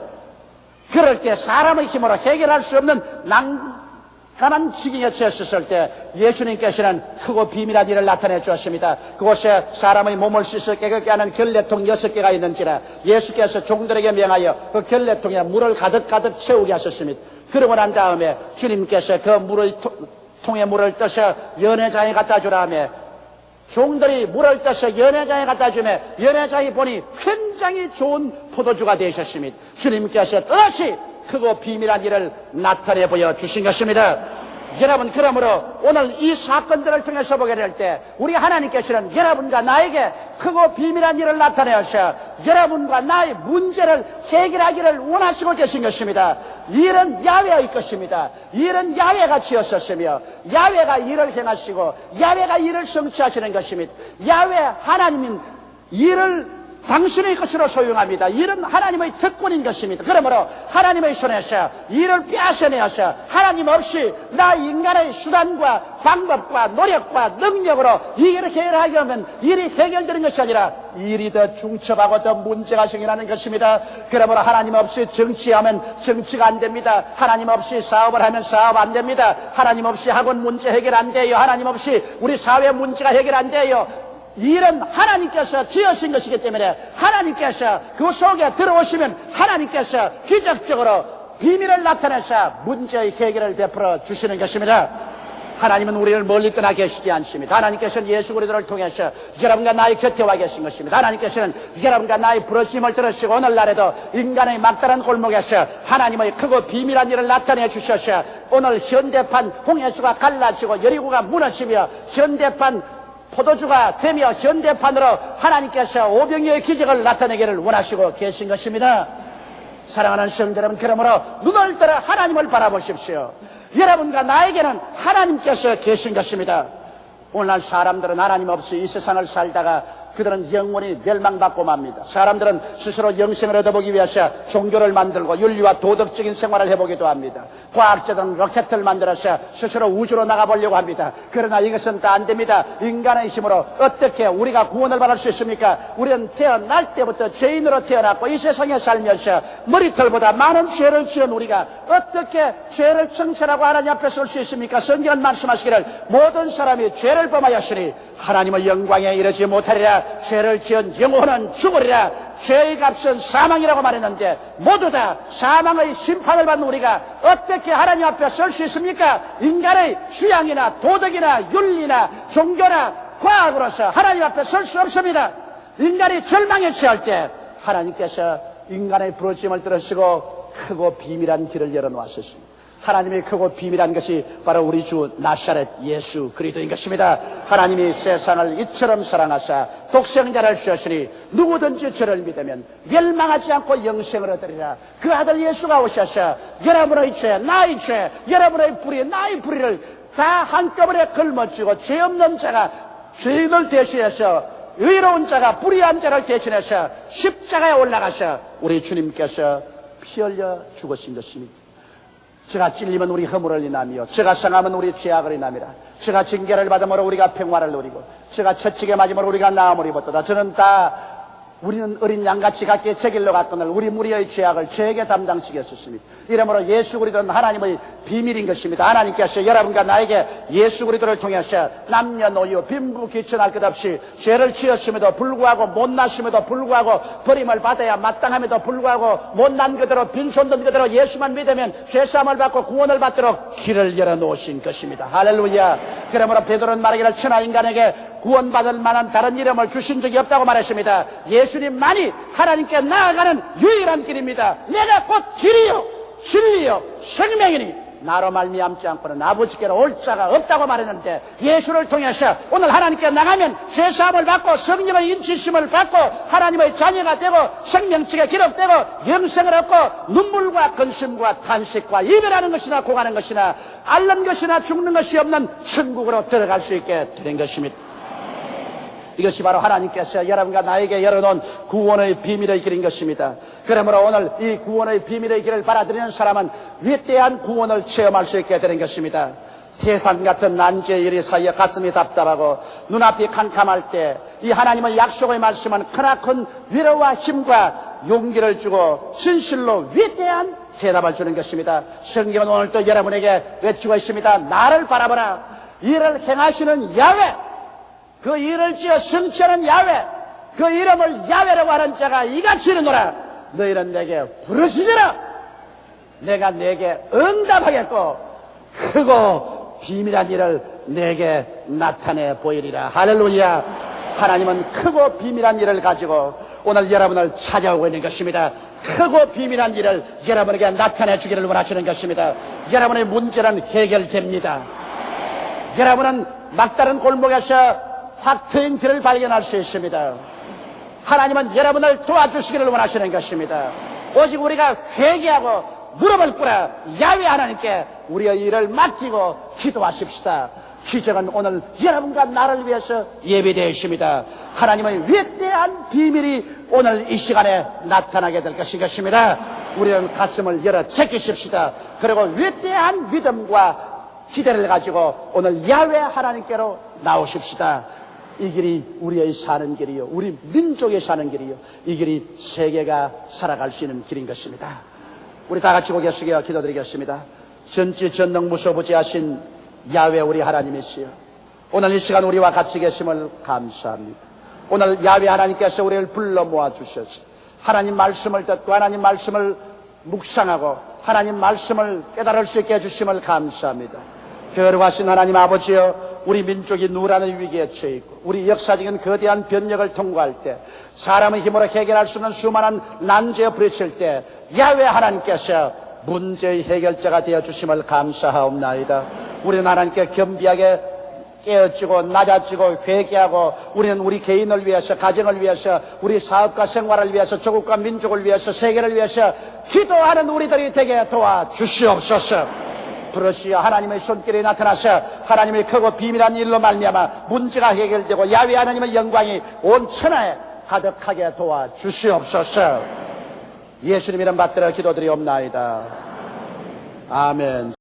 그럴 때 사람의 힘으로 해결할 수 없는 난감한 지경에 처했을 때 예수님께서는 크고 비밀한 일을 나타내 주었습니다. 그곳에 사람의 몸을 씻어 깨끗게 하는 결례통 6개가 있는지라 예수께서 종들에게 명하여 그 결례통에 물을 가득 채우게 하셨습니다. 그러고 난 다음에 주님께서 그 통에 물을 떠서 연회장에 갖다 주라 하며 종들이 물을 떠서 연회장에 갖다 주며 연회장이 보니 굉장히 좋은 포도주가 되셨습니다. 주님께서 또다시 크고 비밀한 일을 나타내 보여주신 것입니다. 여러분, 그러므로 오늘 이 사건들을 통해서 보게 될 때 우리 하나님께서는 여러분과 나에게 크고 비밀한 일을 나타내셔 여러분과 나의 문제를 해결하기를 원하시고 계신 것입니다. 이 일은 야훼의 것입니다. 이 일은 야훼가 지었었으며 야훼가 일을 행하시고 야훼가 일을 성취하시는 것입니다. 야훼 하나님은 일을 당신의 것으로 소용합니다. 일은 하나님의 특권인 것입니다. 그러므로 하나님의 손에서 일을 빼앗아내어서 하나님 없이 나 인간의 수단과 방법과 노력과 능력으로 이 일을 해결하게 하면 일이 해결되는 것이 아니라 일이 더 중첩하고 더 문제가 생겨나는 것입니다. 그러므로 하나님 없이 정치하면 정치가 안 됩니다. 하나님 없이 사업을 하면 사업 안 됩니다. 하나님 없이 학원 문제 해결 안 돼요. 하나님 없이 우리 사회 문제가 해결 안 돼요. 일은 하나님께서 지으신 것이기 때문에 하나님께서 그 속에 들어오시면 하나님께서 기적적으로 비밀을 나타내서 문제의 해결을 베풀어 주시는 것입니다. 하나님은 우리를 멀리 떠나 계시지 않습니다. 하나님께서는 예수 그리스도를 통해서 여러분과 나의 곁에 와 계신 것입니다. 하나님께서는 여러분과 나의 부르심을 들으시고 오늘날에도 인간의 막다른 골목에서 하나님의 크고 비밀한 일을 나타내 주셔서 오늘 현대판 홍해수가 갈라지고 여리고가 무너지며 현대판 포도주가 되며 현대판으로 하나님께서 오병이어의 기적을 나타내기를 원하시고 계신 것입니다. 사랑하는 성도 여러분, 그러므로 눈을 들어 하나님을 바라보십시오. 여러분과 나에게는 하나님께서 계신 것입니다. 오늘날 사람들은 하나님 없이 이 세상을 살다가 그들은 영원히 멸망받고 맙니다. 사람들은 스스로 영생을 얻어보기 위해서 종교를 만들고 윤리와 도덕적인 생활을 해보기도 합니다. 과학자들은 로켓을 만들어서 스스로 우주로 나가보려고 합니다. 그러나 이것은 다 안 됩니다. 인간의 힘으로 어떻게 우리가 구원을 받을 수 있습니까? 우리는 태어날 때부터 죄인으로 태어났고 이 세상에 살면서 머리털보다 많은 죄를 지은 우리가 어떻게 죄를 청천하고 하나님 앞에 설 수 있습니까? 성경은 말씀하시기를 모든 사람이 죄를 범하였으니 하나님의 영광에 이르지 못하리라. 죄를 지은 영혼은 죽으리라. 죄의 값은 사망이라고 말했는데 모두 다 사망의 심판을 받는 우리가 어떻게 하나님 앞에 설 수 있습니까? 인간의 수양이나 도덕이나 윤리나 종교나 과학으로서 하나님 앞에 설 수 없습니다. 인간이 절망에 처할 때 하나님께서 인간의 부르심을 들으시고 크고 비밀한 길을 열어놓았습니다. 하나님의 크고 비밀한 것이 바로 우리 주 나사렛 예수 그리스도인 것입니다. 하나님이 세상을 이처럼 사랑하사 독생자를 주셨으니 누구든지 저를 믿으면 멸망하지 않고 영생을 얻으리라. 그 아들 예수가 오셔서 여러분의 죄, 나의 죄, 여러분의 불의, 나의 불의를 다 한꺼번에 걸머쥐고 죄 없는 자가 죄인을 대신해서 의로운 자가 불의한 자를 대신해서 십자가에 올라가서 우리 주님께서 피 흘려 죽으신 것입니다. 제가 찔리면 우리 허물을 인하며 제가 상하면 우리 죄악을 인함이라. 제가 징계를 받음으로 우리가 평화를 누리고 제가 채찍에 맞음으로 우리가 나음을 입었도다. 저는 다 우리는 어린 양같이 각기 제 길로 갔거늘 우리 무리의 죄악을 죄에게 담당시켰습니다. 이러므로 예수 그리스도는 하나님의 비밀인 것입니다. 하나님께서 여러분과 나에게 예수 그리스도를 통해서 남녀노소 빈부귀천할 것 없이 죄를 지었음에도 불구하고 못났음에도 불구하고 버림을 받아야 마땅함에도 불구하고 못난 그대로 빈손든 그대로 예수만 믿으면 죄사함을 받고 구원을 받도록 길을 열어놓으신 것입니다. 할렐루야. 그러므로 베드로는 말하기를 천하 인간에게 구원받을 만한 다른 이름을 주신 적이 없다고 말했습니다. 예수님만이 하나님께 나아가는 유일한 길입니다. 내가 곧 길이요 진리요 생명이니 나로 말미암지 않고는 아버지께로 올 자가 없다고 말했는데, 예수를 통해서 오늘 하나님께 나가면 죄사함을 받고 성령의 인치심을 받고 하나님의 자녀가 되고 생명책에 기록되고 영생을 얻고 눈물과 근심과 탄식과 이별하는 것이나 고가는 것이나 앓는 것이나 죽는 것이 없는 천국으로 들어갈 수 있게 되는 것입니다. 이것이 바로 하나님께서 여러분과 나에게 열어놓은 구원의 비밀의 길인 것입니다. 그러므로 오늘 이 구원의 비밀의 길을 받아들이는 사람은 위대한 구원을 체험할 수 있게 되는 것입니다. 태산 같은 난제의 일이 사이에 가슴이 답답하고 눈앞이 캄캄할 때 이 하나님의 약속의 말씀은 크나큰 위로와 힘과 용기를 주고 진실로 위대한 대답을 주는 것입니다. 성경은 오늘 또 여러분에게 외치고 있습니다. 나를 바라보라. 이를 행하시는 야훼, 그 일을 지어 성취하는 야훼, 그 이름을 야훼라고 하는 자가 이같이 이르노라. 너희는 내게 부르짖으라. 내가 내게 응답하겠고 크고 비밀한 일을 내게 나타내 보이리라. 할렐루야. 하나님은 크고 비밀한 일을 가지고 오늘 여러분을 찾아오고 있는 것입니다. 크고 비밀한 일을 여러분에게 나타내 주기를 원하시는 것입니다. 여러분의 문제는 해결됩니다. 여러분은 막다른 골목에서 확 트인 길을 발견할 수 있습니다. 하나님은 여러분을 도와주시기를 원하시는 것입니다. 오직 우리가 회개하고 무릎을 꿇어 야훼 하나님께 우리의 일을 맡기고 기도하십시다. 기적은 오늘 여러분과 나를 위해서 예비되어 있습니다. 하나님의 위대한 비밀이 오늘 이 시간에 나타나게 될 것입니다. 우리는 가슴을 열어 제끼십시다. 그리고 위대한 믿음과 기대를 가지고 오늘 야훼 하나님께로 나오십시다. 이 길이 우리의 사는 길이요, 우리 민족의 사는 길이요, 이 길이 세계가 살아갈 수 있는 길인 것입니다. 우리 다 같이 고개 숙여 기도드리겠습니다. 전지전능 무소부지하신 야훼 우리 하나님이시여, 오늘 이 시간 우리와 같이 계심을 감사합니다. 오늘 야훼 하나님께서 우리를 불러 모아주셔서 하나님 말씀을 듣고 하나님 말씀을 묵상하고 하나님 말씀을 깨달을 수 있게 해주심을 감사합니다. 거룩하신 하나님 아버지여, 우리 민족이 누라는 위기에 처해 있고 우리 역사적인 거대한 변혁을 통과할 때 사람의 힘으로 해결할 수 없는 수많은 난제에 부딪힐 때 야훼 하나님께서 문제의 해결자가 되어주심을 감사하옵나이다. 우리는 하나님께 겸비하게 깨어지고 낮아지고 회개하고 우리는 우리 개인을 위해서, 가정을 위해서, 우리 사업과 생활을 위해서, 조국과 민족을 위해서, 세계를 위해서 기도하는 우리들이 되게 도와주시옵소서. 부르시어 하나님의 손길이 나타나서 하나님의 크고 비밀한 일로 말미암아 문제가 해결되고 야훼 하나님의 영광이 온 천하에 가득하게 도와주시옵소서. 예수님 이름 받들어 기도드리옵나이다. 아멘.